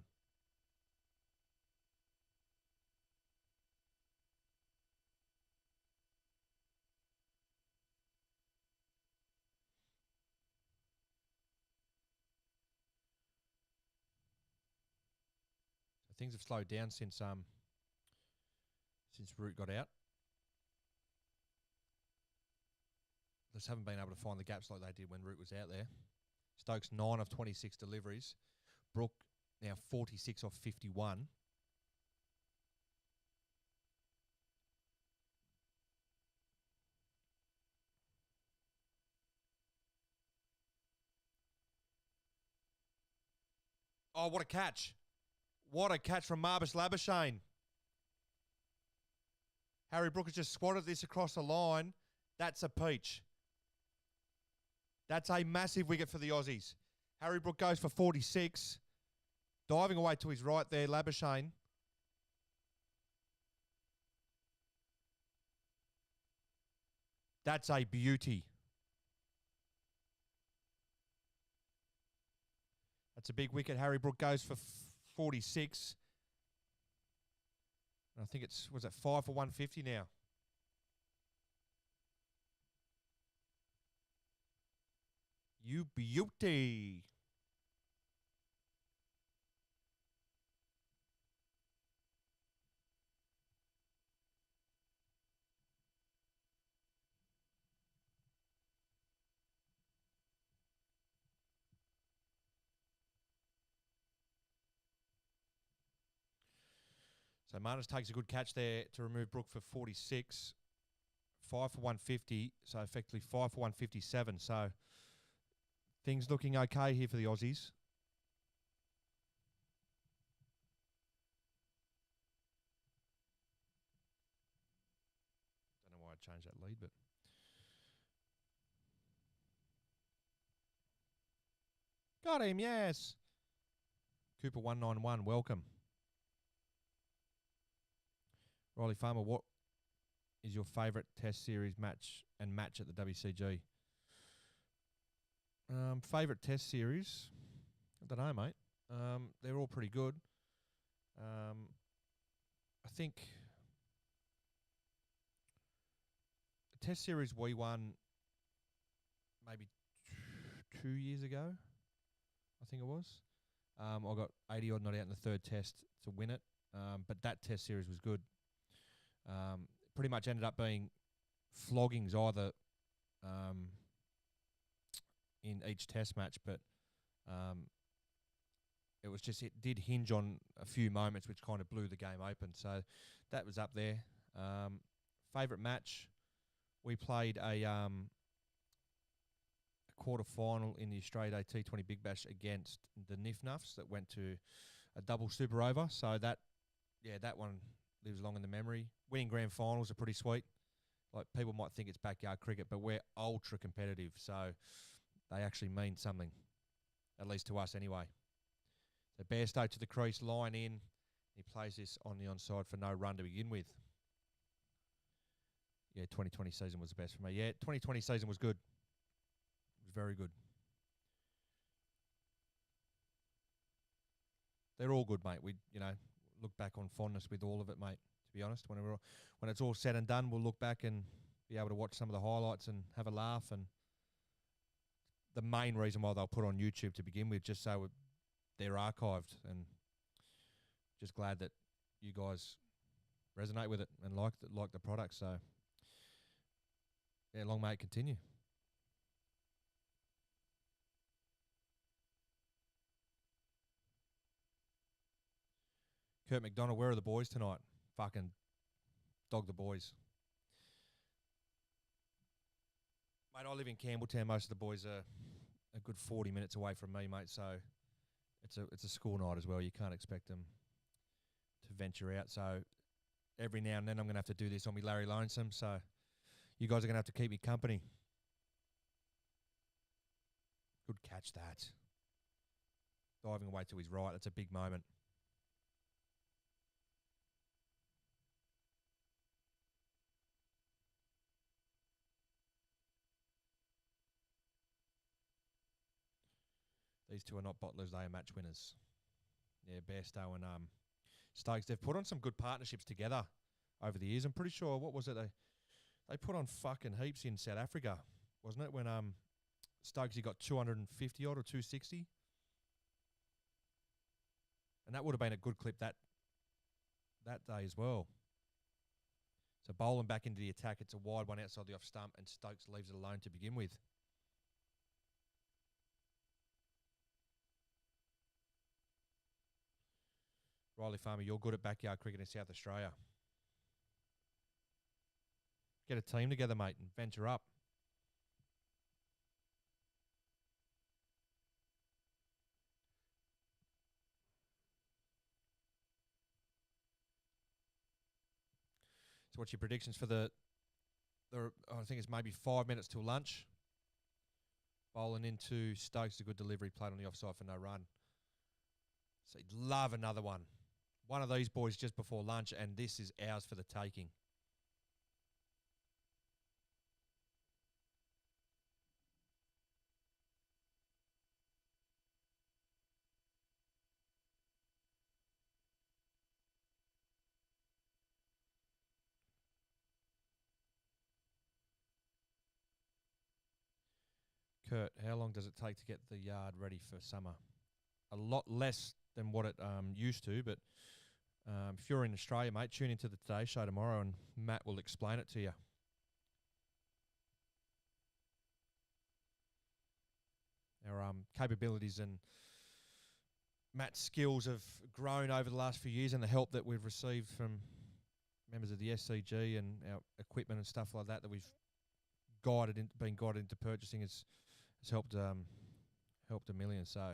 So things have slowed down since Root got out. Just haven't been able to find the gaps like they did when Root was out there. Stokes 9 of 26 deliveries. Brook now 46 off 51. Oh, what a catch. What a catch from Marvis Labuschagne. Harry Brook has just swatted this across the line. That's a peach. That's a massive wicket for the Aussies. Harry Brook goes for 46. Diving away to his right there, Labuschagne. That's a beauty. That's a big wicket. Harry Brook goes for 46. I think was it 5 for 150 now? You beauty. So Marnus takes a good catch there to remove Brook for 46. 5 for 150, so effectively 5 for 157. So things looking okay here for the Aussies. Don't know why I changed that lead, but got him, yes. Cooper 191, welcome. Riley Farmer, what is your favourite Test series match at the WCG? Favourite Test series? I don't know, mate. They're all pretty good. I think the Test series we won maybe 2 years ago, I think it was. I got 80 odd not out in the third Test to win it, but that Test series was good. Pretty much ended up being floggings either in each Test match, but it did hinge on a few moments which kind of blew the game open. So that was up there. Favourite match, we played a quarter final in the Australia Day T20 Big Bash against the Nif-Nuffs that went to a double super over. So that one lives long in the memory. Winning grand finals are pretty sweet. Like, people might think it's backyard cricket, but we're ultra competitive, so they actually mean something, at least to us anyway. So Bairstow to the crease, line in. He plays this on the onside for no run to begin with. Yeah, 2020 season was the best for me. Yeah, 2020 season was good. It was very good. They're all good, mate. We, look back on fondness with all of it, mate. To be honest, when it's all said and done, we'll look back and be able to watch some of the highlights and have a laugh. And the main reason why they'll put on YouTube to begin with, just so they're archived, and just glad that you guys resonate with it and like the product. So yeah, long may it continue. Kurt McDonald, where are the boys tonight? Fucking dog the boys. Mate, I live in Campbelltown. Most of the boys are a good 40 minutes away from me, mate. So it's a school night as well. You can't expect them to venture out. So every now and then I'm going to have to do this on me Larry Lonesome. So you guys are going to have to keep me company. Good catch, that. Diving away to his right. That's a big moment. These two are not bottlers, they are match winners. Yeah, Bairstow and Stokes. They've put on some good partnerships together over the years. I'm pretty sure, what was it? They put on fucking heaps in South Africa, wasn't it? When Stokes, he got 250 odd or 260. And that would have been a good clip that day as well. So bowling back into the attack, it's a wide one outside the off stump, and Stokes leaves it alone to begin with. Riley Farmer, you're good at backyard cricket in South Australia. Get a team together, mate, and venture up. So what's your predictions for I think it's maybe 5 minutes till lunch. Bowling into Stokes, a good delivery, played on the offside for no run. So you'd love another one. One of these boys just before lunch, and this is ours for the taking. Kurt, how long does it take to get the yard ready for summer? A lot less than what it used to, but if you're in Australia, mate, tune into the Today Show tomorrow and Matt will explain it to you. Our capabilities and Matt's skills have grown over the last few years, and the help that we've received from members of the SCG and our equipment and stuff like that we've been guided into purchasing has helped a million. So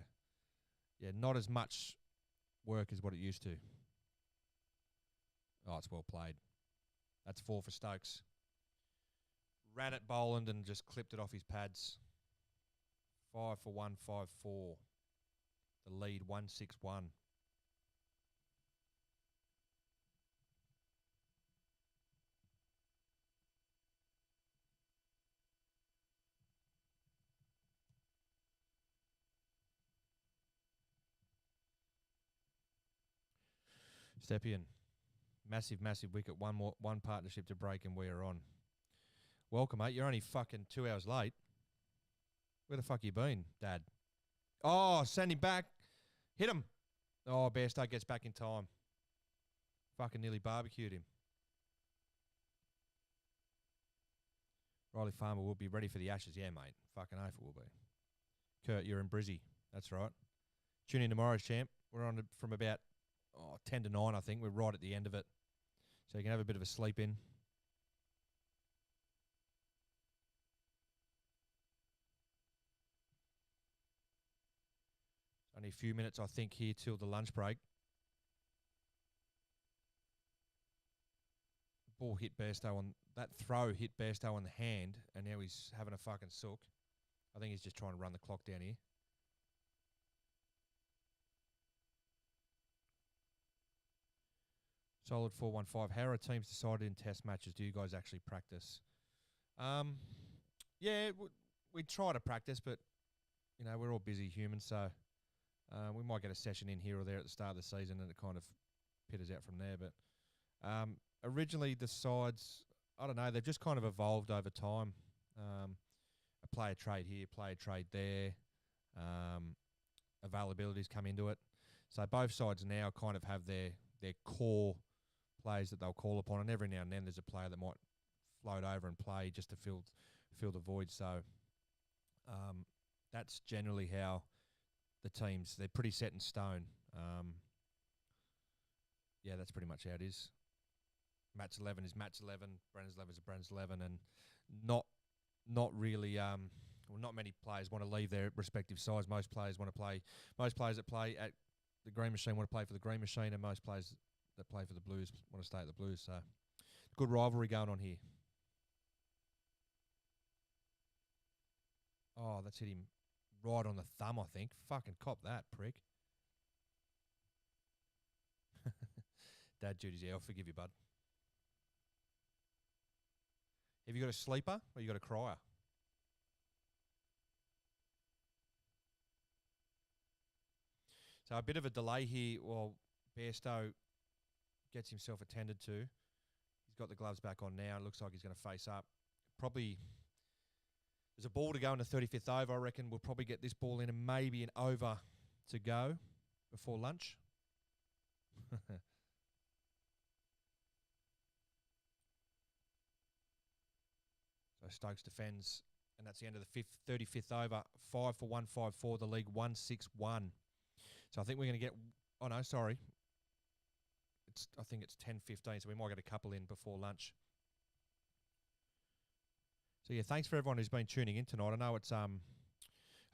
yeah, not as much work as what it used to. Oh, it's well played. That's 4 for Stokes. Ran at Boland and just clipped it off his pads. 5 for 154. The lead 161. Stepien. Massive, massive wicket. One partnership to break and we are on. Welcome, mate. You're only fucking 2 hours late. Where the fuck you been, Dad? Oh, send him back. Hit him. Oh, Bairstow gets back in time. Fucking nearly barbecued him. Riley Farmer will be ready for the Ashes. Yeah, mate. Fucking oath it will be. Kurt, you're in Brizzy. That's right. Tune in tomorrow's champ. We're on from about 10 to 9, I think. We're right at the end of it. So you can have a bit of a sleep in. Only a few minutes, I think, here till the lunch break. Ball hit Bairstow on that throw, hit Bairstow on the hand, and now he's having a fucking sook. I think he's just trying to run the clock down here. Solid 4-1-5. How are teams decided in test matches? Do you guys actually practice? Yeah, we try to practice, but you know we're all busy humans, so we might get a session in here or there at the start of the season, and it kind of pitters out from there. But originally the sides, I don't know, they've just kind of evolved over time. A player trade here, player trade there, availabilities come into it. So both sides now kind of have their core players that they'll call upon, and every now and then there's a player that might float over and play just to fill the void. So that's generally how the teams, they're pretty set in stone. Yeah, that's pretty much how it is. Matt's 11 is Matt's 11, Brennan's 11 is Brennan's 11, and not really not many players want to leave their respective sides. Most players that play at the Green Machine want to play for the Green Machine, and most players that play for the Blues want to stay at the Blues. So good rivalry going on here. Oh, that's hit him right on the thumb, I think. Fucking cop that, prick. Dad duties, yeah, I'll forgive you, bud. Have you got a sleeper or you got a crier? So a bit of a delay here while Bairstow gets himself attended to. He's got the gloves back on now. It looks like he's going to face up. Probably there's a ball to go in the 35th over. I reckon we'll probably get this ball in and maybe an over to go before lunch. So Stokes defends, and that's the end of the 35th over. 5 for 154, the league 161. So I think we're going to get. Oh no, sorry. I think it's 10:15, so we might get a couple in before lunch. So yeah, thanks for everyone who's been tuning in tonight. I know it's a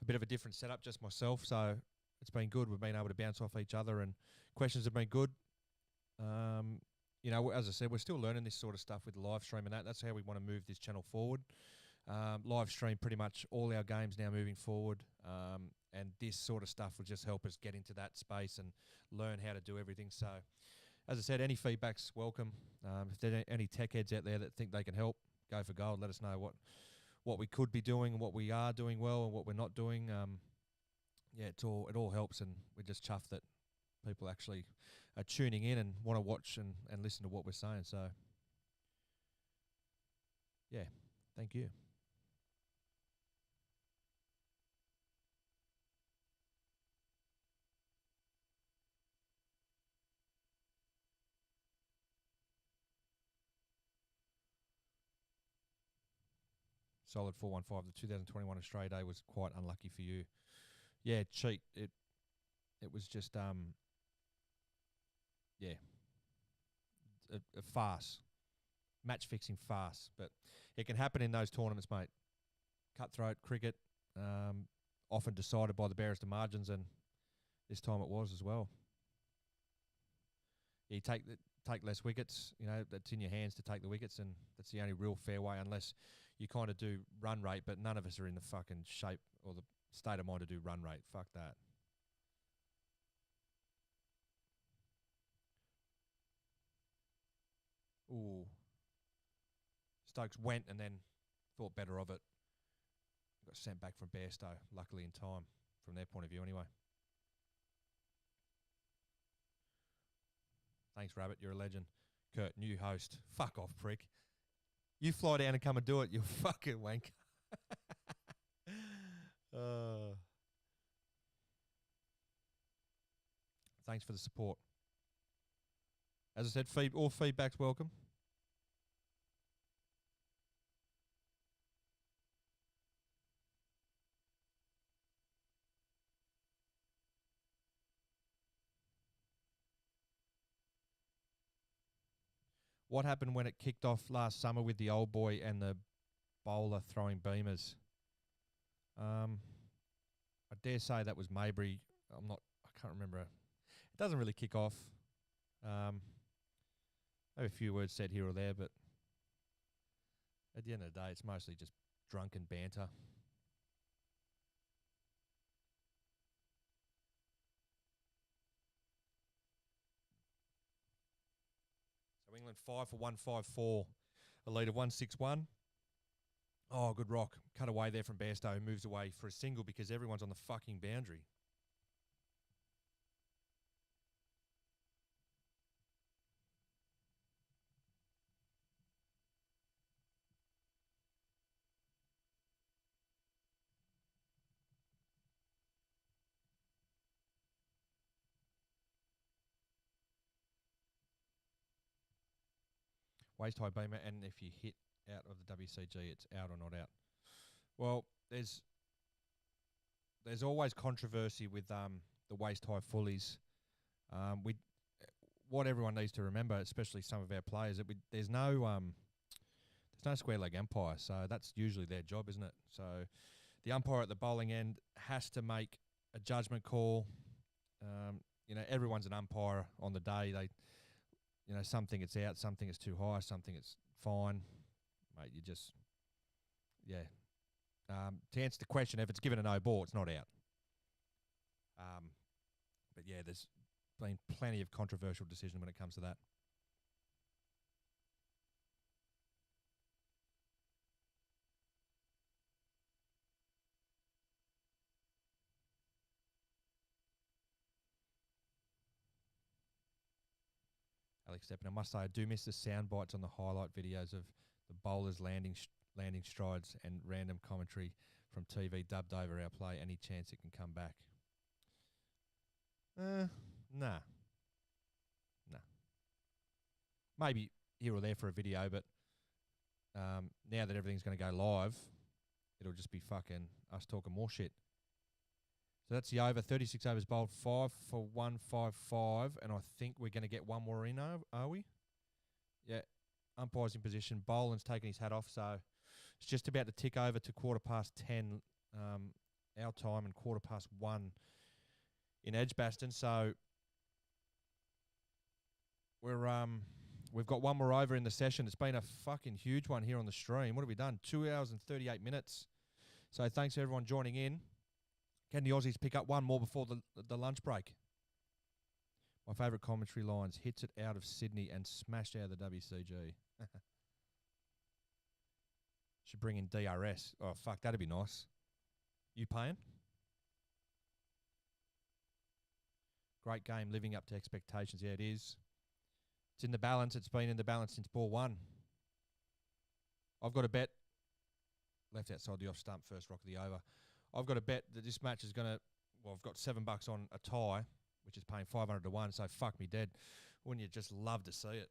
bit of a different setup, just myself, so it's been good. We've been able to bounce off each other, and questions have been good. You know, as I said, we're still learning this sort of stuff with the live stream and that. That's how we want to move this channel forward. Live stream pretty much all our games now moving forward, and this sort of stuff will just help us get into that space and learn how to do everything. So, as I said, any feedback's welcome. If there are any tech heads out there that think they can help, go for gold. Let us know what we could be doing and what we are doing well and what we're not doing. Yeah, it all helps, and we're just chuffed that people actually are tuning in and want to watch and listen to what we're saying. So, yeah, thank you. Solid 415. The 2021 Australia Day was quite unlucky for you. Yeah, cheat. It was just yeah, a farce, match fixing farce. But it can happen in those tournaments, mate. Cutthroat cricket, often decided by the barrister margins, and this time it was as well. You take less wickets. You know, that's in your hands to take the wickets, and that's the only real fair way, unless you kind of do run rate. But none of us are in the fucking shape or the state of mind to do run rate. Fuck that. Ooh. Stokes went and then thought better of it. Got sent back from Bairstow, luckily in time, from their point of view anyway. Thanks, Rabbit. You're a legend. Kurt, new host. Fuck off, prick. You fly down and come and do it, you fucking wank. Thanks for the support. As I said, all feedback's welcome. What happened when it kicked off last summer with the old boy and the bowler throwing beamers? I dare say that was Maybury. I can't remember. It doesn't really kick off. Maybe a few words said here or there, but at the end of the day, it's mostly just drunken banter. So England 5 for 154, a lead of 161. Oh, good rock. Cut away there from Bairstow, who moves away for a single because everyone's on the fucking boundary. Waist high beamer, and if you hit out of the WCG, it's out or not out. Well, there's always controversy with the waist high fullies. What everyone needs to remember, especially some of our players, that there's no square leg umpire, so that's usually their job, isn't it? So the umpire at the bowling end has to make a judgment call. Everyone's an umpire on the day. Some think it's out, some think it's too high, some think it's fine. Mate, to answer the question, if it's given a no ball, it's not out. But yeah, there's been plenty of controversial decision when it comes to that. Alex Steppen, I must say, I do miss the sound bites on the highlight videos of the bowlers landing strides and random commentary from TV dubbed over our play. Any chance it can come back? Nah. Maybe here or there for a video, but now that everything's going to go live, it'll just be fucking us talking more shit. So that's the over. 36 overs bowled, 5 for 155, and I think we're going to get one more in, are we? Yeah. Umpire's in position. Boland's taking his hat off, so it's just about to tick over to 10:15 our time and 1:15 in Edgbaston. So we've got one more over in the session. It's been a fucking huge one here on the stream. What have we done? 2 hours and 38 minutes. So thanks to everyone joining in. Can the Aussies pick up one more before the lunch break? My favourite commentary lines: hits it out of Sydney and smashed out of the WCG. Should bring in DRS. Oh, fuck, that'd be nice. You paying? Great game, living up to expectations. Yeah, it is. It's in the balance. It's been in the balance since ball one. I've got a bet. Left outside the off stump, first rock of the over. I've got a bet that this match is going to... Well, I've got $7 on a tie, which is paying 500 to 1, so fuck me dead. Wouldn't you just love to see it?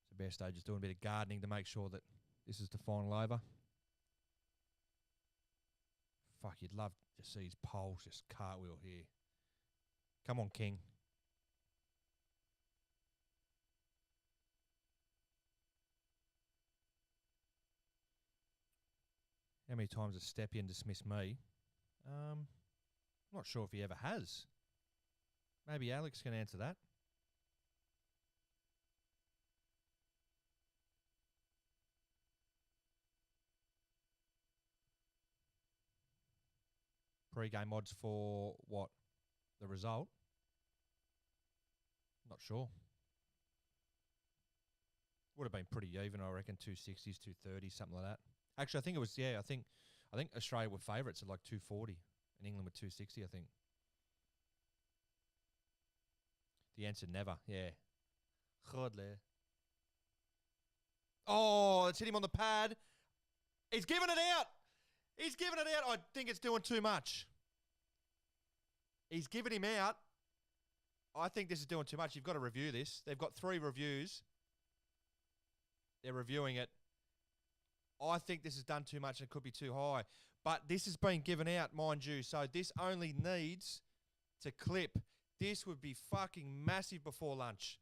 So Bairstow just doing a bit of gardening to make sure that this is the final over. Fuck, you'd love to see his poles just cartwheel here. Come on, King. How many times has Stepien dismissed me? I'm not sure if he ever has. Maybe Alex can answer that. Pre-game odds for what? The result? Not sure. Would have been pretty even, I reckon. 260s, 230s, something like that. Actually, I think it was, I think I think Australia were favourites at like 240 and England were 260, I think. The answer, never. Yeah. Godle. Oh, it's hit him on the pad. He's given it out. He's given it out. I think it's doing too much. He's given him out. I think this is doing too much. You've got to review this. They've got 3 reviews. They're reviewing it. I think this is done too much and it could be too high. But this has been given out, mind you. So this only needs to clip. This would be fucking massive before lunch.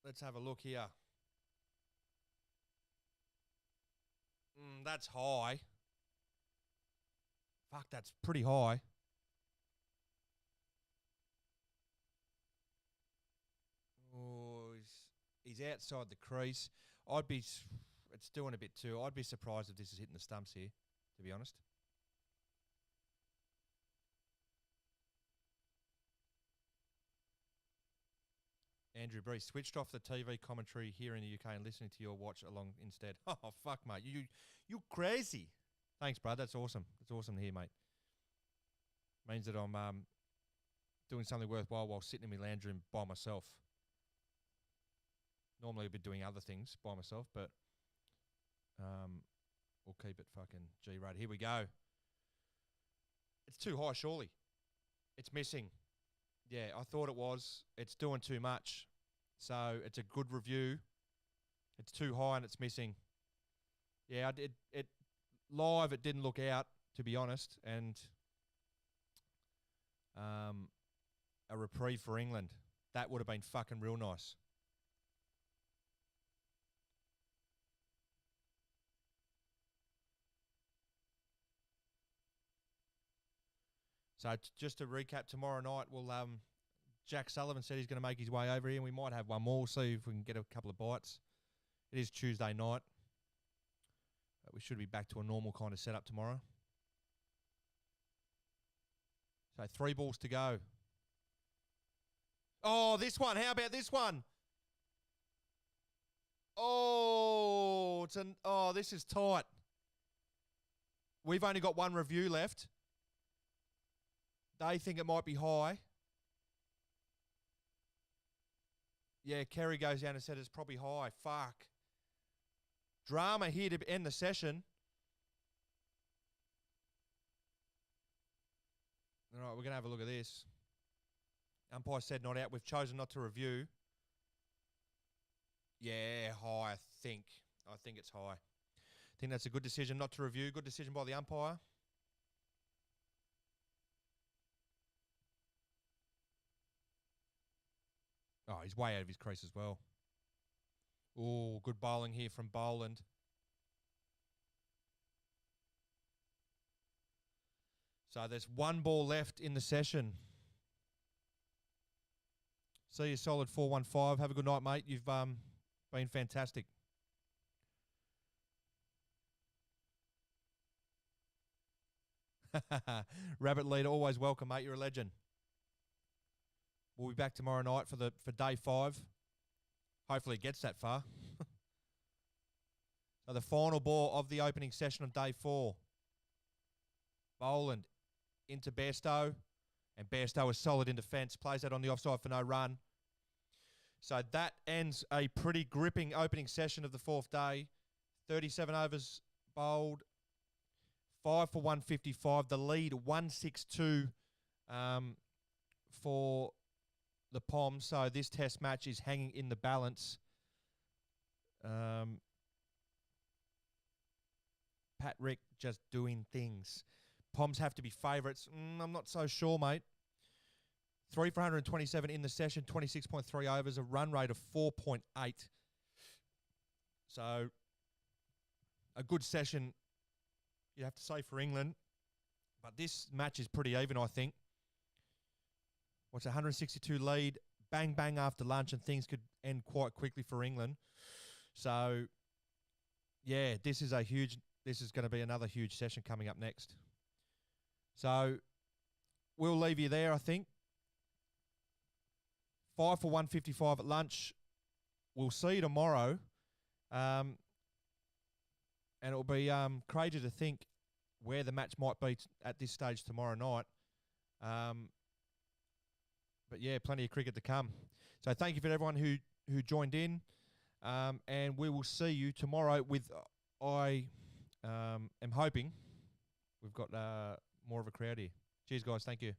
Let's have a look here. That's high. Fuck, that's pretty high. Oh, he's outside the crease. It's doing a bit too. I'd be surprised if this is hitting the stumps here, to be honest. Andrew Brees switched off the TV commentary here in the UK and listening to your watch along instead. Oh, fuck, mate. You crazy. Thanks, bro. That's awesome. It's awesome to hear, mate. Means that I'm doing something worthwhile while sitting in my lounge room by myself. Normally I'd be doing other things by myself, but we'll keep it fucking G-rated. Here we go. It's too high, surely. It's missing. Yeah, I thought it was. It's doing too much. So it's a good review. It's too high and it's missing. Yeah, it live it didn't look out, to be honest, and a reprieve for England. That would have been fucking real nice. So just to recap, tomorrow night we'll Jack Sullivan said he's going to make his way over here, and we might have one more. We'll see if we can get a couple of bites. It is Tuesday night. We should be back to a normal kind of setup tomorrow. So 3 balls to go. Oh, this one. How about this one? Oh, this is tight. We've only got one review left. They think it might be high. Yeah, Kerry goes down and said it's probably high. Fuck. Drama here to end the session. All right, we're going to have a look at this. Umpire said not out. We've chosen not to review. Yeah, high, I think. I think it's high. I think that's a good decision not to review. Good decision by the umpire. Oh, he's way out of his crease as well. Oh, good bowling here from Boland. So there's 1 ball left in the session. See you, solid 415. Have a good night, mate. You've been fantastic. Rabbit leader, always welcome, mate. You're a legend. We'll be back tomorrow night for day 5. Hopefully it gets that far. So the final ball of the opening session of day 4. Boland into Bairstow. And Bairstow is solid in defence. Plays that on the offside for no run. So that ends a pretty gripping opening session of the 4th day. 37 overs bowled. 5 for 155. The lead 162 for the Poms. So this test match is hanging in the balance. Pat Rick just doing things. Poms have to be favourites. I'm not so sure, mate. 3 for 127 in the session, 26.3 overs, a run rate of 4.8. So a good session, you have to say, for England. But this match is pretty even, I think. What's 162 lead, bang, bang after lunch, and things could end quite quickly for England. So, yeah, this is going to be another huge session coming up next. So, we'll leave you there, I think. 5 for 155 at lunch. We'll see you tomorrow. And it'll be crazy to think where the match might be at this stage tomorrow night. But yeah, plenty of cricket to come. So thank you for everyone who joined in. And we will see you tomorrow with, I am hoping we've got more of a crowd here. Cheers, guys. Thank you.